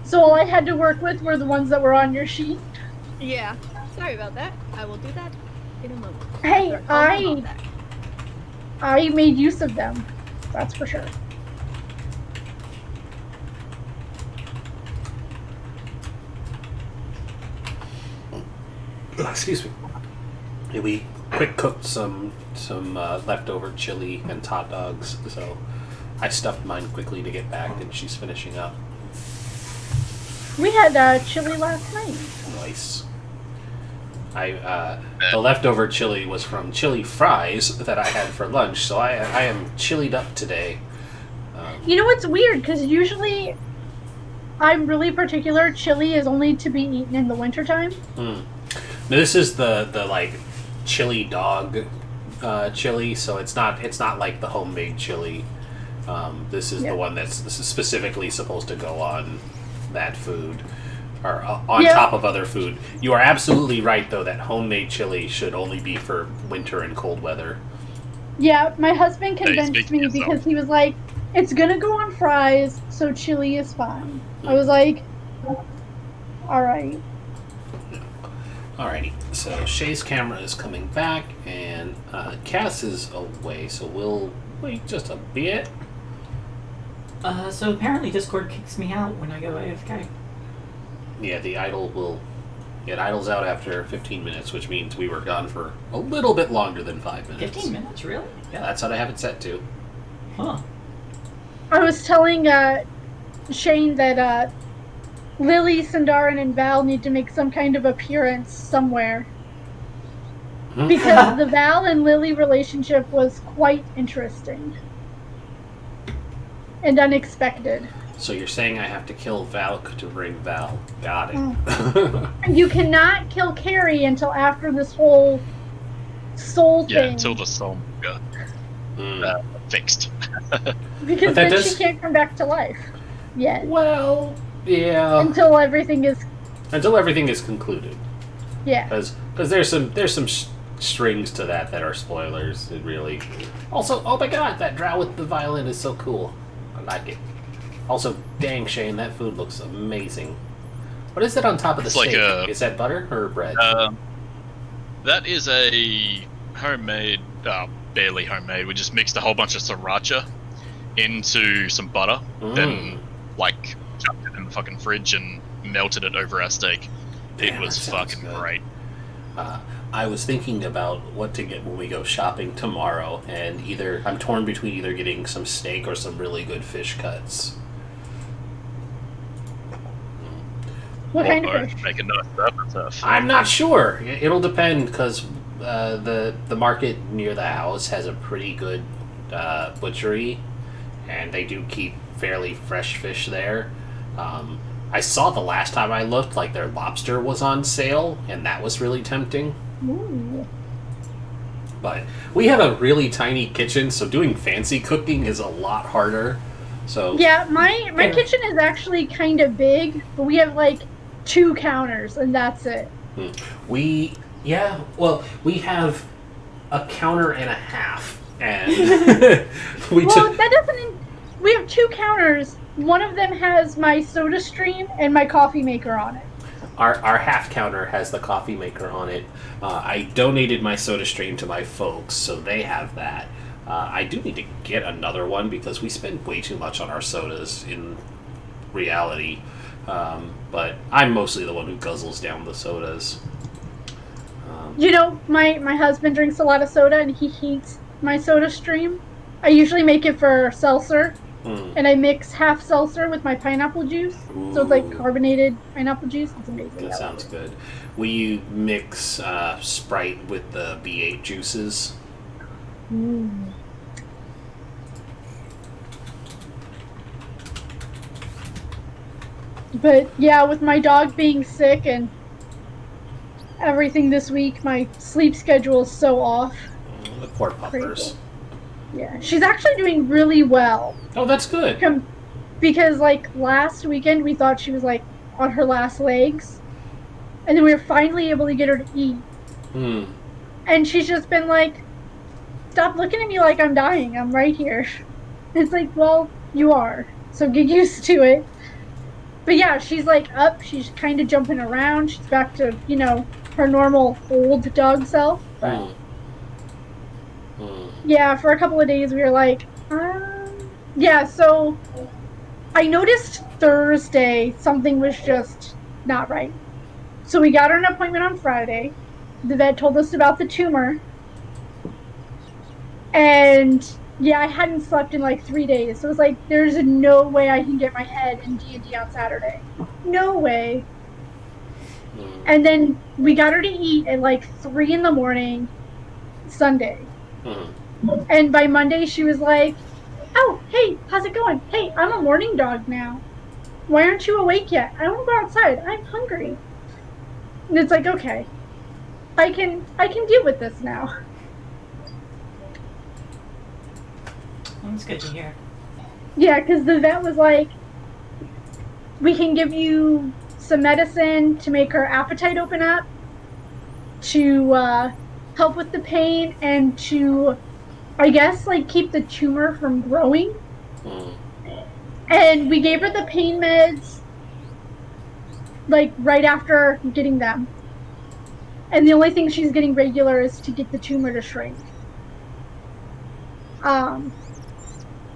So all I had to work with were the ones that were on your sheet. Yeah. Sorry about that. I will do that in a moment. Hey, After I call my mom back. I made use of them. That's for sure. Excuse me. Yeah, we quick cooked some leftover chili and hot dogs, so I stuffed mine quickly to get back, and she's finishing up. We had chili last night. Nice. The leftover chili was from chili fries that I had for lunch, so I am chilied up today. You know what's weird? Because usually I'm really particular. Chili is only to be eaten in the wintertime. Now, this is the like chili dog chili, so it's not like the homemade chili. This is the one this is specifically supposed to go on that food, or on top of other food. You are absolutely right, though, that homemade chili should only be for winter and cold weather. Yeah, my husband convinced speak for me yourself. because he was like, it's gonna go on fries, so chili is fine. I was like, alright. Alrighty, so Shay's camera is coming back, and Cass is away, so we'll wait just a bit. So apparently Discord kicks me out when I go AFK. Yeah, it idles out after 15 minutes, which means we were gone for a little bit longer than 5 minutes. 15 minutes, really? Yeah, that's what I have it set to. Huh. I was telling Shane that Lily, Sindarin, and Val need to make some kind of appearance somewhere. Because the Val and Lily relationship was quite interesting. And unexpected. So you're saying I have to kill Valk to bring Val. Got it. You cannot kill Carrie until after this whole soul Yeah, thing. until the Soul Monger fixed. Because But then she can't come back to life. Yet. Well, yeah. Until everything is until everything is concluded. Yeah. Because there's some strings to that are spoilers. It really. Also, oh my god, that drow with the violin is so cool. I like it. Also, dang Shane, that food looks amazing. What is that on top of the It's like steak? Is that butter or bread? That is a homemade, barely homemade. We just mixed a whole bunch of sriracha into some butter, then like chucked it in the fucking fridge and melted it over our steak. Damn, it was that sounds fucking good. great. I was thinking about what to get when we go shopping tomorrow, and I'm torn between either getting some steak or some really good fish cuts. What kind of fish? Make a nice surf and stuff. I'm not sure. It'll depend because the market near the house has a pretty good butchery, and they do keep fairly fresh fish there. I saw the last time I looked, like their lobster was on sale, and that was really tempting. Ooh. But we have a really tiny kitchen, so doing fancy cooking is a lot harder. So Yeah, my kitchen is actually kind of big, but we have like 2 counters, and that's it. we have a counter and a half, and we have 2 counters. One of them has my soda stream and my coffee maker on it. Our half counter has the coffee maker on it. I donated my soda stream to my folks, so they have that. I do need to get another one because we spend way too much on our sodas in reality. But I'm mostly the one who guzzles down the sodas. You know, my husband drinks a lot of soda, and he hates my soda stream. I usually make it for seltzer, and I mix half seltzer with my pineapple juice. So it's like carbonated pineapple juice. It's amazing. That sounds good. We mix Sprite with the B8 juices. But yeah, with my dog being sick and everything this week, my sleep schedule is so off. The poor puppers. Crazy. Yeah, she's actually doing really well. Oh, that's good. Because like last weekend we thought she was like on her last legs, and then we were finally able to get her to eat. And she's just been like, "Stop looking at me like I'm dying. I'm right here." It's like, well, you are. So get used to it. But yeah, she's like up. She's kind of jumping around. She's back to, her normal old dog self. But yeah, for a couple of days we were like, yeah, so I noticed Thursday something was just not right. So we got her an appointment on Friday. The vet told us about the tumor. And yeah, I hadn't slept in like 3 days. So it was like, there's no way I can get my head in D&D on Saturday. No way. And then we got her to eat at like 3 in the morning Sunday. And by Monday she was like, "Oh, hey, how's it going? Hey, I'm a morning dog now. Why aren't you awake yet? I want to go outside. I'm hungry." And it's like, okay, I can deal with this now. That's good to hear. Yeah, because the vet was like, "We can give you some medicine to make her appetite open up, to help with the pain, and to, I guess, like keep the tumor from growing." And we gave her the pain meds like right after getting them. And the only thing she's getting regular is to get the tumor to shrink.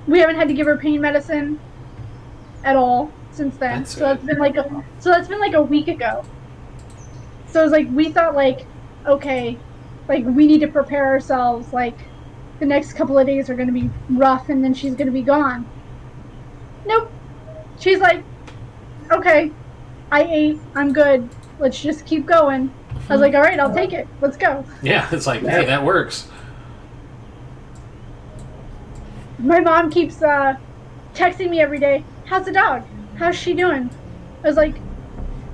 We haven't had to give her pain medicine at all since then. That's That's been like a week ago. So it's like we thought like, okay, like we need to prepare ourselves, like the next couple of days are going to be rough and then she's going to be gone. Nope. She's like, okay, I ate, I'm good. Let's just keep going. I was like, all right, I'll take it. Let's go. Yeah, it's like, hey, that works. My mom keeps texting me every day, "How's the dog? How's she doing?" I was like,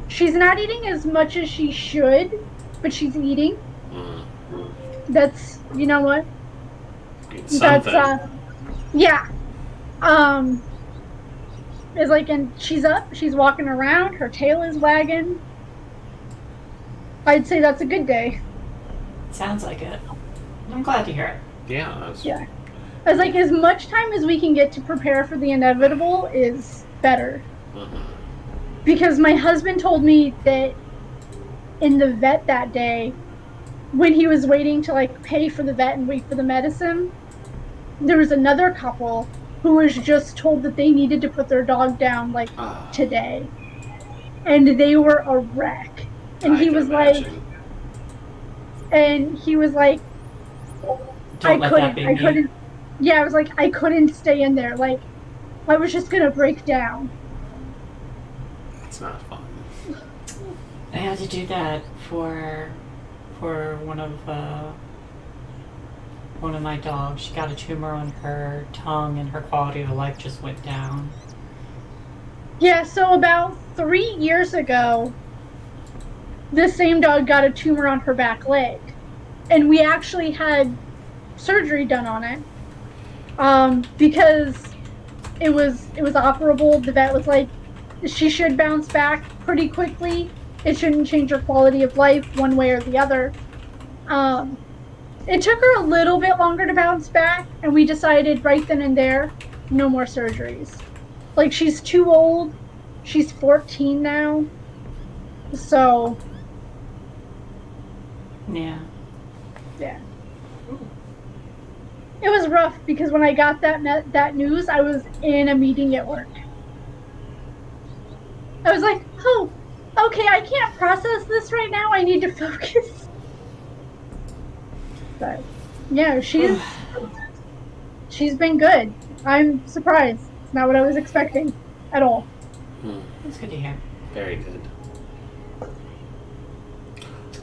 she's not eating as much as she should, but she's eating. That's, you know what? It's something. That's, yeah. It's like, and she's up, she's walking around, her tail is wagging. I'd say that's a good day. Sounds like it. I'm glad to hear it. Yeah. That's, Yeah. I was like, as much time as we can get to prepare for the inevitable is better. mhm. Because my husband told me that in the vet that day, when he was waiting to like pay for the vet and wait for the medicine, there was another couple who was just told that they needed to put their dog down like Ah. today. And they were a wreck. And I he can was imagine. like, Don't let that be I me. couldn't. Yeah, I was like, I couldn't stay in there. Like, I was just gonna break down. It's not fun. I had to do that for one of my dogs. She got a tumor on her tongue, and her quality of life just went down. Yeah, so about 3 years ago, this same dog got a tumor on her back leg, and we actually had surgery done on it because it was operable. The vet was like, she should bounce back pretty quickly. It shouldn't change her quality of life one way or the other. It took her a little bit longer to bounce back, and we decided right then and there, no more surgeries. Like, she's too old. She's 14 now. So, Yeah. yeah. It was rough because when I got that news, I was in a meeting at work. I was like, oh, okay, I can't process this right now. I need to focus. But, yeah, she's been good. I'm surprised. It's not what I was expecting at all. That's good to hear. Very good.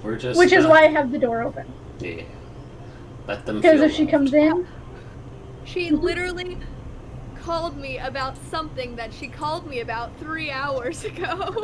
We're just. Which is why I have the door open. Yeah. Let them. Because feel if she loved. comes in, She literally called me about something that she called me about 3 hours ago.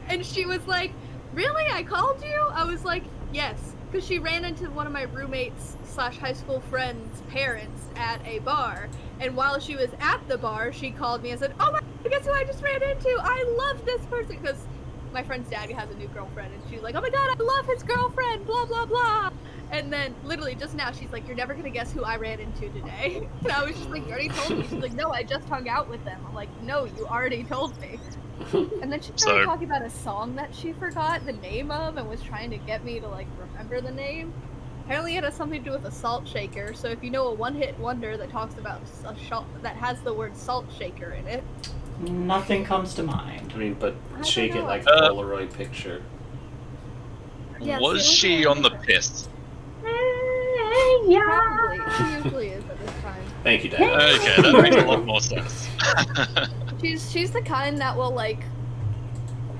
And she was like, really? I called you? I was like, yes. Because she ran into one of my roommates / high school friends' parents at a bar. And while she was at the bar, she called me and said, oh my God, guess who I just ran into? I love this person. Because my friend's dad has a new girlfriend. And she's like, oh my God, I love his girlfriend, blah, blah, blah. And then literally just now, she's like, you're never going to guess who I ran into today. And I was just like, you already told me. She's like, no, I just hung out with them. I'm like, no, you already told me. And then she started talking about a song that she forgot the name of and was trying to get me to like remember the name. Apparently it has something to do with a salt shaker. So if you know a one-hit wonder that talks about that has the word salt shaker in it. Nothing comes to mind. I mean, but I shake don't it know. like a Polaroid picture. Yes, Was it she on the piss? yeah. Probably. She usually is at this time. Thank you, Dad. Okay, that makes a lot more sense. She's the kind that will like,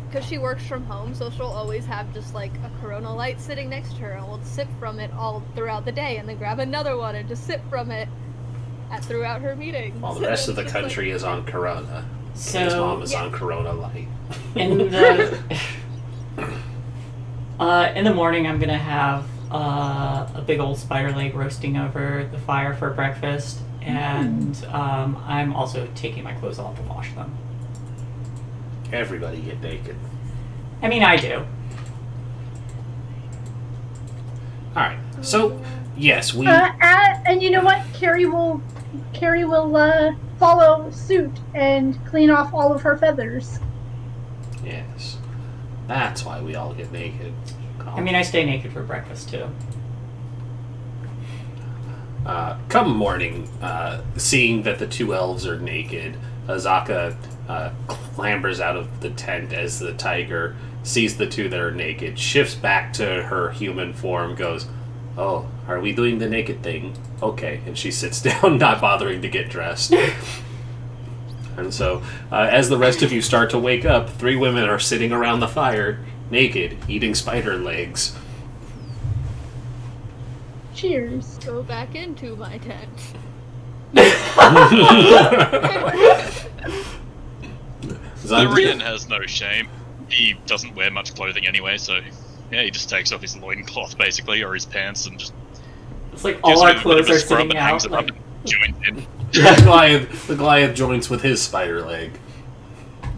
because she works from home, so she'll always have just like a Corona light sitting next to her, and will sip from it all throughout the day, and then grab another one and just sip from it throughout her meetings. While the rest of the country is on Corona. So His mom is Yeah. on Corona Light. in the morning, I'm gonna have a big old spider leg roasting over the fire for breakfast, and I'm also taking my clothes off to wash them. Everybody get naked. I mean, I do. Alright, so, yes, we... And you know what? Carrie will follow suit and clean off all of her feathers. Yes. That's why we all get naked. I mean, I stay naked for breakfast too. Come morning, seeing that the two elves are naked, Azaka clambers out of the tent as the tiger sees the two that are naked, shifts back to her human form, goes, oh, are we doing the naked thing? Okay, and she sits down, not bothering to get dressed. And so, as the rest of you start to wake up, three women are sitting around the fire, naked, eating spider legs. Cheers. Go back into my tent. Faerun has no shame. He doesn't wear much clothing anyway, so yeah, he just takes off his loincloth basically, or his pants, and just It's like all our gives him a bit clothes of a are scrub sitting and hangs out. it up Like, and joins in. the Goliath joints with his spider leg.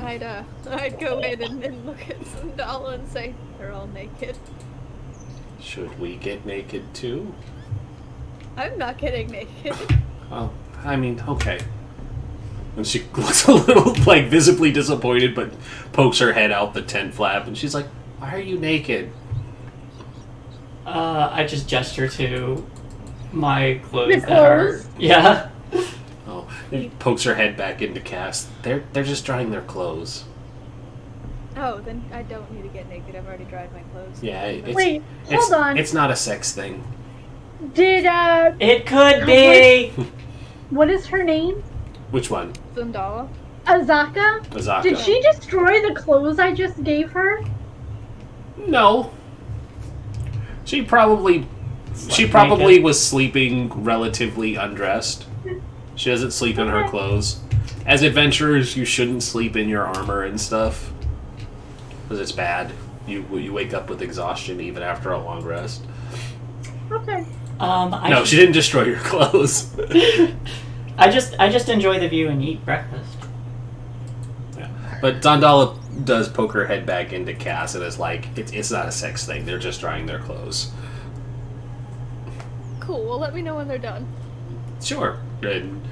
I'd go in and look at Sundala and say they're all naked. Should we get naked too? I'm not getting naked. Oh, I mean, okay. And she looks a little, like, visibly disappointed, but pokes her head out the tent flap, and she's like, "Why are you naked?" I just gesture to my clothes Your that are... clothes? Yeah. Oh, and pokes her head back into Cass. They're just drying their clothes. Oh, then I don't need to get naked. I've already dried my clothes. Yeah, it's, Wait, it's, hold on. It's not a sex thing. Did It could be! what is her name? Which one? Sundala. Azaka? Azaka. Did she destroy the clothes I just gave her? No. She probably naked. was sleeping relatively undressed. She doesn't sleep in her clothes. As adventurers, you shouldn't sleep in your armor and stuff, because it's bad. You wake up with exhaustion even after a long rest. Okay. No, she didn't destroy your clothes. I just enjoy the view and eat breakfast. Yeah. But Zandala does poke her head back into Cass and is like, it's not a sex thing. They're just drying their clothes. Cool. Well, let me know when they're done. Sure. And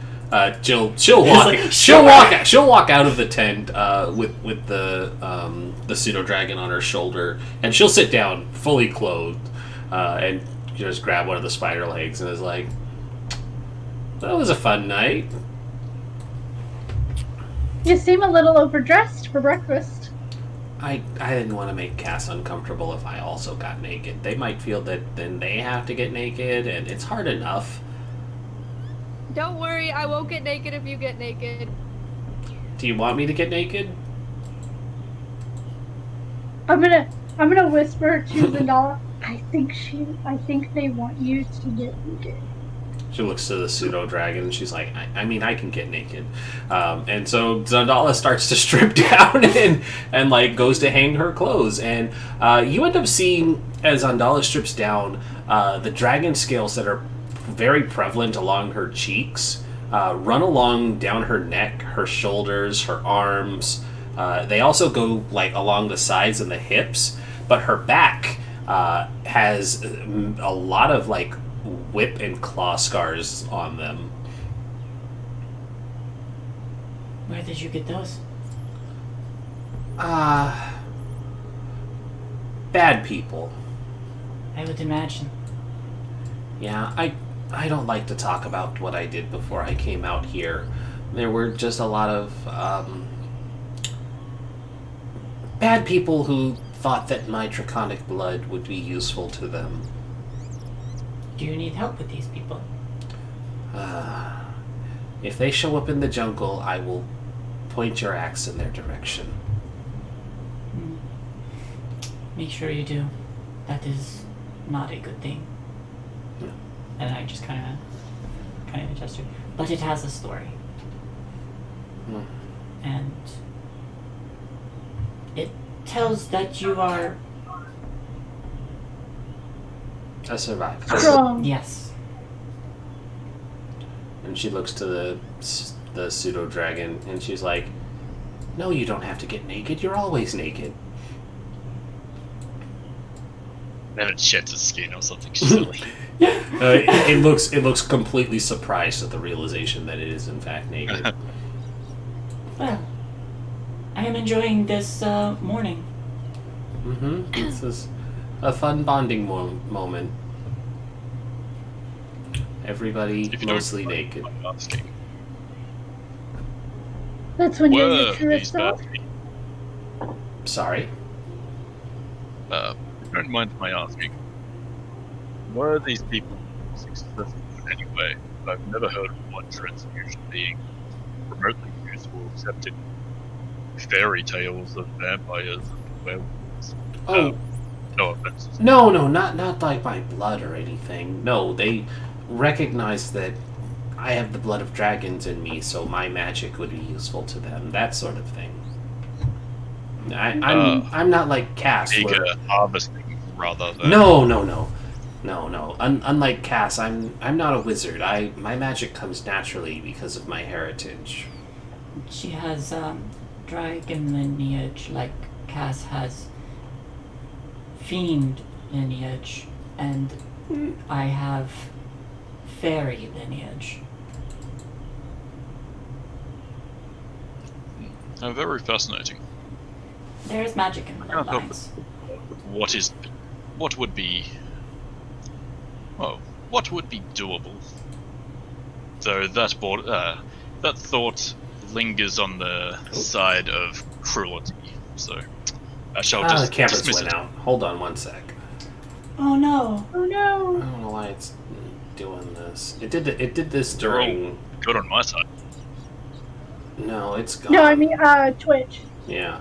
she'll walk out of the tent with the pseudo dragon on her shoulder, and she'll sit down fully clothed and just grab one of the spider legs and is like, "That was a fun night." You seem a little overdressed for breakfast. I didn't want to make Cass uncomfortable if I also got naked. They might feel that then they have to get naked, and it's hard enough. Don't worry, I won't get naked if you get naked. Do you want me to get naked? I'm gonna whisper to Zandala. I think they want you to get naked. She looks to the pseudo dragon and she's like, I mean, I can get naked. And so Zandala starts to strip down and like goes to hang her clothes. And you end up seeing, as Zandala strips down, the dragon scales that are very prevalent along her cheeks run along down her neck, her shoulders, her arms. They also go like along the sides and the hips, but her back has a lot of like whip and claw scars on them. Where did you get those? Bad people. I would imagine. Yeah, I don't like to talk about what I did before I came out here. There were just a lot of bad people who thought that my draconic blood would be useful to them. Do you need help with these people? If they show up in the jungle, I will point your axe in their direction. Make sure you do. That is not a good thing. Yeah. And I just kind of gesture. But it has a story. Hmm. And it tells that you are... A survivor. Strong. Yes. And she looks to the pseudo dragon and she's like, "No, you don't have to get naked. You're always naked." Then it sheds its skin or something silly. It looks completely surprised at the realization that it is in fact naked. Well, I am enjoying this morning. This is a fun bonding moment. Everybody If you don't mostly naked. I'm asking. That's when you're Were your these truest bad self. people? Sorry. Don't mind my asking. Were these people successful in any way? I've never heard of one transfusion being remotely useful except in fairy tales of vampires and werewolves. Oh. No offense. No, not like my blood or anything. No, they recognize that I have the blood of dragons in me, so my magic would be useful to them. That sort of thing. I'm not like Cass. Eager harvesting rather than... No. Unlike Cass, I'm not a wizard. My magic comes naturally because of my heritage. She has dragon lineage like Cass has fiend lineage, and I have fairy lineage. Oh, very fascinating. There's magic in can't help bloodlines. What would be doable? So that thought lingers on the side of cruelty. So I shall The just cameras dismiss went it. out. Hold on one sec. Oh no! Oh I no! don't know why it's doing this. It did this during. Good on my side. No, it's gone. No, I mean Twitch. Yeah.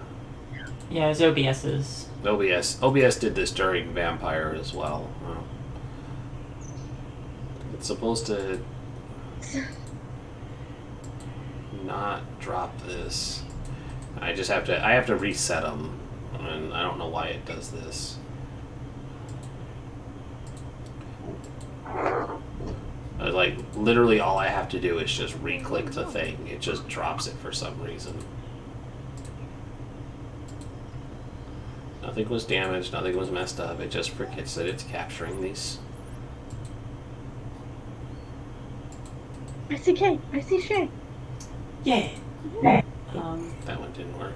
Yeah, it's OBS's. OBS did this during Vampire as well. It's supposed to not drop this. I have to reset them, and I don't know why it does this. Like literally all I have to do is just re-click the thing. It just drops it for some reason. Nothing was damaged, nothing was messed up. It just forgets that it's capturing these. I see Kate. I see Shay. Yeah. That one didn't work.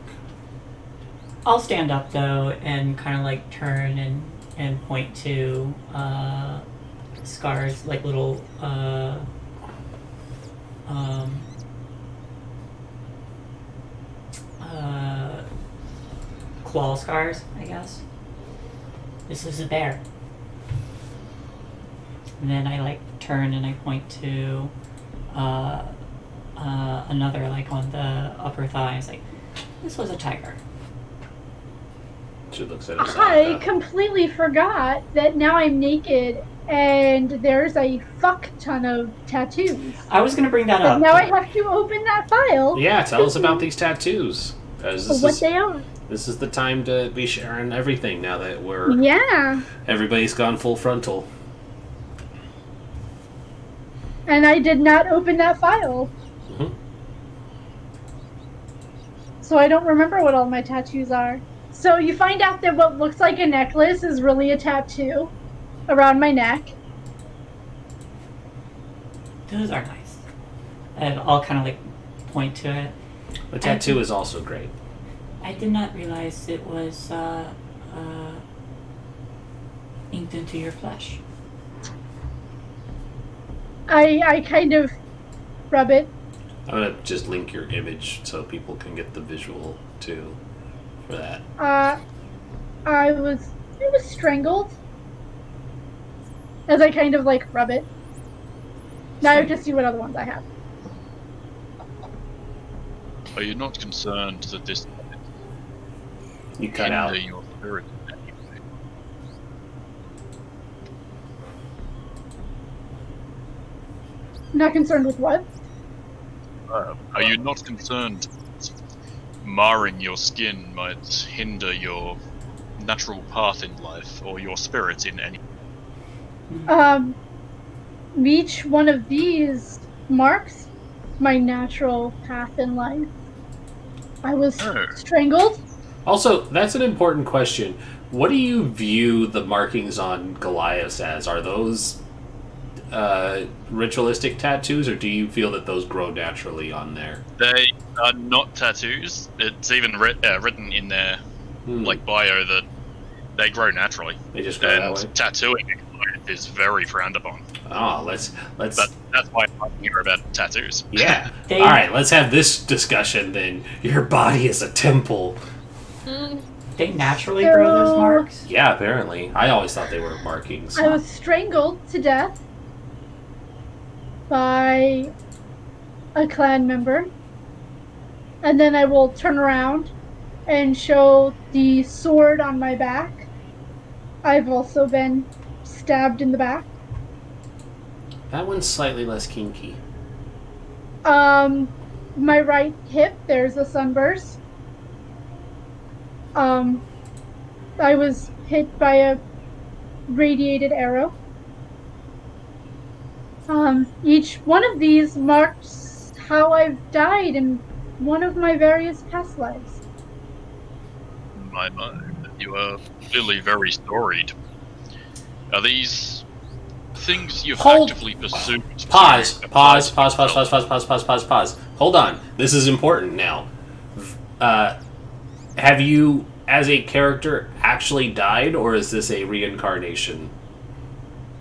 I'll stand up though and kind of like turn and point to scars, like little claw scars, I guess. This is a bear. And then I like turn and I point to another, like on the upper thigh. It's like, this was a tiger. She looks at us. I completely forgot that now I'm naked and there's a fuck ton of tattoos. I was gonna bring that But up. now I have to open that file. Yeah, tell us about these tattoos. They are. This is the time to be sharing everything now that we're Yeah. everybody's gone full frontal. And I did not open that file. Mhm. So I don't remember what all my tattoos are. So you find out that what looks like a necklace is really a tattoo around my neck. Those are nice. And I'll kind of like point to it. The tattoo is also great. I did not realize it was inked into your flesh. I kind of rub it. I'm gonna just link your image so people can get the visual too for that. I was strangled. As I kind of like rub it. Now I have to see what other ones I have. Are you not concerned that this You cut out. hinder your spirit? Not concerned with what? Are you not concerned that marring your skin might hinder your natural path in life or your spirit in any? Each one of these marks my natural path in life. I was strangled. Also, that's an important question. What do you view the markings on Goliath as? Are those ritualistic tattoos, or do you feel that those grow naturally on there? They are not tattoos. It's even written in their like bio that they grow naturally. They just grow that way. And tattooing is very frowned upon. Oh, let's. But that's why I'm here about tattoos. Yeah. All right. Let's have this discussion then. Your body is a temple. They naturally grow those marks? Yeah, apparently. I always thought they were markings. I was strangled to death by a clan member. And then I will turn around and show the sword on my back. I've also been stabbed in the back. That one's slightly less kinky. My right hip, there's a sunburst. I was hit by a radiated arrow. Each one of these marks how I've died in one of my various past lives. My, you are clearly very storied. Are these things you've actively pursued? Pause. Hold on. This is important now. Have you, as a character, actually died, or is this a reincarnation?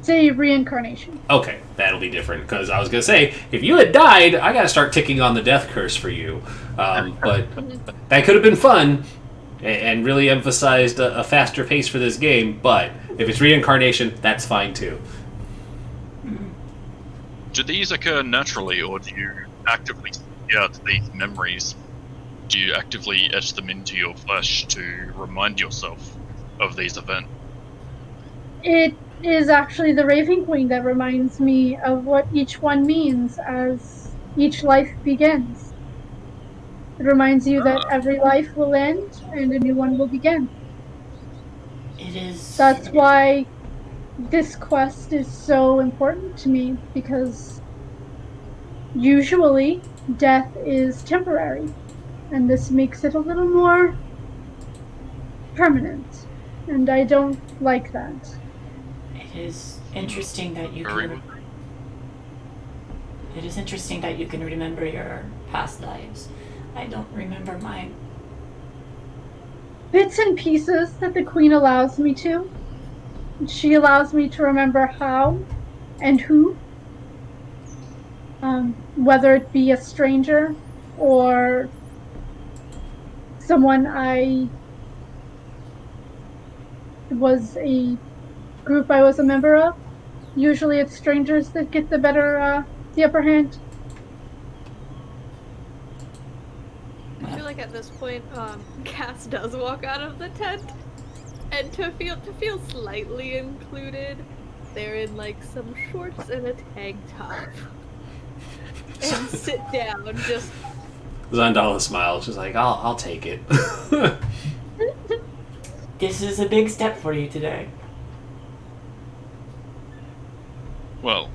It's a reincarnation. Okay, that'll be different, because I was going to say, if you had died, I got to start ticking on the death curse for you. But that could have been fun, and really emphasized a faster pace for this game, but if it's reincarnation, that's fine too. Do these occur naturally, or do you actively seek out these memories? Do you actively etch them into your flesh to remind yourself of these events? It is actually the Raven Queen that reminds me of what each one means as each life begins. It reminds you that every life will end and a new one will begin. It is. That's why this quest is so important to me, because usually death is temporary, and this makes it a little more permanent, and I don't like that. It is interesting that you Very can. It is interesting that you can remember your past lives. I don't remember mine. Bits and pieces that the Queen allows me to. She allows me to remember how and who. Whether it be a stranger or someone I was a group I was a member of. Usually it's strangers that get the upper hand. I feel like at this point, Cass does walk out of the tent, and to feel slightly included, they're in like some shorts and a tank top, and sit down. Just Zandala smiles. She's like, "I'll take it." This is a big step for you today. Well,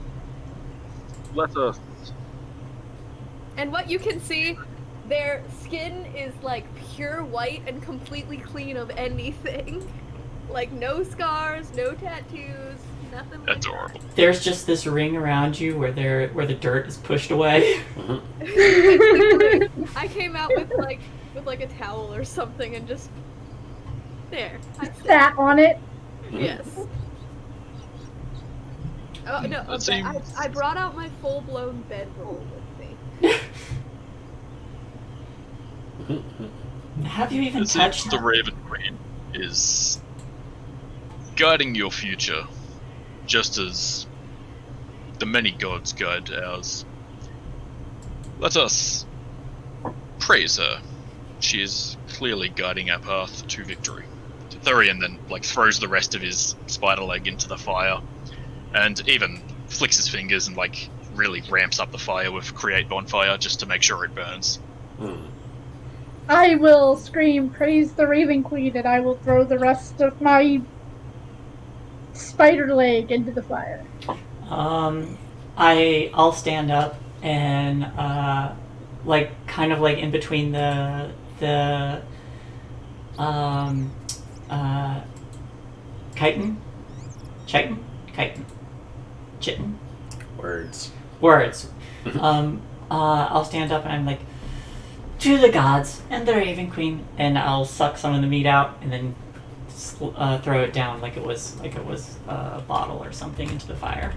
let us. and what you can see, their skin is like pure white and completely clean of anything. Like no scars, no tattoos, nothing like Adorable. There's just this ring around you where the dirt is pushed away. that. I came out with like a towel or something and just there. I Sat on it. Yes. Oh no! That seems- I brought out my full-blown bedroll with me. Have you even It seems touched the Raven Queen is guiding your future, just as the many gods guide ours. Let us praise her. She is clearly guiding our path to victory. Thurian then throws the rest of his spider leg into the fire, and even flicks his fingers and really ramps up the fire with Create Bonfire just to make sure it burns. I will scream, praise the Raven Queen, and I will throw the rest of my spider leg into the fire. I'll stand up and kind of in between the chitin, chitin. Words. I'll stand up and I'm like, to the gods and the Raven Queen, and I'll suck some of the meat out and then throw it down like it was a bottle or something into the fire.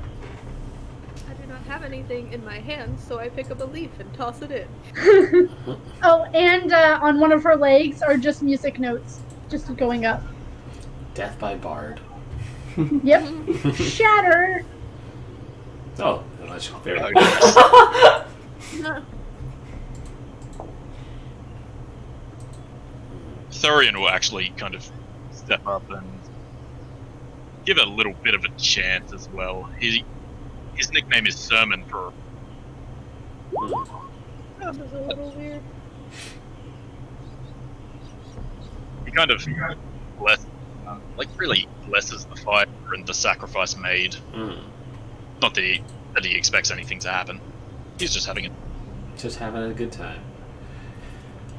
I do not have anything in my hands, so I pick up a leaf and toss it in. Oh, and on one of her legs are just music notes, just going up. Death by Bard. Yep. Shatter. Oh, that's very Oh, good. Thurian will actually kind of step up and give it a little bit of a chant as well. His nickname is Sermon for. That was a little weird. He kind of really blesses the fire and the sacrifice made. Not that he expects anything to happen. He's just having it. Just having a good time.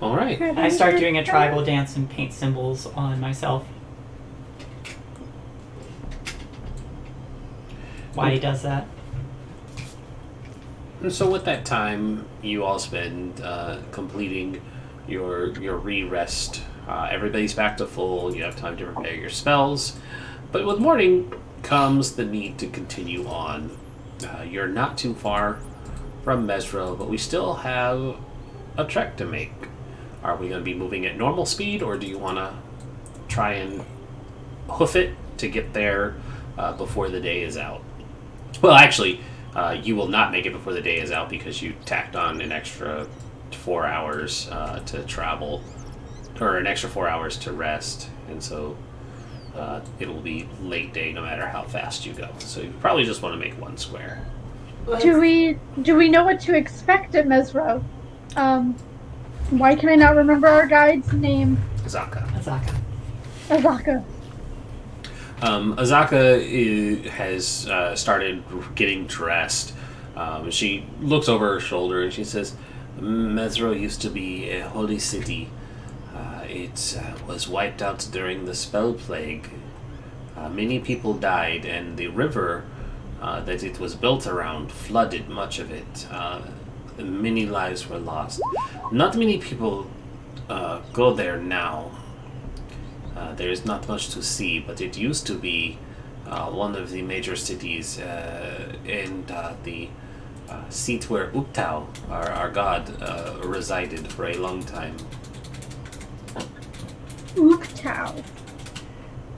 All right. I start doing a tribal dance and paint symbols on myself. Why he does that? And so with that time, you all spend completing your re-rest. Everybody's back to full. You have time to prepare your spells. But with morning comes the need to continue on. You're not too far from Mezro, but we still have a trek to make. Are we going to be moving at normal speed, or do you want to try and hoof it to get there before the day is out? Well, actually, you will not make it before the day is out because you tacked on an extra 4 hours to travel, or an extra 4 hours to rest, and so it will be late day no matter how fast you go. So you probably just want to make one square. Do we know what to expect at Mezro? Why can I not remember our guide's name? Azaka. Azaka. Azaka has started getting dressed. She looks over her shoulder and she says, Mezro used to be a holy city. It was wiped out during the spell plague. Many people died, and the river that it was built around flooded much of it. Many lives were lost. Not many people go there now. There is not much to see, but it used to be one of the major cities and the seat where Uptau, our god, resided for a long time. Uptau.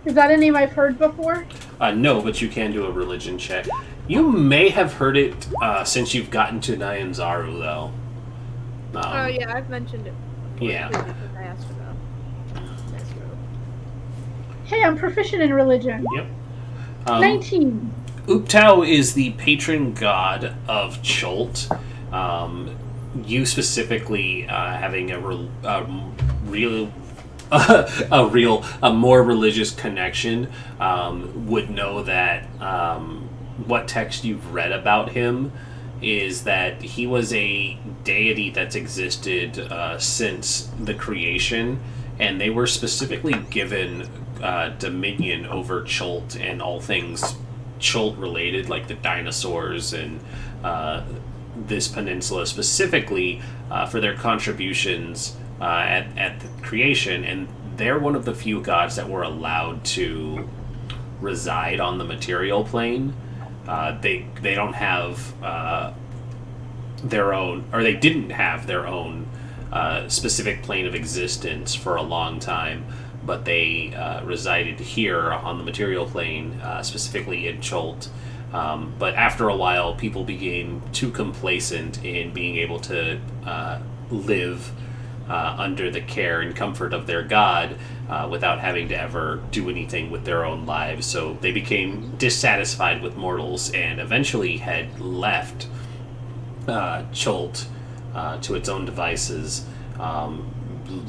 Is that a name I've heard before? No, but you can do a religion check. You may have heard it since you've gotten to Nyanzaru, though. Oh yeah, I've mentioned it before. Yeah. When I asked about Mezro. Hey, I'm proficient in religion. Yep. 19. Uptau is the patron god of Chult. You specifically having a more religious connection would know that what text you've read about him is that he was a deity that's existed since the creation, and they were specifically given dominion over Chult and all things Chult related, like the dinosaurs and this peninsula specifically for their contributions at the creation, and they're one of the few gods that were allowed to reside on the material plane. They don't have their own, or they didn't have their own specific plane of existence for a long time, but they resided here on the material plane, specifically in Chult. But after a while, people became too complacent in being able to live under the care and comfort of their god without having to ever do anything with their own lives. So they became dissatisfied with mortals and eventually had left Chult to its own devices,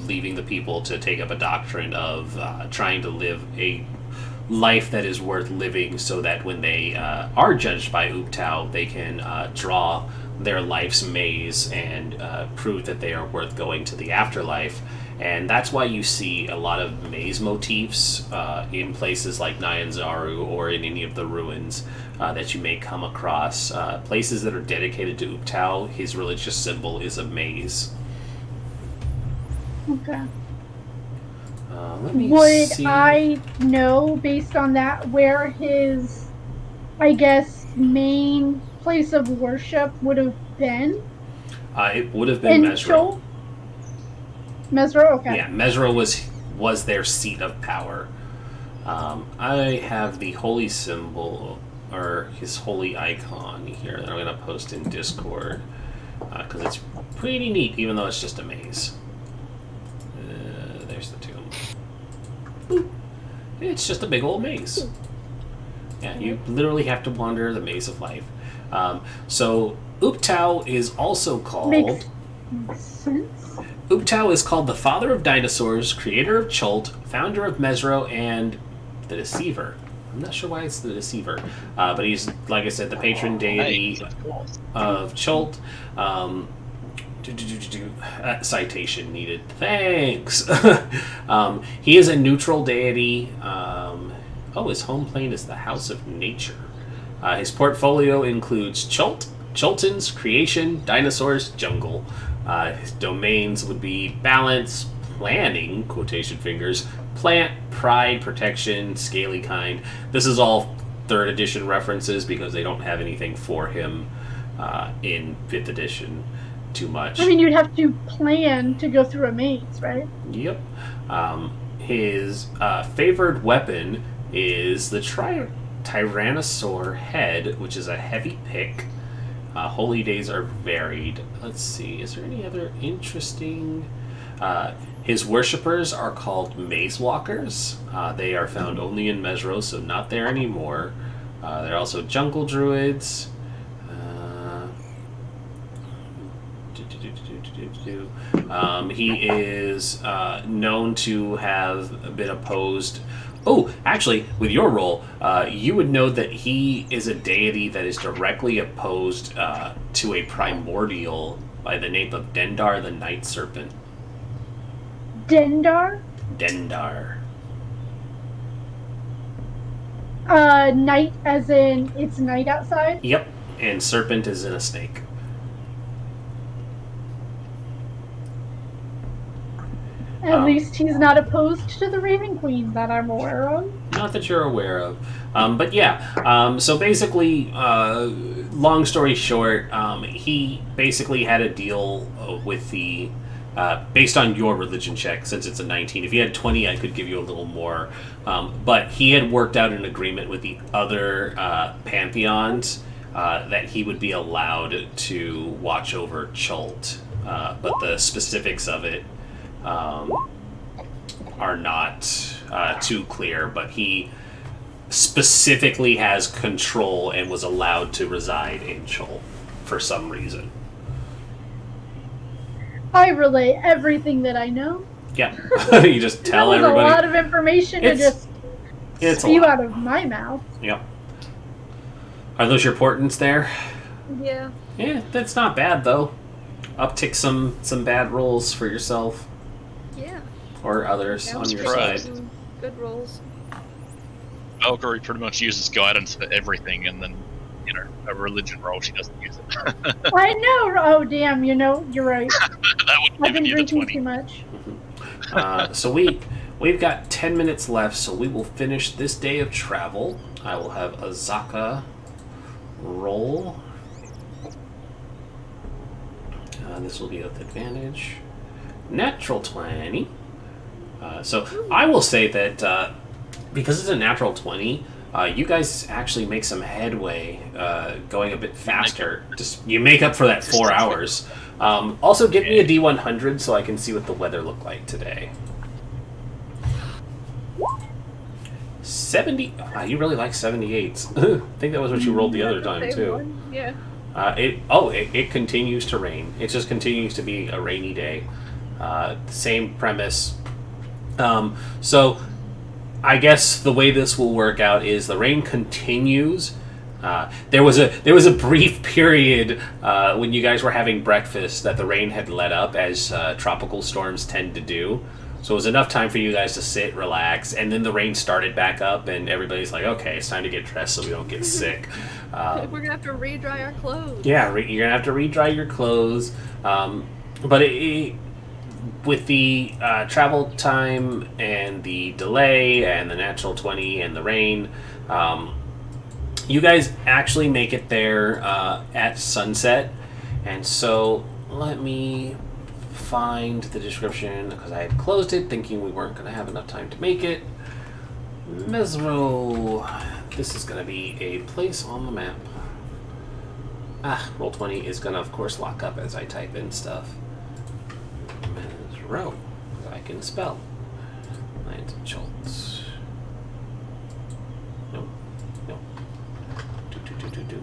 leaving the people to take up a doctrine of trying to live a life that is worth living, so that when they are judged by Uptau, they can draw their life's maze and prove that they are worth going to the afterlife. And that's why you see a lot of maze motifs in places like Nyanzaru or in any of the ruins that you may come across. Places that are dedicated to Uptau, his religious symbol is a maze. Okay. Let me Would see. I know, based on that, where his, I guess, main place of worship would have been? It would have been In Mezro. Chult? Mezro? Okay. Yeah, Mezro was their seat of power. I have the holy symbol, or his holy icon here, that I'm going to post in Discord, because it's pretty neat, even though it's just a maze. There's the tomb. Boop. It's just a big old maze. Yeah, you literally have to wander the maze of life. So Uptau is also called... Makes sense. Uptau is called the father of dinosaurs, creator of Chult, founder of Mezro, and the deceiver. I'm not sure why it's the deceiver, but he's, like I said, the patron deity of Chult. Citation needed. Thanks. He is a neutral deity. His home plane is the House of Nature. His portfolio includes Chult, Chultans, Creation, Dinosaurs, Jungle. His domains would be Balance, Planning, quotation fingers, Plant, Pride, Protection, Scaly Kind. This is all 3rd edition references because they don't have anything for him in 5th edition too much. I mean, you'd have to plan to go through a maze, right? Yep. His favored weapon is the Tyrannosaur head, which is a heavy pick. Holy days are varied. Let's see, is there any other interesting... his worshippers are called maze walkers. They are found only in Mezro, so not there anymore. They're also jungle druids. He is known to have been opposed. Oh, actually, with your role, you would know that he is a deity that is directly opposed to a primordial by the name of Dendar the Night Serpent. Dendar? Dendar. Night as in it's night outside? Yep, and serpent is in a snake. At least he's not opposed to the Raven Queen that I'm aware of. Not that you're aware of. But yeah, so basically, long story short, he basically had a deal with the... based on your religion check, since it's a 19. If you had 20, I could give you a little more. But he had worked out an agreement with the other pantheons that he would be allowed to watch over Chult. But the specifics of it are not too clear. But he specifically has control and was allowed to reside in Chult for some reason. I relay everything that I know. Yeah, you just tell that was everybody. a lot of information to just spew out of my mouth. Yep. Are those your portents there? Yeah. Yeah, that's not bad though. Uptick some bad rolls for yourself. Yeah. Or others That on was your right. side. Good rolls. Valkyrie pretty much uses guidance for everything, and then, a religion roll, she doesn't use it. I know. Oh, damn. You're right. That would I've been give you the drinking 20. too much. So we've got 10 minutes left, so we will finish this day of travel. I will have Azaka roll. This will be with advantage. Natural 20. So I will say that because it's a natural 20, you guys actually make some headway going a bit faster. You make up for that 4 hours. Also, give me a D100 so I can see what the weather looked like today. 70. Wow, you really like 78s. I think that was what you rolled the other time too. One. Yeah. It continues to rain. It just continues to be a rainy day. Same premise. So I guess the way this will work out is the rain continues. There was a brief period when you guys were having breakfast that the rain had let up, as tropical storms tend to do. So it was enough time for you guys to sit, relax, and then the rain started back up, and everybody's like, okay, it's time to get dressed so we don't get sick. We're going to have to re-dry our clothes. Yeah, you're going to have to re-dry your clothes. But with the travel time and the delay and the natural 20 and the rain, you guys actually make it there at sunset. And so let me find the description, because I had closed it thinking we weren't going to have enough time to make it. Mezro. This is going to be a place on the map. Roll20 is going to, of course, lock up as I type in stuff. Mezro. I can spell. Lands of Chult. Nope. Do.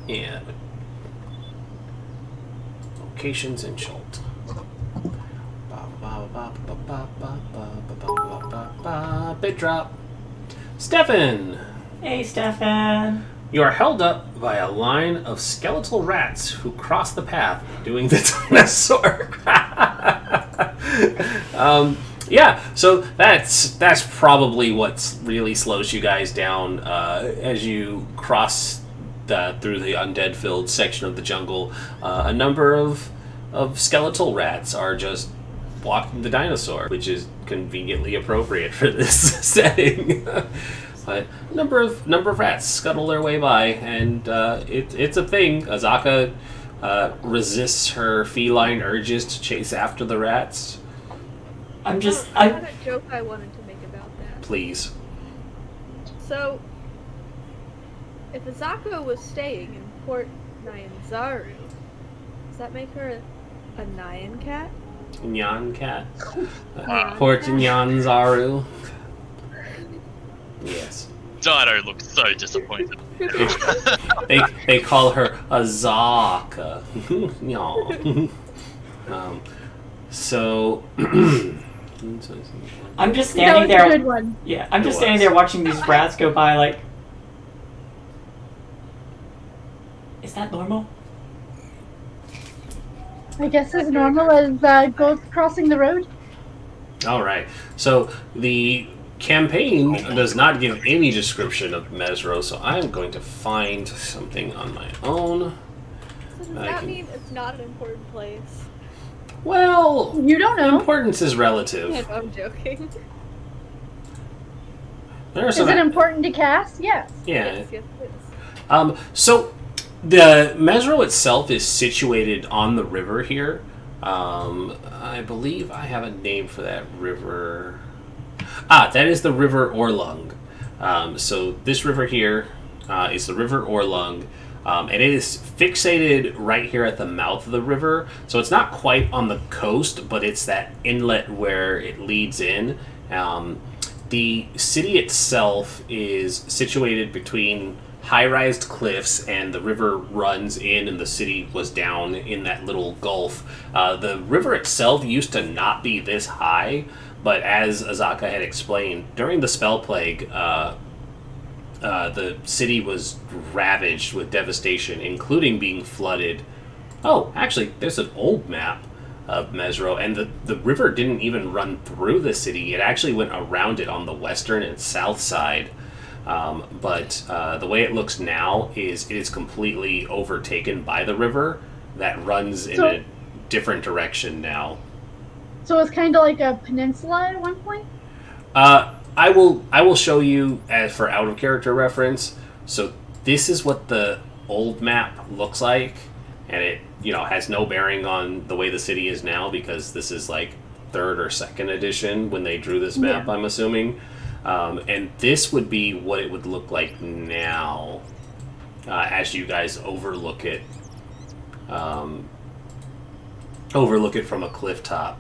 Yeah. Locations in Chult. Bit drop. Stefan! Hey, Stefan. You are held up by a line of skeletal rats who cross the path doing the dinosaur. Yeah, so that's probably what really slows you guys down as you cross through the undead-filled section of the jungle. A number of skeletal rats are just walking the dinosaur, which is conveniently appropriate for this setting. But number of rats scuttle their way by, and it's a thing. Azaka resists her feline urges to chase after the rats. I had a joke I wanted to make about that. Please. So, if Azaka was staying in Port Nyanzaru, does that make her a Nyan cat? Nyan cat. Wow. Port Nyanzaru. Yes. Dino looks so disappointed. They call her Azaka. So. I'm just That standing was a there. good one. Yeah, I'm just It standing was. there watching these rats go by. Like, is that normal? I guess as normal as goats crossing the road. All right. So the campaign does not give any description of Mezro, so I'm going to find something on my own. So does I that can- mean it's not an important place? Well, You don't know. importance is relative. Yeah, no, I'm joking. There are Is some. it important to cast? Yes. Yeah. Yes, it is. So the Mezro itself is situated on the river here. I believe I have a name for that river. That is the River Orlung. So this river here is the River Orlung. And it is fixated right here at the mouth of the river. So it's not quite on the coast, but it's that inlet where it leads in. The city itself is situated between high-rise cliffs, and the river runs in, and the city was down in that little gulf. The river itself used to not be this high, but as Azaka had explained, during the Spell Plague, the city was ravaged with devastation, including being flooded. Oh, actually, there's an old map of Mezro, and the river didn't even run through the city. It actually went around it on the western and south side. But the way it looks now is it is completely overtaken by the river that runs in a different direction now. So it's kind of like a peninsula at one point? I will show you as for out of character reference. So this is what the old map looks like, and it has no bearing on the way the city is now, because this is like 3rd or 2nd edition when they drew this map, I'm assuming. And this would be what it would look like now as you guys overlook it. Overlook it from a cliff top.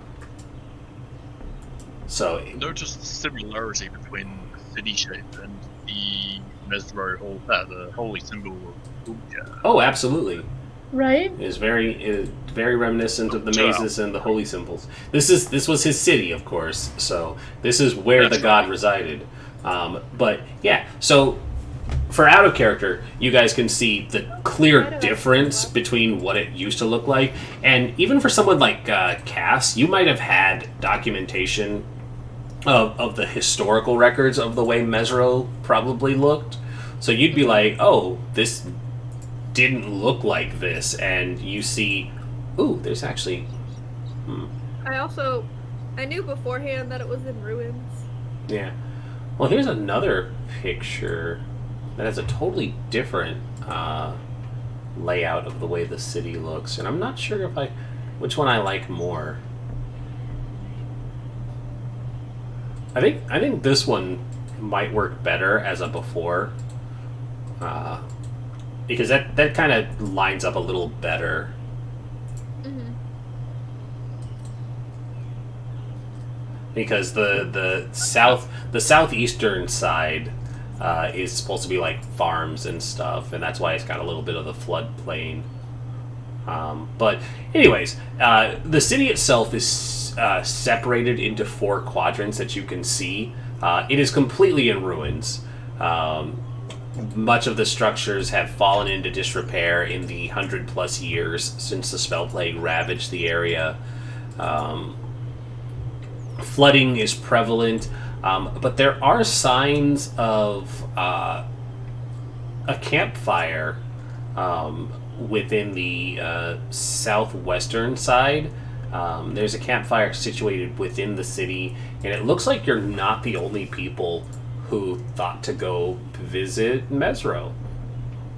So Notice the similarity between the city shape and the Mezro, the holy symbol of Ulja. oh, absolutely. Right? It is very reminiscent of the Sure. mazes and the holy symbols. This was his city, of course. So this is where That's the god resided. But yeah, so for out of character, you guys can see the clear difference between what it used to look like, and even for someone like Cass, you might have had documentation of the historical records of the way Mezro probably looked. So you'd be like, oh, this didn't look like this, and you see, ooh, there's actually, I knew beforehand that it was in ruins. yeah. Well, here's another picture that has a totally different layout of the way the city looks, and I'm not sure which one I like more. I think this one might work better as a before, because that kind of lines up a little better. Mm-hmm. Because the southeastern side is supposed to be like farms and stuff, and that's why it's got a little bit of the floodplain. But anyways, the city itself is separated into 4 quadrants that you can see. It is completely in ruins. much of the structures have fallen into disrepair in the 100+ years since the spell plague ravaged the area. Flooding is prevalent, but there are signs of a campfire within the southwestern side. There's a campfire situated within the city, and it looks like you're not the only people who thought to go visit Mezro.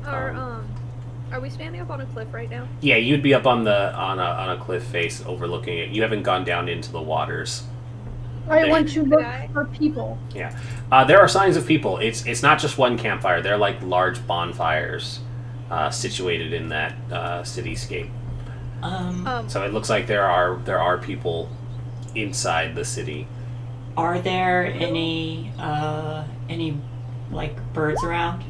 Are we standing up on a cliff right now? Yeah, you'd be up on a cliff face overlooking it. You haven't gone down into the waters. I want to look for people. Yeah, there are signs of people. It's not just one campfire. They're like large bonfires situated in that cityscape. So it looks like there are people inside the city. Are there any like birds around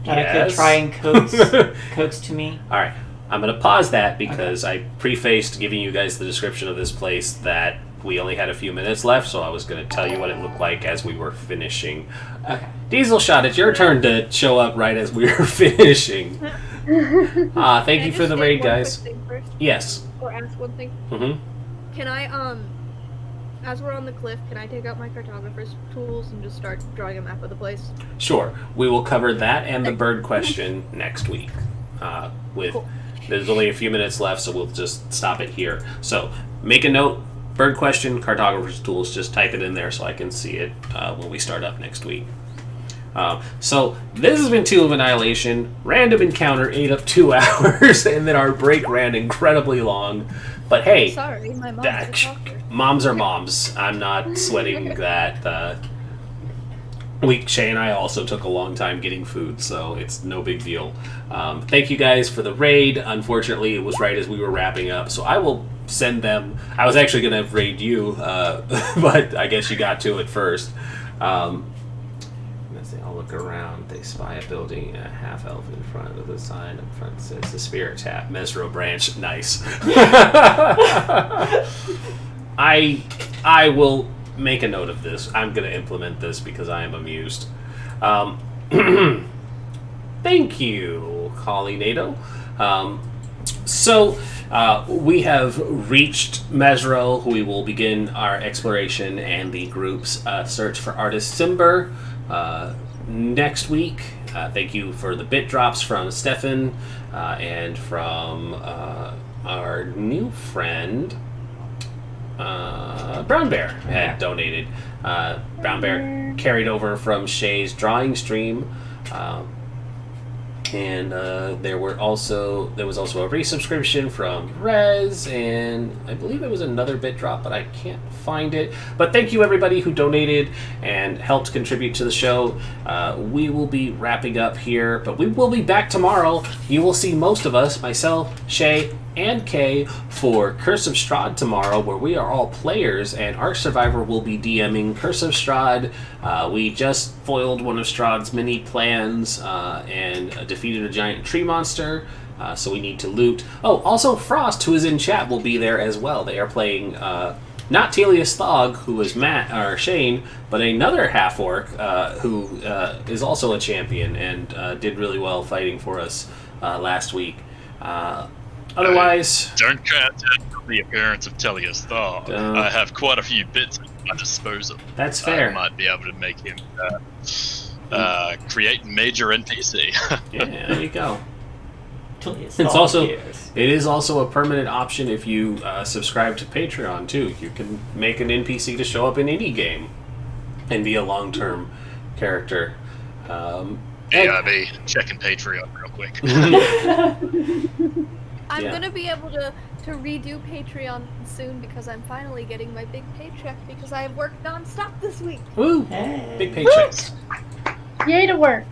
that I could try and coax to me? All right, I'm gonna pause that because I prefaced giving you guys the description of this place that we only had a few minutes left, so I was gonna tell you what it looked like as we were finishing. Okay. Diesel Shot, it's your turn to show up right as we were finishing. Thank you for the raid, guys. Yes. Or ask one thing. Mm-hmm. Can I, as we're on the cliff, can I take out my cartographer's tools and just start drawing a map of the place? Sure. We will cover that and the bird question next week. There's only a few minutes left, so we'll just stop it here. So make a note. Bird question, cartographer's tools. Just type it in there so I can see it when we start up next week. So this has been Tomb of Annihilation. Random encounter ate up 2 hours, and then our break ran incredibly long. But hey, sorry, my mom's a doctor. Moms are moms. I'm not sweating that. Shay and I also took a long time getting food, so it's no big deal. Thank you guys for the raid. Unfortunately, it was right as we were wrapping up, so I will send them. I was actually going to raid you, but I guess you got to it first. Let's see, I'll look around. They spy a building, a half elf in front of the sign. Up front says the Spirit Tap, Mezro Branch. Nice. I will make a note of this. I'm going to implement this because I am amused. Thank you, Holly Nato. So we have reached Mezro. We will begin our exploration and the group's search for artist Simber next week. Thank you for the bit drops from Stefan and from our new friend Brown Bear had donated. Brown Bear carried over from Shay's drawing stream. And there was also a resubscription from Rez, and I believe there was another bit drop, but I can't find it. But thank you everybody who donated and helped contribute to the show. We will be wrapping up here, but we will be back tomorrow. You will see most of us, myself, Shay, and Kay, for Curse of Strahd tomorrow, where we are all players, and Ark Survivor will be DMing Curse of Strahd. We just foiled one of Strahd's mini plans and defeated a giant tree monster, so we need to loot. Oh, also Frost, who is in chat, will be there as well. They are playing not Telius Thog, who is Matt or Shane, but another half-orc who is also a champion and did really well fighting for us last week. Otherwise, don't count the appearance of Telius Thog. I have quite a few bits at my disposal. That's fair. I might be able to make him create major NPC. Yeah, there you go. It is also a permanent option if you subscribe to Patreon too. You can make an NPC to show up in any game and be a long-term character. be checking Patreon real quick. I'm gonna be able to redo Patreon soon because I'm finally getting my big paycheck because I have worked non-stop this week. Woo! Hey. Big paychecks. Yay to work.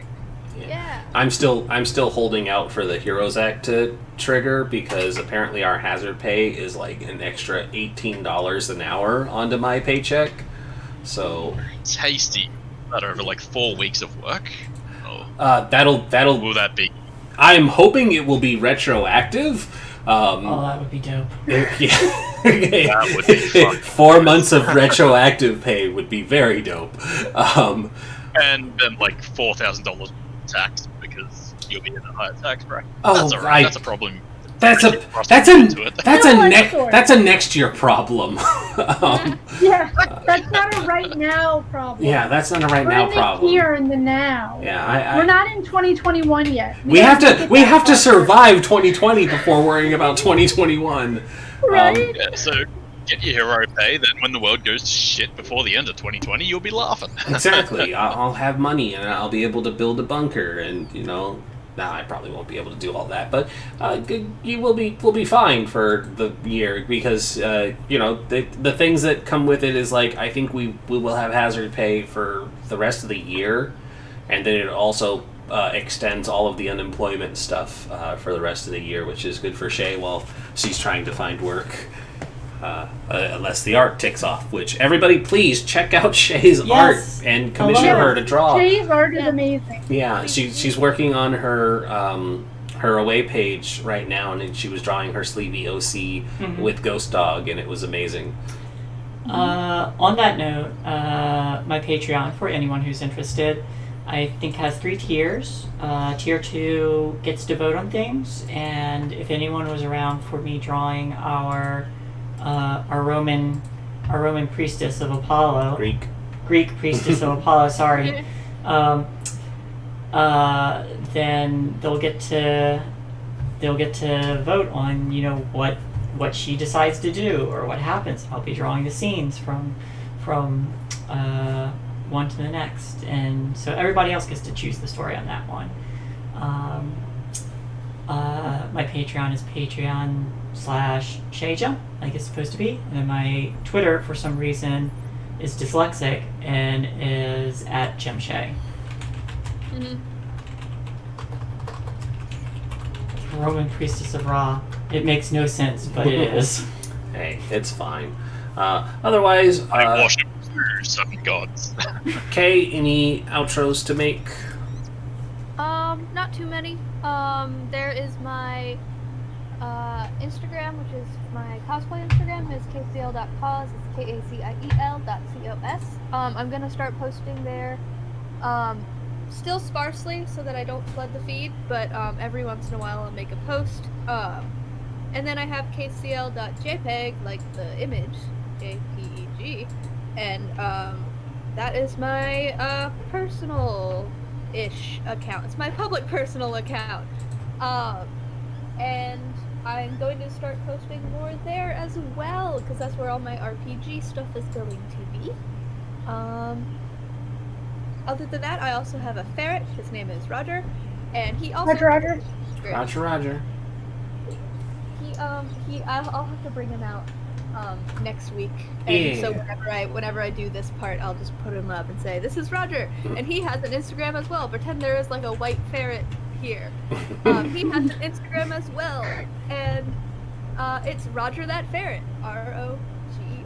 Yeah. I'm still holding out for the Heroes Act to trigger because apparently our hazard pay is like an extra $18 an hour onto my paycheck. So tasty. That over like 4 weeks of work. Oh. That'll. Will that be? I'm hoping it will be retroactive. That would be dope. Yeah. That would be fun. 4 months of retroactive pay would be very dope. and then like $4,000 tax because you'll be in a higher tax bracket. Oh, that's alright. right. That's a problem. That's a next year problem. Yeah, that's not a right now problem. Yeah, that's not a right We're now in the problem. here and the now. Yeah, we're not in 2021 yet. We have to survive 2020 before worrying about 2021. Right? Yeah, so get your hero pay. Then when the world goes to shit before the end of 2020, you'll be laughing. Exactly. I'll have money and I'll be able to build a bunker, and Now I probably won't be able to do all that, but you will be fine for the year because the things that come with it is like I think we will have hazard pay for the rest of the year, and then it also extends all of the unemployment stuff for the rest of the year, which is good for Shay while she's trying to find work. Unless the art ticks off, which everybody please check out Shay's art and commission her to draw. Shay's art is amazing. Yeah, she's working on her her away page right now, and she was drawing her sleepy OC with Ghost Dog, and it was amazing. On that note, my Patreon, for anyone who's interested, I think has 3 tiers. Tier 2 gets to vote on things, and if anyone was around for me drawing our Roman priestess of Apollo, Greek priestess of Apollo, sorry, then they'll get to vote on what she decides to do or what happens. I'll be drawing the scenes from one to the next, and so everybody else gets to choose the story on that one. My Patreon is Patreon/Shayja, like it's supposed to be, and then my Twitter for some reason is dyslexic and is @JimShay. Roman priestess of Ra. It makes no sense, but it is. Hey, it's fine. Otherwise, I worship through 7 gods. Kay, any outros to make? Not too many. There is my Instagram, which is my cosplay Instagram, is kciel.cos. It's KACIEL.cos. I'm gonna start posting there. Still sparsely so that I don't flood the feed, but every once in a while I'll make a post. And then I have kcl.jpg, like the image, JPEG, and that is my personal-ish account. It's my public personal account. And I'm going to start posting more there as well, because that's where all my RPG stuff is going to be. Other than that, I also have a ferret. His name is Roger, and he also Roger. Roger. I'll have to bring him out next week, and so whenever I do this part, I'll just put him up and say, "This is Roger," and he has an Instagram as well. Pretend there is like a white ferret here. He has an Instagram as well, and it's Roger that ferret, ROGER,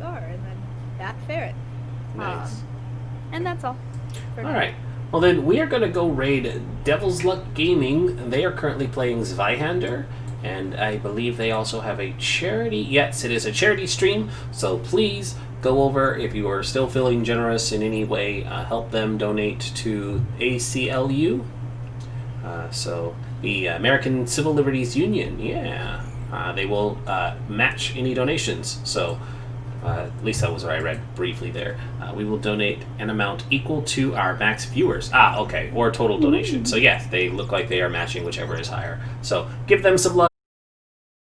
and then that ferret. Nice. And that's all. Alright. Well then, we are going to go raid Devil's Luck Gaming. They are currently playing Zweihander, and I believe they also have a charity. Yes, it is a charity stream, so please go over if you are still feeling generous in any way. Help them donate to ACLU. So, the American Civil Liberties Union, yeah. They will match any donations, so at least that was what I read briefly there. We will donate an amount equal to our max viewers. Okay, or total donation. So yes, they look like they are matching whichever is higher. So give them some love.